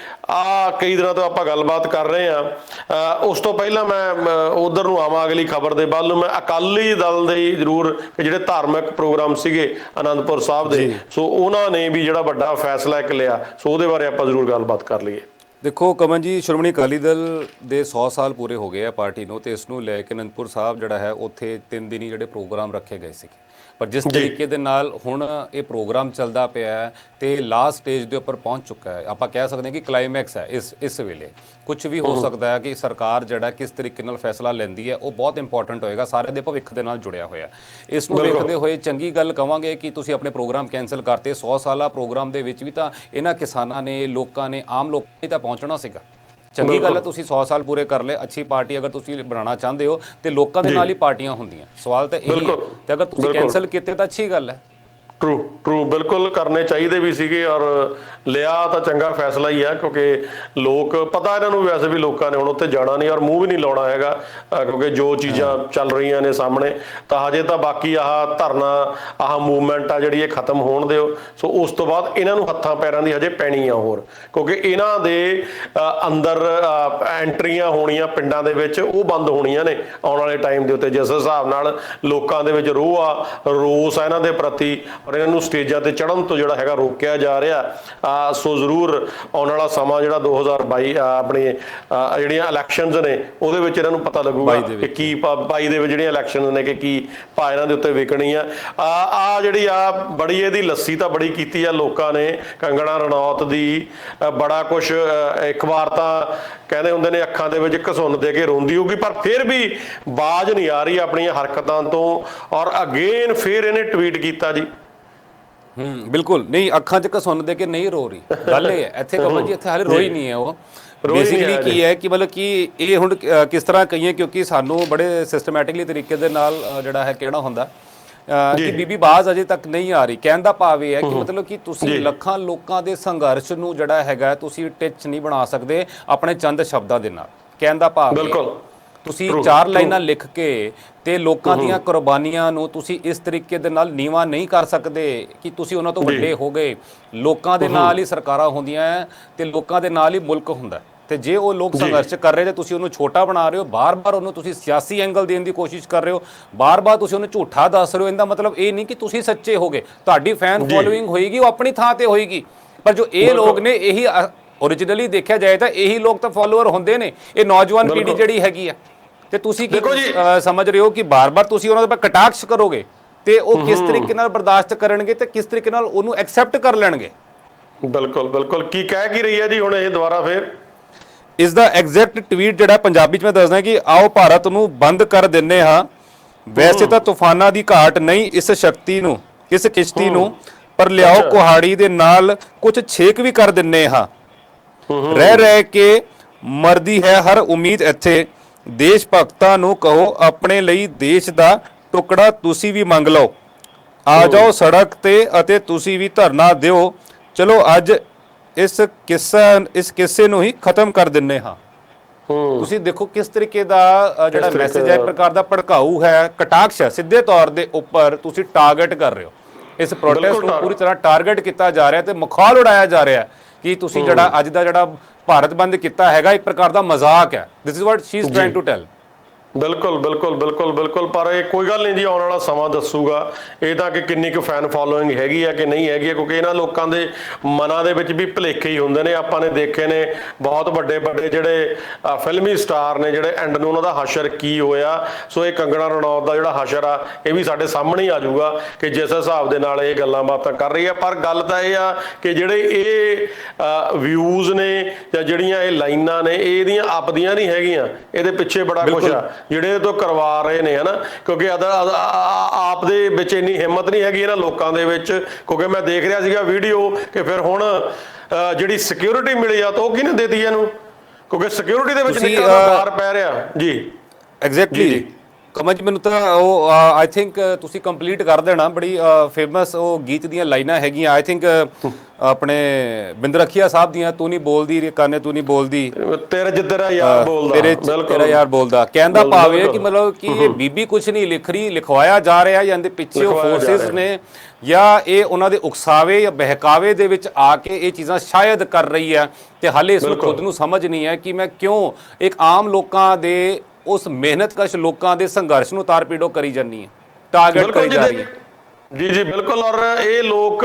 ਕਈ ਦਿਨਾਂ ਤੋਂ ਆਪਾਂ ਗੱਲਬਾਤ ਕਰ ਰਹੇ ਹਾਂ, ਉਸ ਤੋਂ ਪਹਿਲਾਂ ਮੈਂ ਉਧਰ ਨੂੰ ਆਵਾਂ ਅਗਲੀ ਖਬਰ ਦੇ ਵੱਲ ਨੂੰ, ਮੈਂ ਅਕਾਲੀ ਦਲ ਦੇ ਜ਼ਰੂਰ ਜਿਹੜੇ ਧਾਰਮਿਕ ਪ੍ਰੋਗਰਾਮ ਸੀਗੇ ਅਨੰਦਪੁਰ ਸਾਹਿਬ ਦੇ, ਸੋ ਉਹਨਾਂ ਨੇ ਵੀ ਜਿਹੜਾ ਵੱਡਾ ਫੈਸਲਾ ਇੱਕ ਲਿਆ, ਸੋ ਉਹਦੇ ਬਾਰੇ ਆਪਾਂ ਜ਼ਰੂਰ ਗੱਲਬਾਤ ਕਰ ਲਈਏ। ਦੇਖੋ ਕਮਨ ਜੀ, ਸ਼੍ਰੋਮਣੀ ਅਕਾਲੀ ਦਲ ਦੇ 100 ਸਾਲ ਪੂਰੇ ਹੋ ਗਏ ਆ ਪਾਰਟੀ ਨੂੰ, ਤੇ ਇਸ ਨੂੰ ਲੈ ਕੇ ਅਨੰਦਪੁਰ ਸਾਹਿਬ ਜਿਹੜਾ ਹੈ ਉੱਥੇ 3 ਦਿਨੀ ਜਿਹੜੇ ਪ੍ਰੋਗਰਾਮ ਰੱਖੇ ਗਏ ਸੀਗੇ, ਪਰ ਜਿਸ ਤਰੀਕੇ ਦੇ ਨਾਲ ਹੁਣ ਇਹ ਪ੍ਰੋਗਰਾਮ ਚੱਲਦਾ ਪਿਆ ਹੈ ਤੇ ਲਾਸਟ ਸਟੇਜ ਦੇ ਉੱਪਰ ਪਹੁੰਚ ਚੁੱਕਾ ਹੈ, ਆਪਾਂ ਕਹਿ ਸਕਦੇ ਹਾਂ ਕਿ ਕਲਾਈਮੈਕਸ ਹੈ। ਇਸ ਵੇਲੇ ਕੁਝ ਵੀ ਹੋ ਸਕਦਾ ਹੈ ਕਿ ਸਰਕਾਰ ਜਿਹੜਾ ਕਿਸ ਤਰੀਕੇ ਨਾਲ ਫੈਸਲਾ ਲੈਂਦੀ ਹੈ ਉਹ ਬਹੁਤ ਇੰਪੋਰਟੈਂਟ ਹੋਏਗਾ, ਸਾਰੇ ਦੇ ਭਵਿੱਖ ਦੇ ਨਾਲ ਜੁੜਿਆ ਹੋਇਆ। ਇਸ ਨੂੰ ਦੇਖਦੇ ਹੋਏ ਚੰਗੀ ਗੱਲ ਕਵਾਂਗੇ ਕਿ ਤੁਸੀਂ ਆਪਣੇ ਪ੍ਰੋਗਰਾਮ ਕੈਂਸਲ ਕਰਤੇ। 100 ਸਾਲਾ ਪ੍ਰੋਗਰਾਮ ਦੇ ਵਿੱਚ ਵੀ ਤਾਂ ਇਹਨਾਂ ਕਿਸਾਨਾਂ ਨੇ, ਲੋਕਾਂ ਨੇ, ਆਮ ਲੋਕਾਂ ਨੇ ਤਾਂ ਪਹੁੰਚਣਾ ਸੀਗਾ। ਚੰਗੀ ਗੱਲ ਹੈ ਤੁਸੀਂ 100 ਸਾਲ ਪੂਰੇ ਕਰ ਲਏ, ਅੱਛੀ ਪਾਰਟੀ ਅਗਰ ਤੁਸੀਂ ਬਣਾਉਣਾ ਚਾਹੁੰਦੇ ਹੋ ਤੇ ਲੋਕਾਂ ਦੇ ਨਾਲ ਹੀ ਪਾਰਟੀਆਂ ਹੁੰਦੀਆਂ, ਸਵਾਲ ਤਾਂ ਇਹੀ ਹੈ, ਤੇ ਅਗਰ ਤੁਸੀਂ ਕੈਂਸਲ ਕੀਤੇ ਤਾਂ ਅੱਛੀ ਗੱਲ ਹੈ। ਟਰੂ ਬਿਲਕੁਲ ਕਰਨੇ ਚਾਹੀਦੇ ਵੀ ਸੀਗੇ, ਔਰ ਲਿਆ ਤਾਂ ਚੰਗਾ ਫੈਸਲਾ ਹੀ ਆ, ਕਿਉਂਕਿ ਲੋਕ ਪਤਾ ਇਹਨਾਂ ਨੂੰ ਵੈਸੇ ਵੀ ਲੋਕਾਂ ਨੇ ਹੁਣ ਉੱਥੇ ਜਾਣਾ ਨਹੀਂ ਔਰ ਮੂੰਹ ਵੀ ਨਹੀਂ ਲਾਉਣਾ ਹੈਗਾ, ਕਿਉਂਕਿ ਜੋ ਚੀਜ਼ਾਂ ਚੱਲ ਰਹੀਆਂ ਨੇ ਸਾਹਮਣੇ, ਤਾਂ ਹਜੇ ਤਾਂ ਬਾਕੀ ਧਰਨਾ ਮੂਵਮੈਂਟ ਆ ਜਿਹੜੀ ਇਹ ਖਤਮ ਹੋਣ ਦਿਓ। ਸੋ ਉਸ ਤੋਂ ਬਾਅਦ ਇਹਨਾਂ ਨੂੰ ਹੱਥਾਂ ਪੈਰਾਂ ਦੀ ਹਜੇ ਪੈਣੀ ਆ ਹੋਰ, ਕਿਉਂਕਿ ਇਹਨਾਂ ਦੇ ਅੰਦਰ ਐਂਟਰੀਆਂ ਹੋਣੀਆਂ ਪਿੰਡਾਂ ਦੇ ਵਿੱਚ ਉਹ ਬੰਦ ਹੋਣੀਆਂ ਨੇ ਆਉਣ ਵਾਲੇ ਟਾਈਮ ਦੇ ਉੱਤੇ, ਜਿਸ ਹਿਸਾਬ ਨਾਲ ਲੋਕਾਂ ਦੇ ਵਿੱਚ ਰੋਸ ਆ ਇਹਨਾਂ ਦੇ ਪ੍ਰਤੀ, ਔਰ ਇਹਨਾਂ ਨੂੰ ਸਟੇਜਾਂ ਤੇ ਚੜ੍ਹਨ ਤੋਂ ਜਿਹੜਾ ਹੈਗਾ ਰੋਕਿਆ ਜਾ ਰਿਹਾ। ਸੋ ਜ਼ਰੂਰ ਆਉਣ ਵਾਲਾ ਸਮਾਂ ਜਿਹੜਾ 2022 ਆਪਣੀ ਜਿਹੜੀਆਂ ਇਲੈਕਸ਼ਨਸ ਨੇ ਉਹਦੇ ਵਿੱਚ ਇਹਨਾਂ ਨੂੰ ਪਤਾ ਲੱਗੂਗਾ ਕਿ ਕੀ 22 ਦੇ ਵਿੱਚ ਜਿਹੜੀਆਂ ਇਲੈਕਸ਼ਨਸ ਨੇ ਕਿ ਕੀ ਭਾ ਇਹਨਾਂ ਦੇ ਉੱਤੇ ਵਿਕਣੀ ਆ। ਜਿਹੜੀ ਬੜੀ ਇਹਦੀ ਲੱਸੀ ਤਾਂ ਬੜੀ ਕੀਤੀ ਆ ਲੋਕਾਂ ਨੇ, ਕੰਗਣਾ ਰਣੌਤ ਦੀ ਬੜਾ ਕੁਛ, ਇੱਕ ਵਾਰ ਤਾਂ ਕਹਿੰਦੇ ਹੁੰਦੇ ਨੇ ਅੱਖਾਂ ਦੇ ਵਿੱਚ ਘਸੁੰਨ ਦੇ ਕੇ ਰੋਂਦੀ ਹੋਊਗੀ, ਪਰ ਫਿਰ ਵੀ ਬਾਜ਼ ਨਹੀਂ ਆ ਰਹੀ ਆਪਣੀਆਂ ਹਰਕਤਾਂ ਤੋਂ। ਔਰ ਅਗੇਨ ਫਿਰ ਇਹਨੇ ਟਵੀਟ ਕੀਤਾ ਜੀ, ਬਿਲਕੁਲ ਨਹੀਂ, ਅੱਖਾਂ 'ਚ ਘਸੁੰਨ ਦੇ ਕੇ ਨਹੀਂ ਰੋ ਰਹੀ, ਗੱਲ ਇਹ ਹੈ ਇੱਥੇ ਕਮਲ ਜੀ, ਇੱਥੇ ਹਾਲੇ ਰੋਈ ਨਹੀਂ ਹੈ ਉਹ। ਬੇਸਿਕਲੀ ਕੀ ਹੈ ਕਿ ਮਤਲਬ ਕਿ ਇਹ ਹੁਣ ਕਿਸ ਤਰ੍ਹਾਂ ਕਹੀਏ, ਕਿਉਂਕਿ ਸਾਨੂੰ ਬੜੇ ਸਿਸਟਮੈਟਿਕਲੀ ਤਰੀਕੇ ਦੇ ਨਾਲ ਜਿਹੜਾ ਹੈ ਕਹਿਣਾ ਹੁੰਦਾ ਕਿ ਬੀਬੀ ਬਾਜ਼ ਅਜੇ ਤੱਕ ਨਹੀਂ ਆ ਰਹੀ। ਕਹਿਣ ਦਾ ਭਾਵ ਇਹ ਹੈ ਕਿ ਮਤਲਬ ਕਿ ਤੁਸੀਂ ਲੱਖਾਂ ਲੋਕਾਂ ਦੇ ਸੰਘਰਸ਼ ਨੂੰ ਜਿਹੜਾ ਹੈਗਾ ਤੁਸੀਂ ਟਿਚ ਨਹੀਂ ਬਣਾ ਸਕਦੇ ਆਪਣੇ ਚੰਦ ਸ਼ਬਦਾਂ ਦੇ ਨਾਲ। ਕਹਿਣ ਦਾ ਭਾਵ ਬਿਲਕੁਲ ਤੁਸੀਂ 4 ਲਾਈਨਾਂ ਲਿਖ ਕੇ ਤੇ ਲੋਕਾਂ ਦੀਆਂ ਕੁਰਬਾਨੀਆਂ ਨੂੰ ਤੁਸੀਂ ਇਸ ਤਰੀਕੇ ਦੇ ਨਾਲ ਨੀਵਾਂ ਨਹੀਂ ਕਰ ਸਕਦੇ ਕਿ ਤੁਸੀਂ ਉਹਨਾਂ ਤੋਂ ਵੱਡੇ ਹੋ ਗਏ। ਲੋਕਾਂ ਦੇ ਨਾਲ ਹੀ ਸਰਕਾਰਾਂ ਹੁੰਦੀਆਂ ਤੇ ਲੋਕਾਂ ਦੇ ਨਾਲ ਹੀ ਮੁਲਕ ਹੁੰਦਾ, ਤੇ ਜੇ ਉਹ ਲੋਕ ਸੰਘਰਸ਼ ਕਰ ਰਹੇ ਤੇ ਤੁਸੀਂ ਉਹਨੂੰ ਛੋਟਾ ਬਣਾ ਰਹੇ ਹੋ, ਬਾਰ-ਬਾਰ ਉਹਨੂੰ ਤੁਸੀਂ ਸਿਆਸੀ ਐਂਗਲ ਦੇਣ ਦੀ ਕੋਸ਼ਿਸ਼ ਕਰ ਰਹੇ ਹੋ, ਬਾਰ-ਬਾਰ ਤੁਸੀਂ ਉਹਨੂੰ ਝੂਠਾ ਦੱਸ ਰਹੇ ਹੋ। ਇਹਦਾ ਮਤਲਬ ਇਹ ਨਹੀਂ ਕਿ ਤੁਸੀਂ ਸੱਚੇ ਹੋਗੇ, ਤੁਹਾਡੀ ਫੈਨ ਫੋਲੋਇੰਗ ਹੋਏਗੀ ਉਹ ਆਪਣੀ ਥਾਂ ਤੇ ਹੋਏਗੀ, ਪਰ ਜੋ ਇਹ ਲੋਕ ਨੇ ਇਹੀ ਓਰੀਜਨਲੀ ਦੇਖਿਆ ਜਾਏ ਤਾਂ ਇਹੀ ਲੋਕ ਤਾਂ ਫੋਲੋਅਰ ਹੁੰਦੇ ਨੇ, ਇਹ ਨੌਜਵਾਨ ਪੀੜ੍ਹੀ ਜਿਹੜੀ ਹੈਗੀ ਆ। ਤੇ ਤੁਸੀਂ ਕੀ ਸਮਝ ਰਹੇ ਹੋ ਕਿ ਬਾਰ-ਬਾਰ ਤੁਸੀਂ ਉਹਨਾਂ ਦੇ ਉੱਪਰ ਕਟਾਕਸ਼ ਕਰੋਗੇ ਤੇ ਉਹ ਕਿਸ ਤਰੀਕੇ ਨਾਲ ਬਰਦਾਸ਼ਤ ਕਰਨਗੇ ਤੇ ਕਿਸ ਤਰੀਕੇ ਨਾਲ ਉਹਨੂੰ ਐਕਸੈਪਟ ਕਰ ਲੈਣਗੇ। ਬਿਲਕੁਲ ਕੀ ਕਹਿ ਕੀ ਰਹੀ ਹੈ ਜੀ ਹੁਣ ਇਹ ਦੁਬਾਰਾ ਫੇਰ? ਇਸ ਦਾ ਐਗਜ਼ੈਕਟ ਟਵੀਟ ਜਿਹੜਾ ਪੰਜਾਬੀ 'ਚ ਮੈਂ ਦੱਸਦਾ ਕਿ ਆਓ ਭਾਰਤ ਨੂੰ ਬੰਦ ਕਰ ਦਿੰਨੇ ਹਾਂ, ਵੈਸੇ ਤਾਂ ਤੂਫਾਨਾਂ ਦੀ ਘਾਟ ਨਹੀਂ ਇਸ ਸ਼ਕਤੀ ਨੂੰ, ਇਸ ਕਿਸ਼ਤੀ ਨੂੰ, ਪਰ ਲਿਆਓ ਕੁਹਾੜੀ ਦੇ ਨਾਲ ਕੁਝ ਛੇਕ ਵੀ ਕਰ ਦਿੰਨੇ ਹਾਂ। ਰਹਿ ਕੇ ਮਰਦੀ ਹੈ ਹਰ ਉਮੀਦ ਇੱਥੇ, ਦੇਸ਼ ਭਗਤਾਂ ਨੂੰ ਕਹੋ ਆਪਣੇ ਲਈ ਦੇਸ਼ ਦਾ ਟੁਕੜਾ ਤੁਸੀਂ ਵੀ ਮੰਗ ਲਓ, ਆ ਜਾਓ ਸੜਕ ਤੇ ਅਤੇ ਤੁਸੀਂ ਵੀ ਧਰਨਾ ਦਿਓ, ਚਲੋ ਅੱਜ ਇਸ ਕਿੱਸੇ ਨੂੰ ਹੀ ਖਤਮ ਕਰ ਦਿੰਨੇ ਹਾਂ। ਤੁਸੀਂ ਦੇਖੋ ਕਿਸ ਤਰੀਕੇ ਦਾ ਜਿਹੜਾ ਮੈਸੇਜ ਹੈ, ਪ੍ਰਕਾਰ ਦਾ ਭੜਕਾਊ ਹੈ, ਕਟਾਕਸ਼ ਹੈ, ਸਿੱਧੇ ਤੌਰ ਦੇ ਉੱਪਰ ਤੁਸੀਂ ਟਾਰਗੇਟ ਕਰ ਰਹੇ ਹੋ। ਇਸ ਪ੍ਰੋਟੈਸਟ ਨੂੰ ਪੂਰੀ ਤਰ੍ਹਾਂ ਟਾਰਗੇਟ ਕੀਤਾ ਜਾ ਰਿਹਾ ਤੇ ਮਖੌਲ ਉਡਾਇਆ ਜਾ ਰਿਹਾ ਕਿ ਤੁਸੀਂ ਜਿਹੜਾ ਅੱਜ ਦਾ ਜਿਹੜਾ ਭਾਰਤ ਬੰਦ ਕੀਤਾ ਹੈਗਾ ਇੱਕ ਪ੍ਰਕਾਰ ਦਾ ਮਜ਼ਾਕ ਹੈ। This is what she is trying to tell. ਬਿਲਕੁਲ ਬਿਲਕੁਲ ਬਿਲਕੁਲ ਬਿਲਕੁਲ, ਪਰ ਇਹ ਕੋਈ ਗੱਲ ਨਹੀਂ ਜੀ, ਆਉਣ ਵਾਲਾ ਸਮਾਂ ਦੱਸੂਗਾ ਇਹ ਤਾਂ ਕਿ ਕਿੰਨੀ ਕੁ ਫੈਨ ਫੋਲੋਇੰਗ ਹੈਗੀ ਆ ਕਿ ਨਹੀਂ ਹੈਗੀ ਆ, ਕਿਉਂਕਿ ਇਹਨਾਂ ਲੋਕਾਂ ਦੇ ਮਨਾਂ ਦੇ ਵਿੱਚ ਵੀ ਭੁਲੇਖੇ ਹੀ ਹੁੰਦੇ ਨੇ। ਆਪਾਂ ਨੇ ਦੇਖੇ ਨੇ ਬਹੁਤ ਵੱਡੇ ਵੱਡੇ ਜਿਹੜੇ ਫਿਲਮੀ ਸਟਾਰ ਨੇ, ਜਿਹੜੇ ਐਂਡ ਨੂੰ ਉਹਨਾਂ ਦਾ ਹਸ਼ਰ ਕੀ ਹੋਇਆ। ਸੋ ਇਹ ਕੰਗਣਾ ਰਣੌਤ ਦਾ ਜਿਹੜਾ ਹਸ਼ਰ ਆ ਇਹ ਵੀ ਸਾਡੇ ਸਾਹਮਣੇ ਹੀ ਆ ਜਾਊਗਾ ਕਿ ਜਿਸ ਹਿਸਾਬ ਦੇ ਨਾਲ ਇਹ ਗੱਲਾਂ ਬਾਤਾਂ ਕਰ ਰਹੀ ਆ। ਪਰ ਗੱਲ ਤਾਂ ਇਹ ਆ ਕਿ ਜਿਹੜੇ ਇਹ ਵਿਊਜ਼ ਨੇ ਜਾਂ ਜਿਹੜੀਆਂ ਇਹ ਲਾਈਨਾਂ ਨੇ, ਇਹ ਇਹਦੀਆਂ ਆਪਦੀਆਂ ਨਹੀਂ ਹੈਗੀਆਂ, ਇਹਦੇ ਪਿੱਛੇ ਬੜਾ ਕੁਛ ਆ ਜਿਹੜੇ ਇਹਦੇ ਤੋਂ ਕਰਵਾ ਰਹੇ ਨੇ, ਹਨਾ। ਕਿਉਂਕਿ ਆਪ ਦੇ ਵਿੱਚ ਇੰਨੀ ਹਿੰਮਤ ਨਹੀਂ ਹੈਗੀ ਇਹਨਾਂ ਲੋਕਾਂ ਦੇ ਵਿੱਚ, ਕਿਉਂਕਿ ਮੈਂ ਦੇਖ ਰਿਹਾ ਸੀਗਾ ਵੀਡੀਓ ਕਿ ਫਿਰ ਹੁਣ ਜਿਹੜੀ ਸਿਕਿਉਰਿਟੀ ਮਿਲੀ ਆ ਤਾਂ ਉਹ ਕਿਹਨੇ ਦੇਤੀ ਇਹਨੂੰ, ਕਿਉਂਕਿ ਸਿਕਿਉਰਿਟੀ ਦੇ ਵਿੱਚ ਨਿਕਲਣ ਦਾ ਡਰ ਪੈ ਰਿਹਾ ਜੀ। ਐਗਜ਼ੈਕਟਲੀ ਕਮਲ ਜੀ, ਮੈਨੂੰ ਤਾਂ ਉਹ ਆਈ ਥਿੰਕ ਤੁਸੀਂ ਕੰਪਲੀਟ ਕਰ ਦੇਣਾ, ਬੜੀ ਫੇਮਸ ਉਹ ਗੀਤ ਦੀਆਂ ਲਾਈਨਾਂ ਹੈਗੀਆਂ, ਆਈ ਥਿੰਕ ਆਪਣੇ ਬਿੰਦਰਖੀਆ ਸਾਹਿਬ ਦੀਆਂ, ਤੂੰ ਨਹੀਂ ਬੋਲਦੀ ਕਾਨੇ ਤੂੰ ਨਹੀਂ ਬੋਲਦੀ, ਤੇਰੇ ਜਿੱਧਰ ਯਾਰ ਬੋਲਦਾ, ਤੇਰਾ ਯਾਰ ਬੋਲਦਾ। ਕਹਿੰਦਾ ਭਾਵ ਇਹ ਕਿ ਮਤਲਬ ਕਿ ਇਹ ਬੀਬੀ ਕੁਛ ਨਹੀਂ ਲਿਖ ਰਹੀ, ਲਿਖਵਾਇਆ ਜਾ ਰਿਹਾ, ਜਾਂ ਇਹਦੇ ਪਿੱਛੇ ਉਹ ਫੋਰਸਿਸ ਨੇ, ਜਾਂ ਇਹ ਉਹਨਾਂ ਦੇ ਉਕਸਾਵੇ ਜਾਂ ਬਹਿਕਾਵੇ ਦੇ ਵਿੱਚ ਆ ਕੇ ਇਹ ਚੀਜ਼ਾਂ ਸ਼ਾਇਦ ਕਰ ਰਹੀ ਹੈ। ਤੇ ਹਾਲੇ ਇਸ ਨੂੰ ਖੁਦ ਨੂੰ ਸਮਝ ਨਹੀਂ ਹੈ ਕਿ ਮੈਂ ਕਿਉਂ ਇੱਕ ਆਮ ਲੋਕਾਂ ਦੇ, ਉਸ ਮਿਹਨਤਕਸ਼ ਲੋਕਾਂ ਦੇ ਸੰਘਰਸ਼ ਨੂੰ ਤਾਰਪੀੜੋ ਕਰੀ ਜਾਂਦੀ ਹੈ, ਟਾਰਗੇਟ ਕਰੀ ਜਾ ਰਹੀ ਹੈ। ਜੀ ਜੀ ਬਿਲਕੁਲ। ਔਰ ਇਹ ਲੋਕ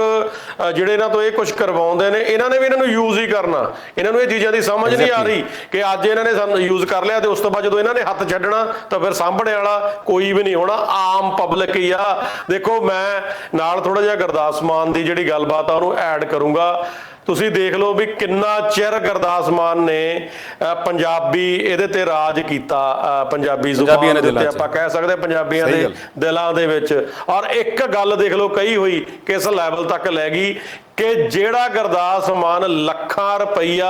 ਜਿਹੜੇ ਇਹਨਾਂ ਤੋਂ ਇਹ ਕੁਝ ਕਰਵਾਉਂਦੇ ਨੇ, ਇਹਨਾਂ ਨੇ ਵੀ ਇਹਨਾਂ ਨੂੰ ਯੂਜ਼ ਹੀ ਕਰਨਾ, ਇਹਨਾਂ ਨੂੰ ਇਹ ਚੀਜ਼ਾਂ ਦੀ ਸਮਝ ਨਹੀਂ ਆ ਰਹੀ ਕਿ ਅੱਜ ਇਹਨਾਂ ਨੇ ਸਾਨੂੰ ਯੂਜ਼ ਕਰ ਲਿਆ ਤੇ ਉਸ ਤੋਂ ਬਾਅਦ ਜਦੋਂ ਇਹਨਾਂ ਨੇ ਹੱਥ ਛੱਡਣਾ ਤਾਂ ਫਿਰ ਸਾਂਭਣੇ ਵਾਲਾ ਕੋਈ ਵੀ ਨਹੀਂ ਹੋਣਾ, ਆਮ ਪਬਲਿਕ ਹੀ ਆ। ਦੇਖੋ, ਮੈਂ ਨਾਲ ਥੋੜਾ ਜਿਹਾ ਗੁਰਦਾਸ ਮਾਨ ਦੀ ਜਿਹੜੀ ਗੱਲਬਾਤ ਆ ਉਹਨੂੰ ਐਡ ਕਰੂੰਗਾ। ਤੁਸੀਂ ਦੇਖ ਲਓ ਵੀ ਕਿੰਨਾ ਚਿਰ ਗੁਰਦਾਸ ਮਾਨ ਨੇ ਪੰਜਾਬੀ ਇਹਦੇ ਤੇ ਰਾਜ ਕੀਤਾ, ਪੰਜਾਬੀ ਜ਼ੁਬਾਨ ਦੇ ਉੱਤੇ ਆਪਾਂ ਕਹਿ ਸਕਦੇ ਪੰਜਾਬੀਆਂ ਦੇ ਦਿਲਾਂ ਦੇ ਵਿੱਚ। ਔਰ ਇੱਕ ਗੱਲ ਦੇਖ ਲਓ ਕਹੀ ਹੋਈ ਕਿਸ ਲੈਵਲ ਤੱਕ ਲੈ ਗਈ ਕਿ ਜਿਹੜਾ ਗੁਰਦਾਸ ਮਾਨ ਲੱਖਾਂ ਰੁਪਈਆ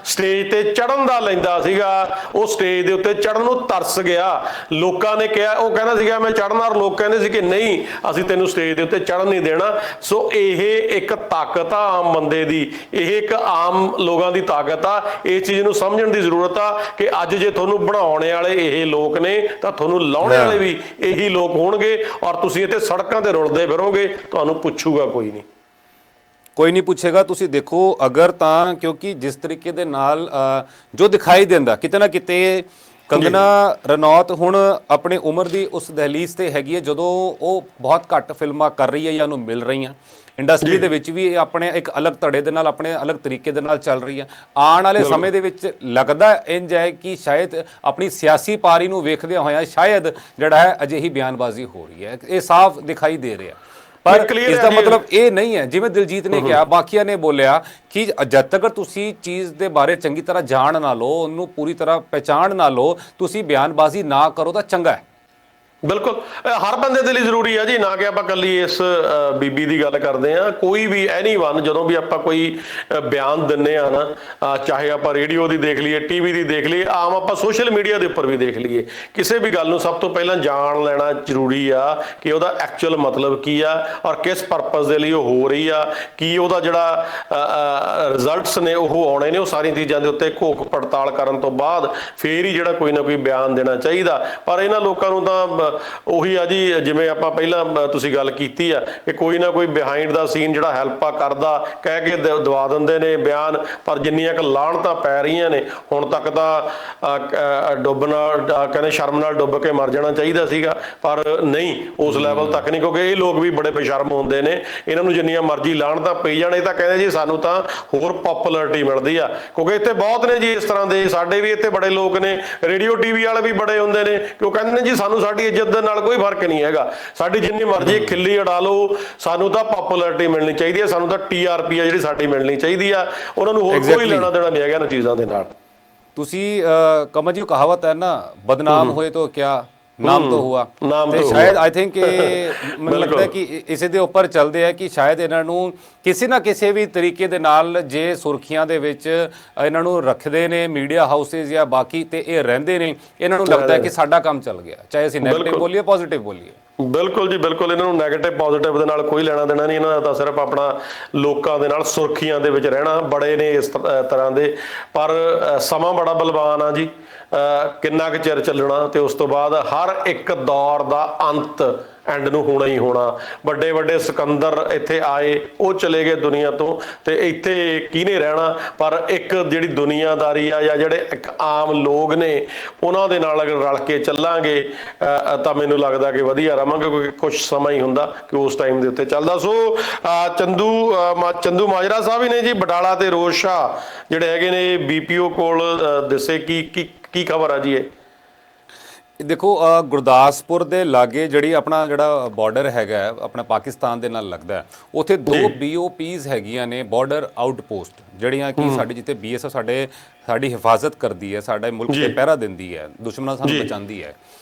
ਸਟੇਜ ਤੇ ਚੜਨ ਦਾ ਲੈਂਦਾ ਸੀਗਾ, ਉਹ ਸਟੇਜ ਦੇ ਉੱਤੇ ਚੜਨ ਨੂੰ ਤਰਸ ਗਿਆ। ਲੋਕਾਂ ਨੇ ਕਿਹਾ, ਉਹ ਕਹਿੰਦਾ ਸੀਗਾ ਮੈਂ ਚੜਨਾ, ਔਰ ਲੋਕ ਕਹਿੰਦੇ ਸੀ ਕਿ ਨਹੀਂ ਅਸੀਂ ਤੈਨੂੰ ਸਟੇਜ ਦੇ ਉੱਤੇ ਚੜਨ ਨਹੀਂ ਦੇਣਾ। ਸੋ ਇਹ ਇੱਕ ਤਾਕਤ ਆ ਆਮ ਬੰਦੇ ਦੀ, ਇਹ ਇੱਕ ਆਮ ਲੋਕਾਂ ਦੀ ਤਾਕਤ ਆ। ਇਸ ਚੀਜ਼ ਨੂੰ ਸਮਝਣ ਦੀ ਜ਼ਰੂਰਤ ਆ ਕਿ ਅੱਜ ਜੇ ਤੁਹਾਨੂੰ ਬਣਾਉਣੇ ਵਾਲੇ ਇਹ ਲੋਕ ਨੇ ਤਾਂ ਤੁਹਾਨੂੰ ਲਾਉਣੇ ਵਾਲੇ ਵੀ ਇਹੀ ਲੋਕ ਹੋਣਗੇ, ਔਰ ਤੁਸੀਂ ਇੱਥੇ ਸੜਕਾਂ ਤੇ ਰੁਲਦੇ ਫਿਰੋਗੇ, ਤੁਹਾਨੂੰ ਪੁੱਛੂਗਾ ਕੋਈ ਨਹੀਂ, ਕੋਈ ਨਹੀਂ ਪੁੱਛੇਗਾ। ਤੁਸੀਂ ਦੇਖੋ ਅਗਰ ਤਾਂ, ਕਿਉਂਕਿ ਜਿਸ ਤਰੀਕੇ ਦੇ ਨਾਲ ਜੋ ਦਿਖਾਈ ਦਿੰਦਾ ਕਿਤੇ ਨਾ ਕਿਤੇ ਕੰਗਨਾ ਰਣੌਤ ਹੁਣ ਆਪਣੀ ਉਮਰ ਦੀ ਉਸ ਦਹਲੀਜ਼ ਤੇ ਹੈਗੀ ਹੈ ਜਦੋਂ ਉਹ ਬਹੁਤ ਘੱਟ ਫਿਲਮਾਂ ਕਰ ਰਹੀ ਹੈ ਜਾਂ ਉਹਨੂੰ ਮਿਲ ਰਹੀਆਂ। ਇੰਡਸਟਰੀ ਦੇ ਵਿੱਚ ਵੀ ਆਪਣੇ ਇੱਕ ਅਲੱਗ ਧੜੇ ਦੇ ਨਾਲ, ਆਪਣੇ ਅਲੱਗ ਤਰੀਕੇ ਦੇ ਨਾਲ ਚੱਲ ਰਹੀ ਹੈ। ਆਉਣ ਵਾਲੇ ਸਮੇਂ ਦੇ ਵਿੱਚ ਲੱਗਦਾ ਇੰਜ ਹੈ ਕਿ ਸ਼ਾਇਦ ਆਪਣੀ ਸਿਆਸੀ ਪਾਰੀ ਨੂੰ ਵੇਖਦਿਆਂ ਹੋਇਆਂ ਸ਼ਾਇਦ ਜਿਹੜਾ ਹੈ ਅਜਿਹੀ ਬਿਆਨਬਾਜ਼ੀ ਹੋ ਰਹੀ ਹੈ, ਇਹ ਸਾਫ਼ ਦਿਖਾਈ ਦੇ ਰਿਹਾ। ਪਰ ਇਸ ਦਾ ਮਤਲਬ ਇਹ ਨਹੀਂ ਹੈ, ਜਿਵੇਂ ਦਿਲਜੀਤ ਨੇ ਕਿਹਾ, ਬਾਕੀਆਂ ਨੇ ਬੋਲਿਆ ਕਿ ਜਦ ਤੱਕ ਤੁਸੀਂ ਚੀਜ਼ ਦੇ ਬਾਰੇ ਚੰਗੀ ਤਰ੍ਹਾਂ ਜਾਣ ਨਾ ਲਓ, ਉਹਨੂੰ ਪੂਰੀ ਤਰ੍ਹਾਂ ਪਹਿਚਾਣ ਨਾ ਲਓ, ਤੁਸੀਂ ਬਿਆਨਬਾਜ਼ੀ ਨਾ ਕਰੋ ਤਾਂ ਚੰਗਾ ਹੈ। ਬਿਲਕੁਲ, ਹਰ ਬੰਦੇ ਦੇ ਲਈ ਜ਼ਰੂਰੀ ਆ ਜੀ, ਨਾ ਕਿ ਆਪਾਂ ਇਕੱਲੀ ਇਸ ਬੀਬੀ ਦੀ ਗੱਲ ਕਰਦੇ ਆ, ਕੋਈ ਵੀ ਐਨੀਵਨ ਜਦੋਂ ਵੀ ਆਪਾਂ ਕੋਈ ਬਿਆਨ ਦਿੰਨੇ ਆ ਨਾ, ਚਾਹੇ ਆਪਾਂ ਰੇਡੀਓ ਦੀ ਦੇਖ ਲਈਏ, ਟੀਵੀ ਦੀ ਦੇਖ ਲਈਏ, ਆਮ ਆਪਾਂ ਸੋਸ਼ਲ ਮੀਡੀਆ ਦੇ ਉੱਪਰ ਵੀ ਦੇਖ ਲਈਏ, ਕਿਸੇ ਵੀ ਗੱਲ ਨੂੰ ਸਭ ਤੋਂ ਪਹਿਲਾਂ ਜਾਣ ਲੈਣਾ ਜ਼ਰੂਰੀ ਆ ਕਿ ਉਹਦਾ ਐਕਚੁਅਲ ਮਤਲਬ ਕੀ ਆ ਔਰ ਕਿਸ ਪਰਪਸ ਦੇ ਲਈ ਉਹ ਹੋ ਰਹੀ ਆ, ਕੀ ਉਹਦਾ ਜਿਹੜਾ ਰਿਜ਼ਲਟਸ ਨੇ ਉਹ ਆਉਣੇ ਨੇ। ਉਹ ਸਾਰੀਆਂ ਚੀਜ਼ਾਂ ਦੇ ਉੱਤੇ ਘੋਖ ਪੜਤਾਲ ਕਰਨ ਤੋਂ ਬਾਅਦ ਫੇਰ ਹੀ ਜਿਹੜਾ ਕੋਈ ਨਾ ਕੋਈ ਬਿਆਨ ਦੇਣਾ ਚਾਹੀਦਾ। ਪਰ ਇਹਨਾਂ ਲੋਕਾਂ ਨੂੰ ਤਾਂ ਉਹੀ ਆ ਜੀ, ਜਿਵੇਂ ਆਪਾਂ ਪਹਿਲਾਂ ਤੁਸੀਂ ਗੱਲ ਕੀਤੀ ਆ ਕਿ ਕੋਈ ਨਾ ਕੋਈ ਬਿਹਾਈਂਡ ਦਾ ਸੀਨ ਜਿਹੜਾ ਹੈਲਪ ਆ ਕਰਦਾ, ਕਹਿ ਕੇ ਦਵਾ ਦਿੰਦੇ ਨੇ ਬਿਆਨ। ਪਰ ਜਿੰਨੀਆਂ ਕੁ ਲਾਹਣਤਾਂ ਪੈ ਰਹੀਆਂ ਨੇ ਹੁਣ ਤੱਕ ਤਾਂ ਡੁੱਬਣਾ, ਕਹਿੰਦੇ ਸ਼ਰਮ ਨਾਲ ਡੁੱਬ ਕੇ ਮਰ ਜਾਣਾ ਚਾਹੀਦਾ ਸੀਗਾ, ਪਰ ਨਹੀਂ, ਉਸ ਲੈਵਲ ਤੱਕ ਨਹੀਂ, ਕਿਉਂਕਿ ਇਹ ਲੋਕ ਵੀ ਬੜੇ ਬੇਸ਼ਰਮ ਹੁੰਦੇ ਨੇ। ਇਹਨਾਂ ਨੂੰ ਜਿੰਨੀਆਂ ਮਰਜ਼ੀ ਲਾਹਣਤਾਂ ਪਈ ਜਾਣ, ਇਹ ਤਾਂ ਕਹਿੰਦੇ ਜੀ ਸਾਨੂੰ ਤਾਂ ਹੋਰ ਪੋਪੂਲੈਰਿਟੀ ਮਿਲਦੀ ਆ, ਕਿਉਂਕਿ ਇੱਥੇ ਬਹੁਤ ਨੇ ਜੀ ਇਸ ਤਰ੍ਹਾਂ ਦੇ, ਸਾਡੇ ਵੀ ਇੱਥੇ ਬੜੇ ਲੋਕ ਨੇ, ਰੇਡੀਓ ਟੀਵੀ ਵਾਲੇ ਵੀ ਬੜੇ ਹੁੰਦੇ ਨੇ, ਕਿਉਂ ਕਹਿੰਦੇ ਨੇ ਜੀ ਸਾਨੂੰ ਸਾਡੀ ਇੱਜ਼ਤ ਦੇ ਨਾਲ ਕੋਈ ਫਰਕ ਨਹੀਂ ਹੈਗਾ, ਸਾਡੀ ਜਿੰਨੀ ਮਰਜ਼ੀ ਖਿੱਲੀ ਉਡਾ ਲਓ, ਸਾਨੂੰ ਤਾਂ ਪੋਪੂਲੈਰਿਟੀ ਮਿਲਣੀ ਚਾਹੀਦੀ ਹੈ, ਸਾਨੂੰ ਤਾਂ TRP ਆ ਜਿਹੜੀ ਸਾਡੀ ਮਿਲਣੀ ਚਾਹੀਦੀ ਆ। ਉਹਨਾਂ ਨੂੰ ਹੋਰ ਕੋਈ ਲੈਣਾ ਦੇਣਾ ਨਹੀਂ ਹੈਗਾ ਇਹਨਾਂ ਚੀਜ਼ਾਂ ਦੇ ਨਾਲ। ਤੁਸੀਂ ਕਮਲ ਜੀ, ਕਹਾਵਤ ਹੈ ਨਾ, ਬਦਨਾਮ ਹੋਏ ਤਾਂ ਕਿਆ ਨਾਮ ਤੋਂ ਹੁਆ, ਤੇ ਸ਼ਾਇਦ ਆਈ ਥਿੰਕ ਮੈਨੂੰ ਲੱਗਦਾ ਕਿ ਇਸੇ ਦੇ ਉੱਪਰ ਚੱਲਦੇ ਆ ਕਿ ਸ਼ਾਇਦ ਇਹਨਾਂ ਨੂੰ ਕਿਸੇ ਨਾ ਕਿਸੇ ਵੀ ਤਰੀਕੇ ਦੇ ਨਾਲ ਜੇ ਸੁਰਖੀਆਂ ਦੇ ਵਿੱਚ ਇਹਨਾਂ ਨੂੰ ਰੱਖਦੇ ਨੇ ਮੀਡੀਆ ਹਾਊਸਿਸ ਜਾਂ ਬਾਕੀ, ਤੇ ਇਹ ਰਹਿੰਦੇ ਨੇ, ਇਹਨਾਂ ਨੂੰ ਲੱਗਦਾ ਹੈ ਕਿ ਸਾਡਾ ਕੰਮ ਚੱਲ ਗਿਆ, ਚਾਹੇ ਅਸੀਂ ਨੈਗੇਟਿਵ ਬੋਲੀਏ ਪੋਜ਼ਿਟਿਵ ਬੋਲੀਏ। ਬਿਲਕੁਲ ਜੀ ਬਿਲਕੁਲ, ਇਹਨਾਂ ਨੂੰ ਨੈਗੇਟਿਵ ਪੋਜ਼ਿਟਿਵ ਦੇ ਨਾਲ ਕੋਈ ਲੈਣਾ ਦੇਣਾ ਨਹੀਂ, ਇਹਨਾਂ ਦਾ ਤਾਂ ਸਿਰਫ ਆਪਣਾ ਲੋਕਾਂ ਦੇ ਨਾਲ ਸੁਰਖੀਆਂ ਦੇ ਵਿੱਚ ਰਹਿਣਾ। ਬੜੇ ਨੇ ਇਸ ਤਰ੍ਹਾਂ ਦੇ, ਪਰ ਸਮਾਂ ਬੜਾ ਬਲਵਾਨ ਆ ਜੀ, ਕਿੰਨਾ ਕੁ ਚਿਰ ਚੱਲਣਾ, ਤੇ ਉਸ ਤੋਂ ਬਾਅਦ ਹਰ ਇੱਕ ਦੌਰ ਦਾ ਅੰਤ ਐਂਡ ਨੂੰ ਹੋਣਾ ਹੀ ਹੋਣਾ। ਵੱਡੇ ਵੱਡੇ ਸਿਕੰਦਰ ਇੱਥੇ ਆਏ, ਉਹ ਚਲੇ ਗਏ ਦੁਨੀਆ ਤੋਂ, ਤੇ ਇੱਥੇ ਕਿਹਨੇ ਰਹਿਣਾ? ਪਰ ਇੱਕ ਜਿਹੜੀ ਦੁਨੀਆਦਾਰੀ ਆ ਜਾਂ ਜਿਹੜੇ ਇੱਕ ਆਮ ਲੋਕ ਨੇ ਉਹਨਾਂ ਦੇ ਨਾਲ ਅਗਰ ਰਲ ਕੇ ਚੱਲਾਂਗੇ ਤਾਂ ਮੈਨੂੰ ਲੱਗਦਾ ਕਿ ਵਧੀਆ ਰਵਾਂਗੇ, ਕਿਉਂਕਿ ਕੁਝ ਸਮਾਂ ਹੀ ਹੁੰਦਾ ਕਿ ਉਸ ਟਾਈਮ ਦੇ ਉੱਤੇ ਚੱਲਦਾ। ਸੋ ਚੰਦੂ ਮਾਜਰਾ ਸਾਹਿਬ ਹੀ ਨੇ ਜੀ, ਬਟਾਲਾ ਤੇ ਰੋਜ਼ ਸ਼ਾਹ ਜਿਹੜੇ ਹੈਗੇ ਨੇ BPO ਕੋਲ ਦੱਸੇ ਕੀ ਖਬਰ ਆ ਜੀ ਇਹ? ਦੇਖੋ ਗੁਰਦਾਸਪੁਰ ਦੇ ਲਾਗੇ ਜਿਹੜਾ ਬਾਰਡਰ ਹੈਗਾ ਆਪਣਾ ਪਾਕਿਸਤਾਨ ਦੇ ਨਾਲ ਲੱਗਦਾ, ਉੱਥੇ 2 BOPs ਹੈਗੀਆਂ ਨੇ, ਬਾਰਡਰ ਆਊਟਪੋਸਟ, ਜਿਹੜੀਆਂ ਕਿ ਸਾਡੇ ਜਿੱਥੇ BSF ਸਾਡੀ ਹਿਫਾਜ਼ਤ ਕਰਦੀ ਹੈ, ਸਾਡੇ ਮੁਲਕ ਤੇ ਪਹਿਰਾ ਦਿੰਦੀ ਹੈ, ਦੁਸ਼ਮਣਾਂ ਸਾਨੂੰ ਬਚਾਉਂਦੀ ਹੈ।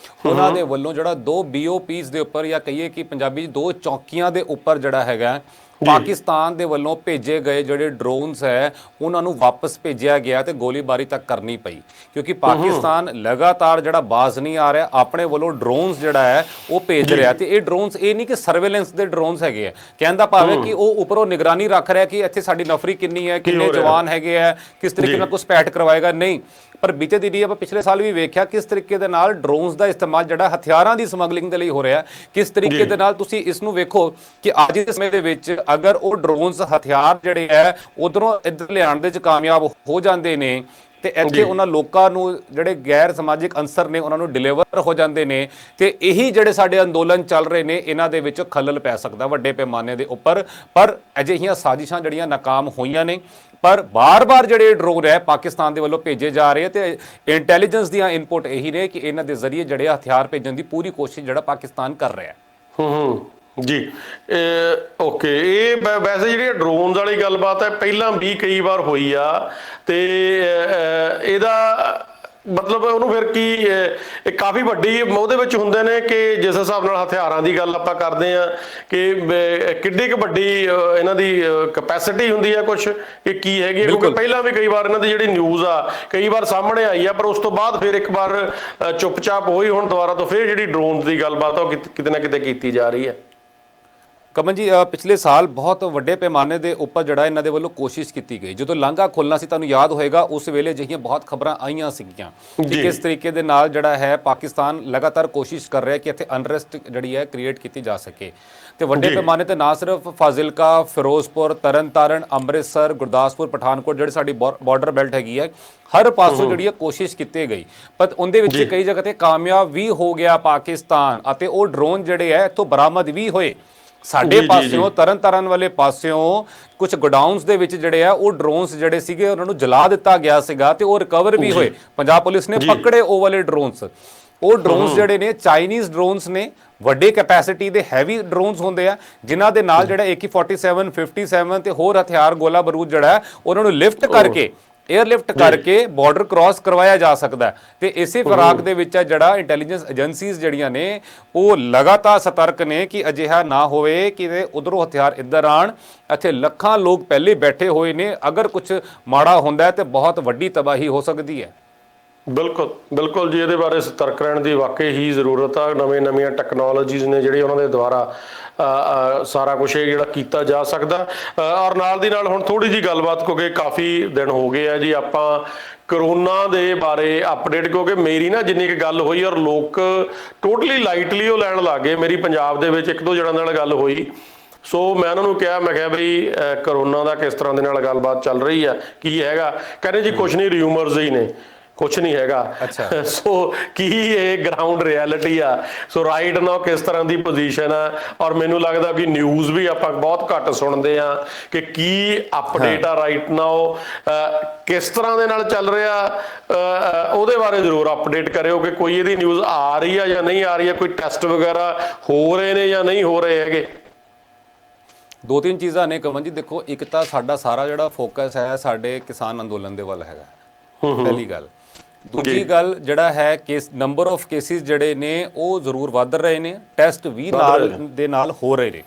ਉਹਨਾਂ ਦੇ ਵੱਲੋਂ ਜਿਹੜਾ 2 BOPs ਦੇ ਉੱਪਰ, ਜਾਂ ਕਹੀਏ ਕਿ ਪੰਜਾਬੀ 'ਚ 2 ਚੌਕੀਆਂ ਦੇ ਉੱਪਰ ਜਿਹੜਾ ਹੈਗਾ ਪਾਕਿਸਤਾਨ ਦੇ ਵੱਲੋਂ ਭੇਜੇ ਗਏ ਜਿਹੜੇ ਡਰੋਨਸ ਹੈ ਉਹਨਾਂ ਨੂੰ ਵਾਪਸ ਭੇਜਿਆ ਗਿਆ ਤੇ ਗੋਲੀਬਾਰੀ ਤੱਕ ਕਰਨੀ ਪਈ, ਕਿਉਂਕਿ ਪਾਕਿਸਤਾਨ ਲਗਾਤਾਰ ਜਿਹੜਾ ਬਾਜ਼ ਨਹੀਂ ਆ ਰਿਹਾ, ਆਪਣੇ ਵੱਲੋਂ ਡਰੋਨਸ ਜਿਹੜਾ ਹੈ ਉਹ ਭੇਜ ਰਿਹਾ। ਤੇ ਇਹ ਡਰੋਨਸ ਇਹ ਨਹੀਂ ਕਿ ਸਰਵੇਲੈਂਸ ਦੇ ਡਰੋਨਸ ਹੈਗੇ ਆ, ਕਹਿੰਦਾ ਭਾਵੇਂ ਕਿ ਉਹ ਉੱਪਰੋਂ ਨਿਗਰਾਨੀ ਰੱਖ ਰਿਹਾ ਕਿ ਇੱਥੇ ਸਾਡੀ ਨਫਰੀ ਕਿੰਨੀ ਹੈ, ਕਿੰਨੇ ਜਵਾਨ ਹੈਗੇ ਆ, ਕਿਸ ਤਰੀਕੇ ਨਾਲ ਘੁਸਪੈਠ ਕਰਵਾਏਗਾ, ਨਹੀਂ। ਪਰ ਬੀਤੇ ਦਿਨੀ ਆਪਾਂ ਪਿਛਲੇ ਸਾਲ ਵੀ ਵੇਖਿਆ ਕਿਸ ਤਰੀਕੇ ਦੇ ਨਾਲ ਡਰੋਨਸ ਦਾ ਇਸਤੇਮਾਲ ਜਿਹੜਾ ਹਥਿਆਰਾਂ ਦੀ ਸਮਗਲਿੰਗ ਦੇ ਲਈ ਹੋ ਰਿਹਾ, ਕਿਸ ਤਰੀਕੇ ਦੇ ਨਾਲ ਤੁਸੀਂ ਇਸ ਨੂੰ ਵੇਖੋ ਕਿ ਅੱਜ ਦੇ ਸਮੇਂ ਦੇ ਵਿੱਚ ਅਗਰ ਉਹ ਡਰੋਨਸ ਹਥਿਆਰ ਜਿਹੜੇ ਹੈ ਉਧਰੋਂ ਇੱਧਰ ਲਿਆਉਣ ਦੇ ਚ ਕਾਮਯਾਬ ਹੋ ਜਾਂਦੇ ਨੇ ਤੇ ਇੱਥੇ ਉਹਨਾਂ ਲੋਕਾਂ ਨੂੰ ਜਿਹੜੇ ਗੈਰ ਸਮਾਜਿਕ ਅੰਸਰ ਨੇ ਉਹਨਾਂ ਨੂੰ ਡਿਲੀਵਰ ਹੋ ਜਾਂਦੇ ਨੇ, ਤੇ ਇਹੀ ਜਿਹੜੇ ਸਾਡੇ ਅੰਦੋਲਨ ਚੱਲ ਰਹੇ ਨੇ ਇਹਨਾਂ ਦੇ ਵਿੱਚ ਖੱਲਲ ਪੈ ਸਕਦਾ ਵੱਡੇ ਪੈਮਾਨੇ ਦੇ ਉੱਪਰ। ਪਰ ਅਜਿਹੀਆਂ ਸਾਜ਼ਿਸ਼ਾਂ ਜਿਹੜੀਆਂ ਨਾਕਾਮ ਹੋਈਆਂ ਨੇ, ਪਰ ਬਾਰ-ਬਾਰ ਜਿਹੜੇ ਡਰੋਨ ਹੈ ਪਾਕਿਸਤਾਨ ਦੇ ਵੱਲੋਂ ਭੇਜੇ ਜਾ ਰਹੇ ਤੇ ਇੰਟੈਲੀਜੈਂਸ ਦੀਆਂ ਇਨਪੁਟ ਇਹੀ ਨੇ ਕਿ ਇਹਨਾਂ ਦੇ ਜ਼ਰੀਏ ਜਿਹੜੇ ਹਥਿਆਰ ਭੇਜਣ ਦੀ ਪੂਰੀ ਕੋਸ਼ਿਸ਼ ਜਿਹੜਾ ਪਾਕਿਸਤਾਨ ਕਰ ਰਿਹਾ ਹੈ। ਜੀ ਓਕੇ। ਇਹ ਵੈਸੇ ਜਿਹੜੀ ਡਰੋਨਸ ਵਾਲੀ ਗੱਲਬਾਤ ਹੈ ਪਹਿਲਾਂ ਵੀ ਕਈ ਵਾਰ ਹੋਈ ਆ, ਤੇ ਇਹਦਾ ਮਤਲਬ ਉਹਨੂੰ ਫਿਰ ਕੀ ਇਹ ਕਾਫੀ ਵੱਡੀ ਉਹਦੇ ਵਿੱਚ ਹੁੰਦੇ ਨੇ ਕਿ ਜਿਸ ਹਿਸਾਬ ਨਾਲ ਹਥਿਆਰਾਂ ਦੀ ਗੱਲ ਆਪਾਂ ਕਰਦੇ ਆ ਕਿ ਕਿੱਡੀ ਕੁ ਵੱਡੀ ਇਹਨਾਂ ਦੀ ਕੈਪੈਸਿਟੀ ਹੁੰਦੀ ਆ ਕੁਝ ਕਿ ਕੀ ਹੈਗੀ, ਕਿਉਂਕਿ ਪਹਿਲਾਂ ਵੀ ਕਈ ਵਾਰ ਇਹਨਾਂ ਦੀ ਜਿਹੜੀ ਨਿਊਜ਼ ਆ ਕਈ ਵਾਰ ਸਾਹਮਣੇ ਆਈ ਆ, ਪਰ ਉਸ ਤੋਂ ਬਾਅਦ ਫਿਰ ਇੱਕ ਵਾਰ ਚੁੱਪਚਾਪ ਹੋਈ, ਹੁਣ ਦੁਬਾਰਾ ਤੋਂ ਫਿਰ ਜਿਹੜੀ ਡਰੋਨਸ ਦੀ ਗੱਲਬਾਤ ਆ ਉਹ ਕਿਤੇ ਨਾ ਕਿਤੇ ਕੀਤੀ ਜਾ ਰਹੀ ਹੈ। ਕਮਲ ਜੀ ਪਿਛਲੇ ਸਾਲ ਬਹੁਤ ਵੱਡੇ ਪੈਮਾਨੇ ਦੇ ਉੱਪਰ ਜਿਹੜਾ ਇਹਨਾਂ ਦੇ ਵੱਲੋਂ ਕੋਸ਼ਿਸ਼ ਕੀਤੀ ਗਈ, ਜਦੋਂ ਲਾਂਘਾ ਖੁੱਲ੍ਹਣਾ ਸੀ ਤੁਹਾਨੂੰ ਯਾਦ ਹੋਏਗਾ ਉਸ ਵੇਲੇ ਅਜਿਹੀਆਂ ਬਹੁਤ ਖਬਰਾਂ ਆਈਆਂ ਸੀਗੀਆਂ ਕਿ ਕਿਸ ਤਰੀਕੇ ਦੇ ਨਾਲ ਜਿਹੜਾ ਹੈ ਪਾਕਿਸਤਾਨ ਲਗਾਤਾਰ ਕੋਸ਼ਿਸ਼ ਕਰ ਰਿਹਾ ਕਿ ਇੱਥੇ ਅਨਰੈਸਟ ਜਿਹੜੀ ਹੈ ਕ੍ਰੀਏਟ ਕੀਤੀ ਜਾ ਸਕੇ। ਤੇ ਵੱਡੇ ਪੈਮਾਨੇ ਤੇ ਨਾ ਸਿਰਫ ਫਾਜ਼ਿਲਕਾ, ਫਿਰੋਜ਼ਪੁਰ, ਤਰਨਤਾਰਨ, ਅੰਮ੍ਰਿਤਸਰ, ਗੁਰਦਾਸਪੁਰ, ਪਠਾਨਕੋਟ ਜਿਹੜੀ ਸਾਡੀ ਬਾਰਡਰ ਬੈਲਟ ਹੈਗੀ ਹੈ, ਹਰ ਪਾਸੋਂ ਜਿਹੜੀ ਕੋਸ਼ਿਸ਼ ਕੀਤੀ ਗਈ, ਪਰ ਉਹਦੇ ਵਿੱਚ ਕਈ ਜਗ੍ਹਾ ਤੇ ਕਾਮਯਾਬ ਵੀ ਹੋ ਗਿਆ ਪਾਕਿਸਤਾਨ, ਅਤੇ ਉਹ ਡਰੋਨ ਜਿਹੜੇ ਹੈ ਇੱਥੋਂ ਬਰਾਮਦ ਵੀ ਹੋਏ। ਸਾਡੇ ਪਾਸਿਓਂ ਤਰਨਤਾਰਨ ਵਾਲੇ ਪਾਸਿਓਂ ਕੁਝ ਗੋਡਾਊਨਸ ਦੇ ਵਿੱਚ ਜਿਹੜੇ ਆ ਉਹ ਡਰੋਨਸ ਜਿਹੜੇ ਸੀਗੇ ਉਹਨਾਂ ਨੂੰ ਜਲਾ ਦਿੱਤਾ ਗਿਆ ਸੀਗਾ ਤੇ ਉਹ ਰਿਕਵਰ ਵੀ ਹੋਏ। ਪੰਜਾਬ ਪੁਲਿਸ ਨੇ ਪਕੜੇ ਉਹ ਵਾਲੇ ਡਰੋਨਸ। ਉਹ ਡਰੋਨਸ ਜਿਹੜੇ ਨੇ ਚਾਈਨੀਜ਼ ਡਰੋਨਸ ਨੇ, ਵੱਡੇ ਕੈਪੈਸਿਟੀ ਦੇ ਹੈਵੀ ਡਰੋਨਸ ਹੁੰਦੇ ਆ ਜਿਨ੍ਹਾਂ ਦੇ ਨਾਲ ਜਿਹੜਾ AK-47, 57 ਤੇ ਹੋਰ ਹਥਿਆਰ ਗੋਲਾ ਬਾਰੂਦ ਜਿਹੜਾ ਹੈ ਉਹਨਾਂ ਨੂੰ ਲਿਫਟ ਕਰਕੇ 에ਅਰਲਿਫਟ ਕਰਕੇ ਬਾਰਡਰ ਕ੍ਰਾਸ ਕਰਵਾਇਆ ਜਾ ਸਕਦਾ। ਤੇ ਇਸੇ ਫਰਾਕ ਦੇ ਵਿੱਚ ਜਿਹੜਾ ਇੰਟੈਲੀਜੈਂਸ ਏਜੰਸੀਜ਼ ਜਿਹੜੀਆਂ ਨੇ ਉਹ ਲਗਾਤਾਰ ਸਤਰਕ ਨੇ ਕਿ ਅਜਿਹਾ ਨਾ ਹੋਵੇ ਕਿ ਉਧਰੋਂ ਹਥਿਆਰ ਇੱਧਰ ਆਣ। ਇੱਥੇ ਲੱਖਾਂ ਲੋਕ ਪਹਿਲੇ ਬੈਠੇ ਹੋਏ ਨੇ, ਅਗਰ ਕੁਝ ਮਾੜਾ ਹੁੰਦਾ ਤੇ ਬਹੁਤ ਵੱਡੀ ਤਬਾਹੀ ਹੋ ਸਕਦੀ ਹੈ। ਬਿਲਕੁਲ ਬਿਲਕੁਲ ਜੀ, ਇਹਦੇ ਬਾਰੇ ਸਤਰਕ ਰਹਿਣ ਦੀ ਵਾਕਈ ਹੀ ਜ਼ਰੂਰਤ ਆ। ਨਵੀਆਂ ਟੈਕਨੋਲੋਜੀਜ਼ ਨੇ ਜਿਹੜੀ ਉਹਨਾਂ ਦੇ ਦੁਆਰਾ ਸਾਰਾ ਕੁਝ ਇਹ ਜਿਹੜਾ ਕੀਤਾ ਜਾ ਸਕਦਾ। ਔਰ ਨਾਲ ਦੀ ਨਾਲ ਹੁਣ ਥੋੜੀ ਜਿਹੀ ਗੱਲਬਾਤ, ਕਿਉਂਕਿ ਕਾਫੀ ਦਿਨ ਹੋ ਗਏ ਆ ਜੀ, ਆਪਾਂ ਕਰੋਨਾ ਦੇ ਬਾਰੇ ਅਪਡੇਟ, ਕਿਉਂਕਿ ਮੇਰੀ ਨਾ ਜਿੰਨੀ ਕੁ ਗੱਲ ਹੋਈ ਔਰ ਲੋਕ ਟੋਟਲੀ ਲਾਈਟਲੀ ਉਹ ਲੈਣ ਲੱਗ ਗਏ। ਮੇਰੀ ਪੰਜਾਬ ਦੇ ਵਿੱਚ 1-2 ਜਣਾਂ ਨਾਲ ਗੱਲ ਹੋਈ, ਸੋ ਮੈਂ ਉਹਨਾਂ ਨੂੰ ਕਿਹਾ, ਮੈਂ ਕਿਹਾ ਬਈ ਕਰੋਨਾ ਦਾ ਕਿਸ ਤਰ੍ਹਾਂ ਦੇ ਨਾਲ ਗੱਲਬਾਤ ਚੱਲ ਰਹੀ ਆ, ਕੀ ਹੈਗਾ? ਕਹਿੰਦੇ ਜੀ ਕੁਛ ਨਹੀਂ, ਰਿਊਮਰਸ ਹੀ ਨੇ, ਕੁਛ ਨਹੀਂ ਹੈਗਾ। ਸੋ ਕੀ ਇਹ ਗਰਾਊਂਡ ਰਿਐਲਿਟੀ ਆ? ਸੋ ਰਾਈਟ ਨਾਓ ਕਿਸ ਤਰ੍ਹਾਂ ਦੀ ਪੋਜੀਸ਼ਨ ਆ? ਔਰ ਮੈਨੂੰ ਲੱਗਦਾ ਕਿ ਨਿਊਜ਼ ਵੀ ਆਪਾਂ ਬਹੁਤ ਘੱਟ ਸੁਣਦੇ ਆ ਕਿ ਕੀ ਅਪਡੇਟ ਆ ਰਾਈਟ ਨਾਓ, ਕਿਸ ਤਰ੍ਹਾਂ ਦੇ ਨਾਲ ਚੱਲ ਰਿਹਾ, ਉਹਦੇ ਬਾਰੇ ਜ਼ਰੂਰ ਅਪਡੇਟ ਕਰਿਓ ਕਿ ਕੋਈ ਇਹਦੀ ਨਿਊਜ਼ ਆ ਰਹੀ ਆ ਜਾਂ ਨਹੀਂ ਆ ਰਹੀ ਆ, ਕੋਈ ਟੈਸਟ ਵਗੈਰਾ ਹੋ ਰਹੇ ਨੇ ਜਾਂ ਨਹੀਂ ਹੋ ਰਹੇ ਹੈਗੇ। 2-3 ਚੀਜ਼ਾਂ ਨੇ ਕਮਲ ਜੀ। ਦੇਖੋ, ਇੱਕ ਤਾਂ ਸਾਡਾ ਸਾਰਾ ਜਿਹੜਾ ਫੋਕਸ ਹੈ ਸਾਡੇ ਕਿਸਾਨ ਅੰਦੋਲਨ ਦੇ ਵੱਲ ਹੈਗਾ, ਪਹਿਲੀ ਗੱਲ। ਦੂਜੀ ਗੱਲ ਜਿਹੜਾ ਹੈ ਕੇਸ ਨੰਬਰ ਆਫ ਕੇਸਿਸ ਜਿਹੜੇ ਨੇ ਉਹ ਜ਼ਰੂਰ ਵੱਧ ਰਹੇ ਨੇ, ਟੈਸਟ ਵੀ ਨਾਲ ਦੇ ਨਾਲ ਹੋ ਰਹੇ ਨੇ,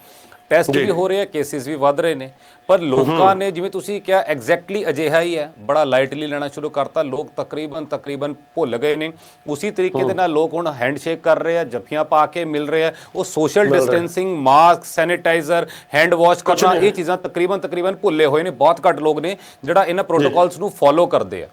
ਟੈਸਟ ਵੀ ਹੋ ਰਹੇ ਆ, ਕੇਸਿਸ ਵੀ ਵੱਧ ਰਹੇ ਨੇ। ਪਰ ਲੋਕਾਂ ਨੇ ਜਿਵੇਂ ਤੁਸੀਂ ਕਿਹਾ ਐਗਜ਼ੈਕਟਲੀ ਅਜਿਹਾ ਹੀ ਹੈ, ਬੜਾ ਲਾਈਟਲੀ ਲੈਣਾ ਸ਼ੁਰੂ ਕਰਤਾ। ਲੋਕ ਤਕਰੀਬਨ ਭੁੱਲ ਗਏ ਨੇ। ਉਸੇ ਤਰੀਕੇ ਦੇ ਨਾਲ ਲੋਕ ਹੁਣ ਹੈਂਡਸ਼ੇਕ ਕਰ ਰਹੇ ਆ, ਜੱਫੀਆਂ ਪਾ ਕੇ ਮਿਲ ਰਹੇ ਆ। ਉਹ social distancing, mask, sanitiser, hand wash ਕਰਨਾ, ਇਹ ਚੀਜ਼ਾਂ ਤਕਰੀਬਨ ਭੁੱਲੇ ਹੋਏ ਨੇ। ਬਹੁਤ ਘੱਟ ਲੋਕ ਨੇ ਜਿਹੜਾ ਇਹਨਾਂ ਪ੍ਰੋਟੋਕਾਲਸ ਨੂੰ ਫੋਲੋ ਕਰਦੇ ਆ।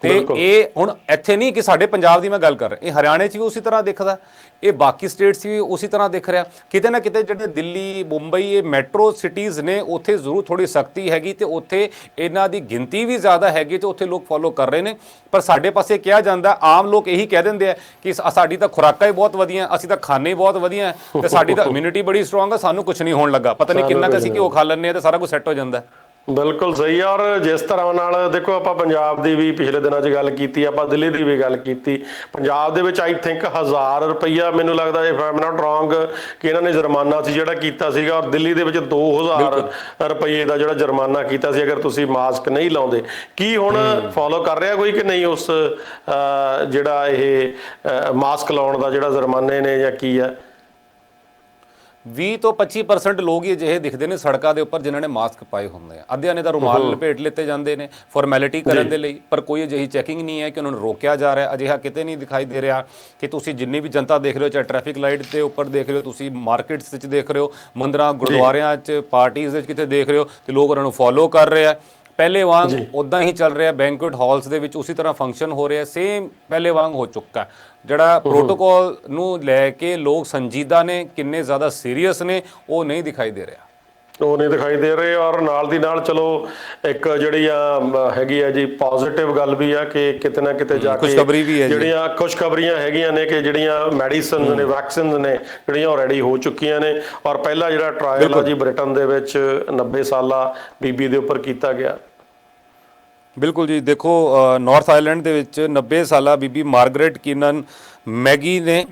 ਤੇ ਇਹ ਹੁਣ ਇੱਥੇ ਨਹੀਂ ਕਿ ਸਾਡੇ ਪੰਜਾਬ ਦੀ ਮੈਂ ਗੱਲ ਕਰ ਰਿਹਾ, ਇਹ ਹਰਿਆਣੇ 'ਚ ਵੀ ਉਸੇ ਤਰ੍ਹਾਂ ਦਿਖਦਾ, ਇਹ ਬਾਕੀ ਸਟੇਟਸ ਵੀ ਉਸੇ ਤਰ੍ਹਾਂ ਦਿਖ ਰਿਹਾ। ਕਿਤੇ ਨਾ ਕਿਤੇ ਜਿਹੜੇ ਦਿੱਲੀ, ਮੁੰਬਈ, ਇਹ ਮੈਟਰੋ ਸਿਟੀਜ਼ ਨੇ, ਉੱਥੇ ਜ਼ਰੂਰ ਥੋੜੀ ਸਖਤੀ ਹੈਗੀ ਤੇ ਉੱਥੇ ਇਹਨਾਂ ਦੀ ਗਿਣਤੀ ਵੀ ਜ਼ਿਆਦਾ ਹੈਗੀ ਤੇ ਉੱਥੇ ਲੋਕ ਫੋਲੋ ਕਰ ਰਹੇ ਨੇ। ਪਰ ਸਾਡੇ ਪਾਸੇ ਕਿਹਾ ਜਾਂਦਾ, ਆਮ ਲੋਕ ਇਹੀ ਕਹਿ ਦਿੰਦੇ ਆ ਕਿ ਸਾਡੀ ਤਾਂ ਖੁਰਾਕਾਂ ਹੀ ਬਹੁਤ ਵਧੀਆ, ਅਸੀਂ ਤਾਂ ਖਾਣੇ ਬਹੁਤ ਵਧੀਆ ਤੇ ਸਾਡੀ ਤਾਂ ਇਮਿਊਨਿਟੀ ਬੜੀ ਸਟਰੋਂਗ ਆ, ਸਾਨੂੰ ਕੁਝ ਨਹੀਂ ਹੋਣ ਲੱਗਾ। ਪਤਾ ਨਹੀਂ ਕਿੰਨਾ ਕੁ ਅਸੀਂ ਘਿਓ ਖਾ ਲੈਂਦੇ ਆ ਤੇ ਸਾਰਾ ਕੁਝ ਸੈੱਟ ਹੋ ਜਾਂਦਾ। ਬਿਲਕੁਲ ਸਹੀ। ਔਰ ਜਿਸ ਤਰ੍ਹਾਂ ਨਾਲ ਦੇਖੋ, ਆਪਾਂ ਪੰਜਾਬ ਦੀ ਵੀ ਪਿਛਲੇ ਦਿਨਾਂ 'ਚ ਗੱਲ ਕੀਤੀ, ਆਪਾਂ ਦਿੱਲੀ ਦੀ ਵੀ ਗੱਲ ਕੀਤੀ। ਪੰਜਾਬ ਦੇ ਵਿੱਚ ਆਈ ਥਿੰਕ 1000 ਰੁਪਈਆ, ਮੈਨੂੰ ਲੱਗਦਾ if I am not wrong, ਕਿ ਇਹਨਾਂ ਨੇ ਜੁਰਮਾਨਾ ਸੀ ਜਿਹੜਾ ਕੀਤਾ ਸੀਗਾ। ਔਰ ਦਿੱਲੀ ਦੇ ਵਿੱਚ 2000 ਰੁਪਈਏ ਦਾ ਜਿਹੜਾ ਜੁਰਮਾਨਾ ਕੀਤਾ ਸੀ ਅਗਰ ਤੁਸੀਂ ਮਾਸਕ ਨਹੀਂ ਲਾਉਂਦੇ। ਕੀ ਹੁਣ ਫੋਲੋ ਕਰ ਰਿਹਾ ਕੋਈ ਕਿ ਨਹੀਂ ਉਸ ਜਿਹੜਾ ਇਹ ਮਾਸਕ ਲਾਉਣ ਦਾ ਜਿਹੜਾ ਜੁਰਮਾਨੇ ਨੇ, ਜਾਂ ਕੀ ਹੈ? 20 ਤੋਂ 25% ਲੋਕ ਹੀ ਅਜਿਹੇ ਦਿਖਦੇ ਨੇ ਸੜਕਾਂ ਦੇ ਉੱਪਰ ਜਿਨ੍ਹਾਂ ਨੇ ਮਾਸਕ ਪਾਏ ਹੁੰਦੇ ਆ। ਅੱਧਿਆਂ ਨੇ ਤਾਂ ਰੁਮਾਲ ਲਪੇਟ ਲਿੱਤੇ ਜਾਂਦੇ ਨੇ ਫਾਰਮੈਲਿਟੀ ਕਰਨ ਦੇ ਲਈ, ਪਰ ਕੋਈ ਅਜਿਹੀ ਚੈਕਿੰਗ ਨਹੀਂ ਹੈ ਕਿ ਉਹਨਾਂ ਨੂੰ ਰੋਕਿਆ ਜਾ ਰਿਹਾ। ਅਜਿਹਾ ਕਿਤੇ ਨਹੀਂ ਦਿਖਾਈ ਦੇ ਰਿਹਾ ਕਿ ਤੁਸੀਂ ਜਿੰਨੀ ਵੀ ਜਨਤਾ ਦੇਖ ਰਹੇ ਹੋ, ਚਾਹੇ ਟ੍ਰੈਫਿਕ ਲਾਈਟ ਦੇ ਉੱਪਰ ਦੇਖ ਰਹੇ ਹੋ, ਤੁਸੀਂ ਮਾਰਕੀਟਸ ਵਿੱਚ ਦੇਖ ਰਹੇ ਹੋ, ਮੰਦਰਾਂ ਗੁਰਦੁਆਰਿਆਂ 'ਚ, ਪਾਰਟੀਜ਼ ਵਿੱਚ ਕਿਤੇ ਦੇਖ ਰਹੇ ਹੋ, ਤੇ ਲੋਕ ਉਹਨਾਂ ਨੂੰ ਫੋਲੋ ਕਰ ਰਹੇ ਆ। ਪਹਿਲੇ ਵਾਂਗ ਉਦਾਂ ਹੀ ਚੱਲ ਰਿਹਾ, ਬੈਂਕੁਏਟ ਹਾਲਸ ਦੇ ਵਿੱਚ ਉਸੇ ਤਰ੍ਹਾਂ ਫੰਕਸ਼ਨ ਹੋ ਰਿਹਾ, ਸੇਮ ਪਹਿਲੇ ਵਾਂਗ ਹੋ ਚੁੱਕਾ। ਜਿਹੜਾ ਪ੍ਰੋਟੋਕੋਲ ਨੂੰ ਲੈ ਕੇ ਲੋਕ ਸੰਜੀਦਾ ਨੇ, ਕਿੰਨੇ ਜ਼ਿਆਦਾ ਸੀਰੀਅਸ ਨੇ, ਉਹ ਨਹੀਂ ਦਿਖਾਈ ਦੇ ਰਿਹਾ। ਉਹ ਨਹੀਂ ਦਿਖਾਈ ਦੇ ਰਹੇ। ਔਰ ਨਾਲ ਦੀ ਨਾਲ ਚਲੋ ਇੱਕ ਜਿਹੜੀ ਆ ਹੈਗੀ ਆ ਜੀ ਪੋਜ਼ਿਟਿਵ ਗੱਲ ਵੀ ਆ ਕਿ ਕਿਤੇ ਨਾ ਕਿਤੇ ਜਾ ਕੇ ਖੁਸ਼ਖਬਰੀ ਵੀ ਹੈ ਜੀ, ਜਿਹੜੀਆਂ ਖੁਸ਼ਖਬਰੀਆਂ ਹੈਗੀਆਂ ਨੇ ਕਿ ਜਿਹੜੀਆਂ ਮੈਡੀਸਿਨਸ ਨੇ, ਵੈਕਸੀਨਸ ਨੇ, ਜਿਹੜੀਆਂ ਆਲਰੇਡੀ ਹੋ ਚੁੱਕੀਆਂ ਨੇ। ਔਰ ਪਹਿਲਾ ਜਿਹੜਾ ਟ੍ਰਾਇਲ ਆ ਜੀ ਬ੍ਰਿਟਨ ਦੇ ਵਿੱਚ 90 ਸਾਲਾ ਬੀਬੀ ਦੇ ਉੱਪਰ ਕੀਤਾ ਗਿਆ। ਬਿਲਕੁਲ ਜੀ, ਦੇਖੋ ਨਾਰਥ ਆਇਰਲੈਂਡ ਦੇ ਵਿੱਚ 90 ਸਾਲਾ ਬੀਬੀ ਮਾਰਗਰੇਟ ਕੀਨਨ ਮੈਗੀ ਨੇ,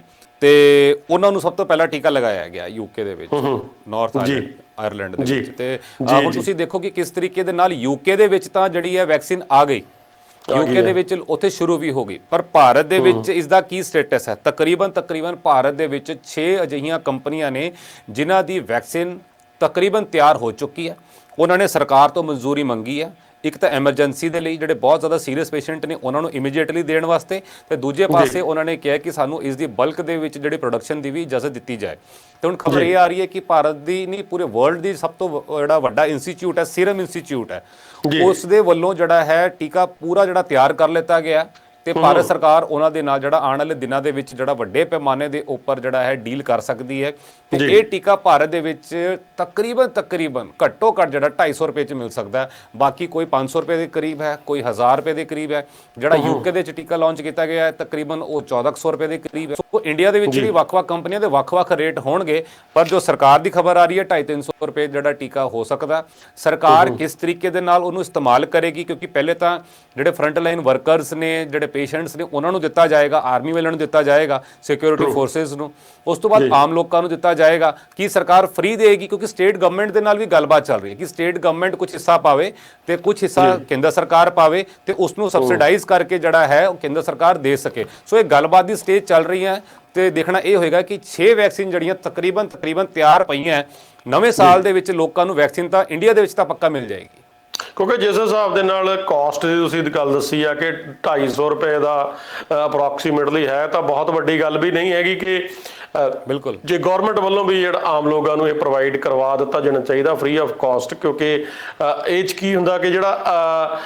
ਤੇ ਉਹਨਾਂ ਨੂੰ ਸਭ ਤੋਂ ਪਹਿਲਾਂ ਟੀਕਾ ਲਗਾਇਆ ਗਿਆ ਯੂਕੇ ਦੇ ਵਿੱਚ, ਨਾਰਥ ਆਇਰਲੈਂਡ ਦੇ ਵਿੱਚ। ਤੇ ਹੁਣ ਤੁਸੀਂ ਦੇਖੋ ਕਿ ਕਿਸ ਤਰੀਕੇ ਦੇ ਨਾਲ ਯੂਕੇ ਦੇ ਵਿੱਚ ਤਾਂ ਜਿਹੜੀ ਹੈ ਵੈਕਸੀਨ ਆ ਗਈ, ਯੂਕੇ ਦੇ ਵਿੱਚ ਉੱਥੇ ਸ਼ੁਰੂ ਵੀ ਹੋ ਗਈ, ਪਰ ਭਾਰਤ ਦੇ ਵਿੱਚ ਇਸ ਦਾ ਕੀ ਸਟੇਟਸ ਹੈ? ਤਕਰੀਬਨ ਭਾਰਤ ਦੇ ਵਿੱਚ 6 ਅਜਿਹੀਆਂ ਕੰਪਨੀਆਂ ਨੇ ਜਿਨ੍ਹਾਂ ਦੀ ਵੈਕਸੀਨ ਤਕਰੀਬਨ ਤਿਆਰ ਹੋ ਚੁੱਕੀ ਹੈ। ਉਹਨਾਂ ਨੇ ਸਰਕਾਰ ਤੋਂ ਮਨਜ਼ੂਰੀ ਮੰਗੀ ਹੈ, ਇੱਕ ਤਾਂ ਐਮਰਜੈਂਸੀ ਦੇ ਲਈ, ਜਿਹੜੇ ਬਹੁਤ ਜ਼ਿਆਦਾ ਸੀਰੀਅਸ ਪੇਸ਼ੈਂਟ ਨੇ ਉਹਨਾਂ ਨੂੰ ਇਮੀਡੀਏਟਲੀ ਦੇਣ ਵਾਸਤੇ, ਤੇ ਦੂਜੇ ਪਾਸੇ ਉਹਨਾਂ ਨੇ ਕਿਹਾ ਕਿ ਸਾਨੂੰ ਇਸ ਦੀ ਬਲਕ ਦੇ ਵਿੱਚ ਜਿਹੜੀ ਪ੍ਰੋਡਕਸ਼ਨ ਦੀ ਵੀ ਇਜਾਜ਼ਤ ਦਿੱਤੀ ਜਾਏ। ਤੇ ਹੁਣ ਖਬਰ ਇਹ ਆ ਰਹੀ ਹੈ ਕਿ ਭਾਰਤ ਦੀ ਨਹੀਂ, ਪੂਰੇ ਵਰਲਡ ਦੀ ਸਭ ਤੋਂ ਜਿਹੜਾ ਵੱਡਾ ਇੰਸਟੀਚਿਊਟ ਹੈ, ਸੀਰਮ ਇੰਸਟੀਚਿਊਟ ਹੈ, ਉਸ ਦੇ ਵੱਲੋਂ ਜਿਹੜਾ ਹੈ ਟੀਕਾ ਪੂਰਾ ਜਿਹੜਾ ਤਿਆਰ ਕਰ ਲਿੱਤਾ ਗਿਆ। ਤੇ ਭਾਰਤ ਸਰਕਾਰ ਉਹਨਾਂ ਦੇ ਨਾਲ ਜਿਹੜਾ ਆਉਣ ਵਾਲੇ ਦਿਨਾਂ ਦੇ ਵਿੱਚ ਜਿਹੜਾ ਵੱਡੇ ਪੈਮਾਨੇ ਦੇ ਉੱਪਰ ਜਿਹੜਾ ਹੈ ਡੀਲ ਕਰ ਸਕਦੀ ਹੈ। ਤੇ ਇਹ ਟੀਕਾ ਭਾਰਤ ਦੇ ਵਿੱਚ ਤਕਰੀਬਨ ਘੱਟੋ ਘੱਟ ਜਿਹੜਾ 250 ਰੁਪਏ 'ਚ ਮਿਲ ਸਕਦਾ ਹੈ। ਬਾਕੀ ਕੋਈ 500 ਰੁਪਏ ਦੇ ਕਰੀਬ ਹੈ, ਕੋਈ 1000 ਰੁਪਏ ਦੇ ਕਰੀਬ ਹੈ। ਜਿਹੜਾ ਯੂਕੇ ਦੇ ਵਿੱਚ ਟੀਕਾ ਲਾਂਚ ਕੀਤਾ ਗਿਆ ਹੈ ਤਕਰੀਬਨ ਉਹ 1400 ਰੁਪਏ ਦੇ ਕਰੀਬ ਹੈ। ਸੋ ਇੰਡੀਆ ਦੇ ਵਿੱਚ ਵੀ ਵੱਖ-ਵੱਖ ਕੰਪਨੀਆਂ ਦੇ ਵੱਖ-ਵੱਖ ਰੇਟ ਹੋਣਗੇ, ਪਰ ਜੋ ਸਰਕਾਰ ਦੀ ਖਬਰ ਆ ਰਹੀ ਹੈ 250-300 ਰੁਪਏ ਜਿਹੜਾ ਟੀਕਾ ਹੋ ਸਕਦਾ। ਸਰਕਾਰ ਕਿਸ ਤਰੀਕੇ ਦੇ ਨਾਲ ਉਹਨੂੰ ਇਸਤੇਮਾਲ ਕਰੇਗੀ, ਕਿਉਂਕਿ ਪਹਿਲੇ ਤਾਂ ਜਿਹੜੇ ਫਰੰਟ ਲਾਈਨ ਵਰਕਰਸ ਨੇ, ਜਿਹੜੇ ਪੇਸ਼ੈਂਟਸ ਨੇ, ਉਹਨਾਂ ਨੂੰ ਦਿੱਤਾ ਜਾਏਗਾ, ਆਰਮੀ ਵਾਲਿਆਂ ਨੂੰ ਦਿੱਤਾ ਜਾਏਗਾ, ਸਿਕਿਉਰਿਟੀ ਫੋਰਸਿਸ ਨੂੰ, ਉਸ ਤੋਂ ਬਾਅਦ ਆਮ ਲੋਕਾਂ ਨੂੰ ਦਿੱਤਾ ਜਾਏਗਾ। ਕੀ ਸਰਕਾਰ ਫ੍ਰੀ ਦੇਗੀ? ਕਿਉਂਕਿ ਸਟੇਟ ਗਵਰਨਮੈਂਟ ਦੇ ਨਾਲ ਵੀ ਗੱਲਬਾਤ ਚੱਲ ਰਹੀ ਹੈ ਕਿ ਸਟੇਟ ਗਵਰਨਮੈਂਟ ਕੁਝ ਹਿੱਸਾ ਪਾਵੇ ਤੇ ਕੁਝ ਹਿੱਸਾ ਕੇਂਦਰ ਸਰਕਾਰ ਪਾਵੇ ਤੇ ਉਸ ਨੂੰ ਸਬਸਿਡਾਈਜ਼ ਕਰਕੇ ਜਿਹੜਾ ਹੈ ਉਹ ਕੇਂਦਰ ਸਰਕਾਰ ਦੇ ਸਕੇ। ਸੋ ਇਹ ਗੱਲਬਾਤ ਦੀ ਸਟੇਜ ਚੱਲ ਰਹੀ ਹੈ ਤੇ ਦੇਖਣਾ ਇਹ ਹੋਏਗਾ ਕਿ 6 ਵੈਕਸੀਨ ਜਿਹੜੀਆਂ ਤਕਰੀਬਨ ਤਿਆਰ ਪਈਆਂ, ਨਵੇਂ ਸਾਲ ਦੇ ਵਿੱਚ ਲੋਕਾਂ ਨੂੰ ਵੈਕਸੀਨ ਤਾਂ ਇੰਡੀਆ ਦੇ ਵਿੱਚ ਤਾਂ ਪੱਕਾ ਮਿਲ ਜਾਏਗੀ। ਕਿਉਂਕਿ ਜਿਸ ਹਿਸਾਬ ਦੇ ਨਾਲ ਕਾਸਟ ਦੀ ਤੁਸੀਂ ਗੱਲ ਦੱਸੀ ਆ ਕਿ 250 ਰੁਪਏ ਦਾ ਅਪਰੋਕਸੀਮੇਟਲੀ ਹੈ, ਤਾਂ ਬਹੁਤ ਵੱਡੀ ਗੱਲ ਵੀ ਨਹੀਂ ਹੈਗੀ ਕਿ ਬਿਲਕੁਲ ਜੇ ਗਵਰਨਮੈਂਟ ਵੱਲੋਂ ਵੀ ਜਿਹੜਾ ਆਮ ਲੋਕਾਂ ਨੂੰ ਇਹ ਪ੍ਰੋਵਾਈਡ ਕਰਵਾ ਦਿੱਤਾ ਜਾਣਾ ਚਾਹੀਦਾ ਫ੍ਰੀ ਆਫ ਕਾਸਟ। ਕਿਉਂਕਿ ਇਹ 'ਚ ਕੀ ਹੁੰਦਾ ਕਿ ਜਿਹੜਾ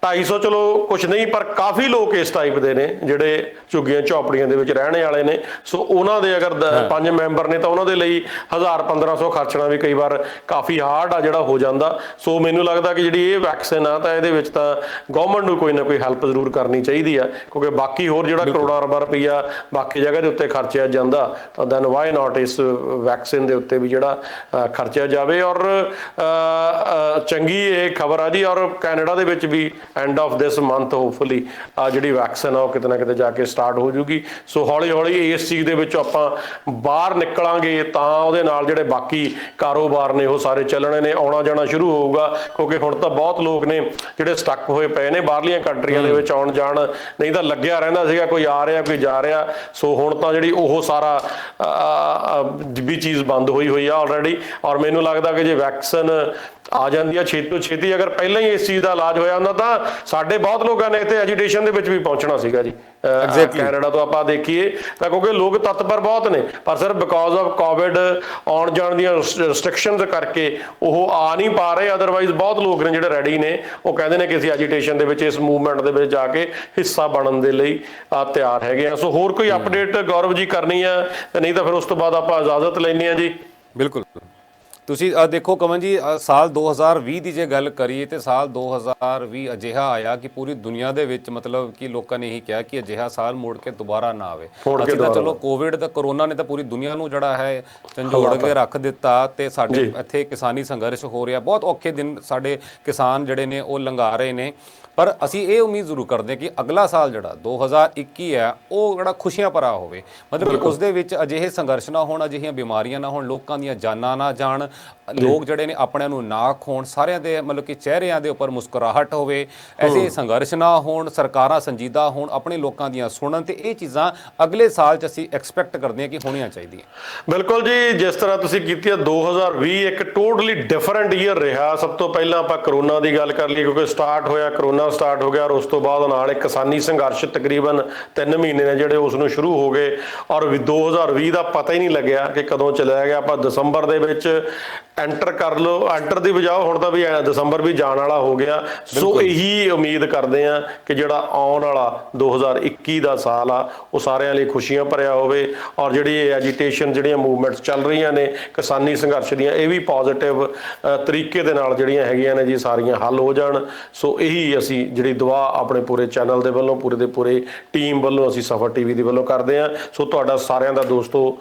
250 ਚਲੋ ਕੁਛ ਨਹੀਂ, ਪਰ ਕਾਫੀ ਲੋਕ ਇਸ ਟਾਈਪ ਦੇ ਨੇ ਜਿਹੜੇ ਝੁੱਗੀਆਂ ਝੌਪੜੀਆਂ ਦੇ ਵਿੱਚ ਰਹਿਣ ਵਾਲੇ ਨੇ। ਸੋ ਉਹਨਾਂ ਦੇ ਅਗਰ 5 ਮੈਂਬਰ ਨੇ ਤਾਂ ਉਹਨਾਂ ਦੇ ਲਈ 1000-1500 ਖਰਚਣਾ ਵੀ ਕਈ ਵਾਰ ਕਾਫੀ ਹਾਰਡ ਆ ਜਿਹੜਾ ਹੋ ਜਾਂਦਾ। ਸੋ ਮੈਨੂੰ ਲੱਗਦਾ ਕਿ ਜਿਹੜੀ ਇਹ ਵੈਕਸੀਨ ਆ ਤਾਂ ਇਹਦੇ ਵਿੱਚ ਤਾਂ ਗਵਰਨਮੈਂਟ ਨੂੰ ਕੋਈ ਨਾ ਕੋਈ ਹੈਲਪ ਜ਼ਰੂਰ ਕਰਨੀ ਚਾਹੀਦੀ ਆ, ਕਿਉਂਕਿ ਬਾਕੀ ਹੋਰ ਜਿਹੜਾ ਕਰੋੜਾਂ ਅਰਬਾਂ ਰੁਪਈਆ ਬਾਕੀ ਜਗ੍ਹਾ ਦੇ ਉੱਤੇ ਖਰਚਿਆ ਜਾਂਦਾ, ਤਾਂ ਦੈਨ ਵਾਈ ਨਾਟ ਇਸ ਵੈਕਸੀਨ ਦੇ ਉੱਤੇ ਵੀ ਜਿਹੜਾ ਖਰਚਿਆ ਜਾਵੇ। ਔਰ ਚੰਗੀ ਇਹ ਖਬਰ ਆ ਜੀ। ਔਰ ਕੈਨੇਡਾ ਦੇ ਵਿੱਚ ਵੀ end of this month hopefully ਆ ਜਿਹੜੀ ਵੈਕਸੀਨ ਆ ਉਹ ਕਿਤੇ ਨਾ ਕਿਤੇ ਜਾ ਕੇ ਸਟਾਰਟ ਹੋ ਜੂਗੀ। ਸੋ ਹੌਲੀ ਹੌਲੀ ਇਸ ਚੀਜ਼ ਦੇ ਵਿੱਚੋਂ ਆਪਾਂ ਬਾਹਰ ਨਿਕਲਾਂਗੇ ਤਾਂ ਉਹਦੇ ਨਾਲ ਜਿਹੜੇ ਬਾਕੀ ਕਾਰੋਬਾਰ ਨੇ ਉਹ ਸਾਰੇ ਚੱਲਣੇ ਨੇ, ਆਉਣਾ ਜਾਣਾ ਸ਼ੁਰੂ ਹੋਊਗਾ। ਕਿਉਂਕਿ ਹੁਣ ਤਾਂ ਬਹੁਤ ਲੋਕ ਨੇ ਜਿਹੜੇ ਸਟਕ ਹੋਏ ਪਏ ਨੇ ਬਾਹਰਲੀਆਂ ਕੰਟਰੀਆਂ ਦੇ ਵਿੱਚ ਆਉਣ ਜਾਣ, ਨਹੀਂ ਤਾਂ ਲੱਗਿਆ ਰਹਿੰਦਾ ਸੀਗਾ ਕੋਈ ਆ ਰਿਹਾ ਕੋਈ ਜਾ ਰਿਹਾ। ਸੋ ਹੁਣ ਤਾਂ ਜਿਹੜੀ ਉਹ ਸਾਰਾ ਵੀ ਚੀਜ਼ ਬੰਦ ਹੋਈ ਆ ਆਲਰੇਡੀ। ਔਰ ਮੈਨੂੰ ਲੱਗਦਾ ਕਿ ਜੇ ਵੈਕਸੀਨ ਆ ਜਾਂਦੀ ਆ ਛੇਤੀ ਤੋਂ ਛੇਤੀ। ਅਗਰ ਪਹਿਲਾਂ ਹੀ ਇਸ ਚੀਜ਼ ਦਾ ਇਲਾਜ ਹੋਇਆ ਹੁੰਦਾ ਤਾਂ ਸਾਡੇ ਬਹੁਤ ਲੋਕਾਂ ਨੇ ਇੱਥੇ ਐਜੀਟੇਸ਼ਨ ਦੇ ਵਿੱਚ ਵੀ ਪਹੁੰਚਣਾ ਸੀਗਾ ਜੀ। ਕੈਨੇਡਾ ਤੋਂ ਆਪਾਂ ਦੇਖੀਏ ਤਾਂ ਕਿਉਂਕਿ ਲੋਕ ਤਤਪਰ ਬਹੁਤ ਨੇ, ਪਰ ਸਰ ਬਿਕੋਜ਼ ਆਫ ਕੋਵਿਡ ਆਉਣ ਜਾਣ ਦੀਆਂ ਰਿਸਟ੍ਰਿਕਸ਼ਨਸ ਕਰਕੇ ਉਹ ਆ ਨਹੀਂ ਪਾ ਰਹੇ। ਅਦਰਵਾਈਜ਼ ਬਹੁਤ ਲੋਕ ਨੇ ਜਿਹੜੇ ਰੈਡੀ ਨੇ, ਉਹ ਕਹਿੰਦੇ ਨੇ ਕਿ ਅਸੀਂ ਐਜੀਟੇਸ਼ਨ ਦੇ ਵਿੱਚ, ਇਸ ਮੂਵਮੈਂਟ ਦੇ ਵਿੱਚ ਜਾ ਕੇ ਹਿੱਸਾ ਬਣਨ ਦੇ ਲਈ ਤਿਆਰ ਹੈਗੇ ਆ। ਸੋ ਹੋਰ ਕੋਈ ਅਪਡੇਟ ਗੌਰਵ ਜੀ ਕਰਨੀ ਆ, ਨਹੀਂ ਤਾਂ ਫਿਰ ਉਸ ਤੋਂ ਬਾਅਦ ਆਪਾਂ ਇਜਾਜ਼ਤ ਲੈਂਦੇ ਆ ਜੀ। ਬਿਲਕੁਲ। ਤੁਸੀਂ ਦੇਖੋ ਕਮਲ ਜੀ, ਸਾਲ 2020 ਦੀ ਜੇ ਗੱਲ ਕਰੀਏ ਤੇ ਸਾਲ 2020 ਅਜਿਹਾ ਆਇਆ ਕਿ ਪੂਰੀ ਦੁਨੀਆ ਦੇ ਵਿੱਚ ਮਤਲਬ ਕਿ ਲੋਕਾਂ ਨੇ ਇਹੀ ਕਿਹਾ ਕਿ ਅਜਿਹਾ ਸਾਲ ਮੁੜ ਕੇ ਦੁਬਾਰਾ ਨਾ ਆਵੇ। ਅਸੀਂ ਤਾਂ ਚਲੋ ਕੋਵਿਡ ਤੇ ਕਰੋਨਾ ਨੇ ਤਾਂ ਪੂਰੀ ਦੁਨੀਆ ਨੂੰ ਜਿਹੜਾ ਹੈ ਝੰਜੋੜ ਕੇ ਰੱਖ ਦਿੱਤਾ ਤੇ ਸਾਡੇ ਇੱਥੇ ਕਿਸਾਨੀ ਸੰਘਰਸ਼ ਹੋ ਰਿਹਾ। ਬਹੁਤ ਔਖੇ ਦਿਨ ਸਾਡੇ ਕਿਸਾਨ ਜਿਹੜੇ ਨੇ ਉਹ ਲੰਘਾ ਰਹੇ ਨੇ, ਪਰ ਅਸੀਂ ਇਹ ਉਮੀਦ ਜ਼ਰੂਰ ਕਰਦੇ ਕਿ ਅਗਲਾ ਸਾਲ ਜਿਹੜਾ 2021 ਹੈ ਉਹ ਜਿਹੜਾ ਖੁਸ਼ੀਆਂ ਭਰਾ ਹੋਵੇ। ਮਤਲਬ ਕਿ ਉਸ ਦੇ ਵਿੱਚ ਅਜਿਹੇ ਸੰਘਰਸ਼ ਨਾ ਹੋਣ, ਅਜਿਹੀਆਂ ਬਿਮਾਰੀਆਂ ਨਾ ਹੋਣ, ਲੋਕਾਂ ਦੀਆਂ ਜਾਨਾਂ ਨਾ ਜਾਣ, ਲੋਕ ਜਿਹੜੇ ਨੇ ਆਪਣਿਆਂ ਨੂੰ ਨਾ ਖੋਣ, ਸਾਰਿਆਂ ਦੇ ਮਤਲਬ ਕਿ ਚਿਹਰਿਆਂ ਦੇ ਉੱਪਰ ਮੁਸਕਰਾਹਟ ਹੋਵੇ, ਐਸੇ ਸੰਘਰਸ਼ ਨਾ ਹੋਣ, ਸਰਕਾਰਾਂ ਸੰਜੀਦਾ ਹੋਣ, ਆਪਣੇ ਲੋਕਾਂ ਦੀਆਂ ਸੁਣਨ। ਤੇ ਇਹ ਚੀਜ਼ਾਂ ਅਗਲੇ ਸਾਲ 'ਚ ਅਸੀਂ ਐਕਸਪੈਕਟ ਕਰਦੇ ਹਾਂ ਕਿ ਹੋਣੀਆਂ ਚਾਹੀਦੀਆਂ। ਬਿਲਕੁਲ ਜੀ, ਜਿਸ ਤਰ੍ਹਾਂ ਤੁਸੀਂ ਕੀਤੀ ਹੈ 2020 ਇੱਕ ਟੋਟਲੀ ਡਿਫਰੈਂਟ ਈਅਰ ਰਿਹਾ। ਸਭ ਤੋਂ ਪਹਿਲਾਂ ਆਪਾਂ ਕਰੋਨਾ ਦੀ ਗੱਲ ਕਰ ਲਈ, ਕਿਉਂਕਿ ਸਟਾਰਟ ਹੋਇਆ, ਕਰੋਨਾ ਸਟਾਰਟ ਹੋ ਗਿਆ, ਔਰ ਉਸ ਤੋਂ ਬਾਅਦ ਨਾਲ ਇੱਕ ਕਿਸਾਨੀ ਸੰਘਰਸ਼ ਤਕਰੀਬਨ 3 ਮਹੀਨੇ ਨੇ ਜਿਹੜੇ ਉਸ ਨੂੰ ਸ਼ੁਰੂ ਹੋ ਗਏ, ਔਰ 2020 ਦਾ ਪਤਾ ਹੀ ਨਹੀਂ ਲੱਗਿਆ ਕਿ ਕਦੋਂ ਚਲਿਆ ਗਿਆ। ਆਪਾਂ ਦਸੰਬਰ ਦੇ ਵਿੱਚ ਐਂਟਰ ਕਰ ਲਓ, ਐਂਟਰ ਦੀ ਬਜਾਏ ਹੁਣ ਤਾਂ ਵੀ ਦਸੰਬਰ ਵੀ ਜਾਣ ਵਾਲਾ ਹੋ ਗਿਆ। ਸੋ ਇਹੀ ਉਮੀਦ ਕਰਦੇ ਆ ਕਿ ਜਿਹੜਾ ਆਉਣ ਵਾਲਾ 2021 ਦਾ ਸਾਲ ਆ ਉਹ ਸਾਰਿਆਂ ਲਈ ਖੁਸ਼ੀਆਂ ਭਰਿਆ ਹੋਵੇ, ਔਰ ਜਿਹੜੀ ਐਜੀਟੇਸ਼ਨ, ਜਿਹੜੀਆਂ ਮੂਵਮੈਂਟਸ ਚੱਲ ਰਹੀਆਂ ਨੇ ਕਿਸਾਨੀ ਸੰਘਰਸ਼ ਦੀਆਂ, ਇਹ ਵੀ ਪੋਜ਼ਿਟਿਵ ਤਰੀਕੇ ਦੇ ਨਾਲ ਜਿਹੜੀਆਂ ਹੈਗੀਆਂ ਨੇ ਜੀ ਸਾਰੀਆਂ ਹੱਲ ਹੋ ਜਾਣ। ਸੋ ਇਹੀ ਅਸੀਂ ਜਿਹੜੀ ਦੁਆ ਆਪਣੇ ਪੂਰੇ ਚੈਨਲ ਦੇ ਵੱਲੋਂ, ਪੂਰੇ ਦੇ ਪੂਰੇ ਟੀਮ ਵੱਲੋਂ, ਅਸੀਂ ਸਫਰ ਟੀਵੀ ਦੇ ਵੱਲੋਂ ਕਰਦੇ ਹਾਂ। ਸੋ ਤੁਹਾਡਾ ਸਾਰਿਆਂ ਦਾ ਦੋਸਤੋ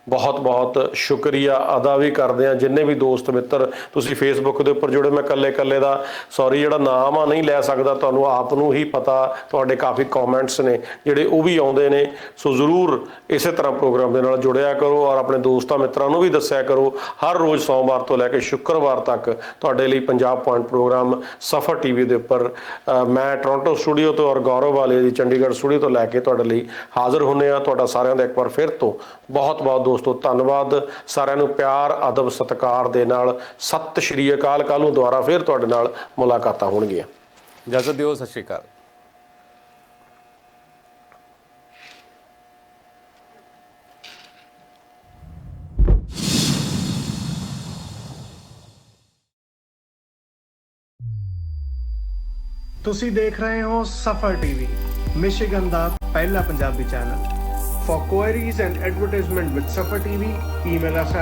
ਬਹੁਤ ਬਹੁਤ ਸ਼ੁਕਰੀਆ ਅਦਾ ਵੀ ਕਰਦੇ ਆ। ਜਿੰਨੇ ਵੀ ਦੋਸਤ ਮਿੱਤਰ ਤੁਸੀਂ ਫੇਸਬੁੱਕ ਦੇ ਉੱਪਰ ਜੁੜੇ, ਮੈਂ ਇਕੱਲੇ ਦਾ ਸੌਰੀ ਜਿਹੜਾ ਨਾਮ ਆ ਨਹੀਂ ਲੈ ਸਕਦਾ, ਤੁਹਾਨੂੰ ਆਪ ਨੂੰ ਹੀ ਪਤਾ, ਤੁਹਾਡੇ ਕਾਫੀ ਕਮੈਂਟਸ ਨੇ ਜਿਹੜੇ ਉਹ ਵੀ ਆਉਂਦੇ ਨੇ। ਸੋ ਜ਼ਰੂਰ ਇਸੇ ਤਰ੍ਹਾਂ ਪ੍ਰੋਗਰਾਮ ਦੇ ਨਾਲ ਜੁੜਿਆ ਕਰੋ, ਔਰ ਆਪਣੇ ਦੋਸਤਾਂ ਮਿੱਤਰਾਂ ਨੂੰ ਵੀ ਦੱਸਿਆ ਕਰੋ। ਹਰ ਰੋਜ਼ ਸੋਮਵਾਰ ਤੋਂ ਲੈ ਕੇ ਸ਼ੁੱਕਰਵਾਰ ਤੱਕ ਤੁਹਾਡੇ ਲਈ ਪੰਜਾਬ ਪੁਆਇੰਟ ਪ੍ਰੋਗਰਾਮ ਸਫਰ ਟੀਵੀ ਦੇ ਉੱਪਰ ਮੈਂ ਟੋਰਾਂਟੋ ਸਟੂਡੀਓ ਤੋਂ ਔਰ ਗੌਰਵ ਵਾਲੇ ਦੀ ਚੰਡੀਗੜ੍ਹ ਸਟੂਡੀਓ ਤੋਂ ਲੈ ਕੇ ਤੁਹਾਡੇ ਲਈ ਹਾਜ਼ਰ ਹੁੰਦੇ ਆ। ਤੁਹਾਡਾ ਸਾਰਿਆਂ ਦਾ ਇੱਕ ਵਾਰ ਫਿਰ ਤੋਂ ਬਹੁਤ ਬਹੁਤ ਦੋਸਤੋ ਧੰਨਵਾਦ। ਸਾਰਿਆਂ ਨੂੰ ਪਿਆਰ, ਅਦਬ, ਸਤਿਕਾਰ ਦੇ ਨਾਲ ਸਤਿ ਸ਼੍ਰੀ ਅਕਾਲ। ਕੱਲ੍ਹ ਨੂੰ ਦੁਬਾਰਾ ਫਿਰ ਤੁਹਾਡੇ ਨਾਲ ਮੁਲਾਕਾਤਾਂ ਹੋਣਗੀਆਂ। ਇਜਾਜ਼ਤ ਦਿਓ, ਸਤਿ ਸ਼੍ਰੀ ਅਕਾਲ। ਤੁਸੀਂ ਦੇਖ ਰਹੇ ਹੋ ਸਫਰ ਟੀਵੀ, ਮਿਸ਼ੀਗਨ ਦਾ ਪਹਿਲਾ Punjabi channel. For queries and advertisement with Safar TV, email us at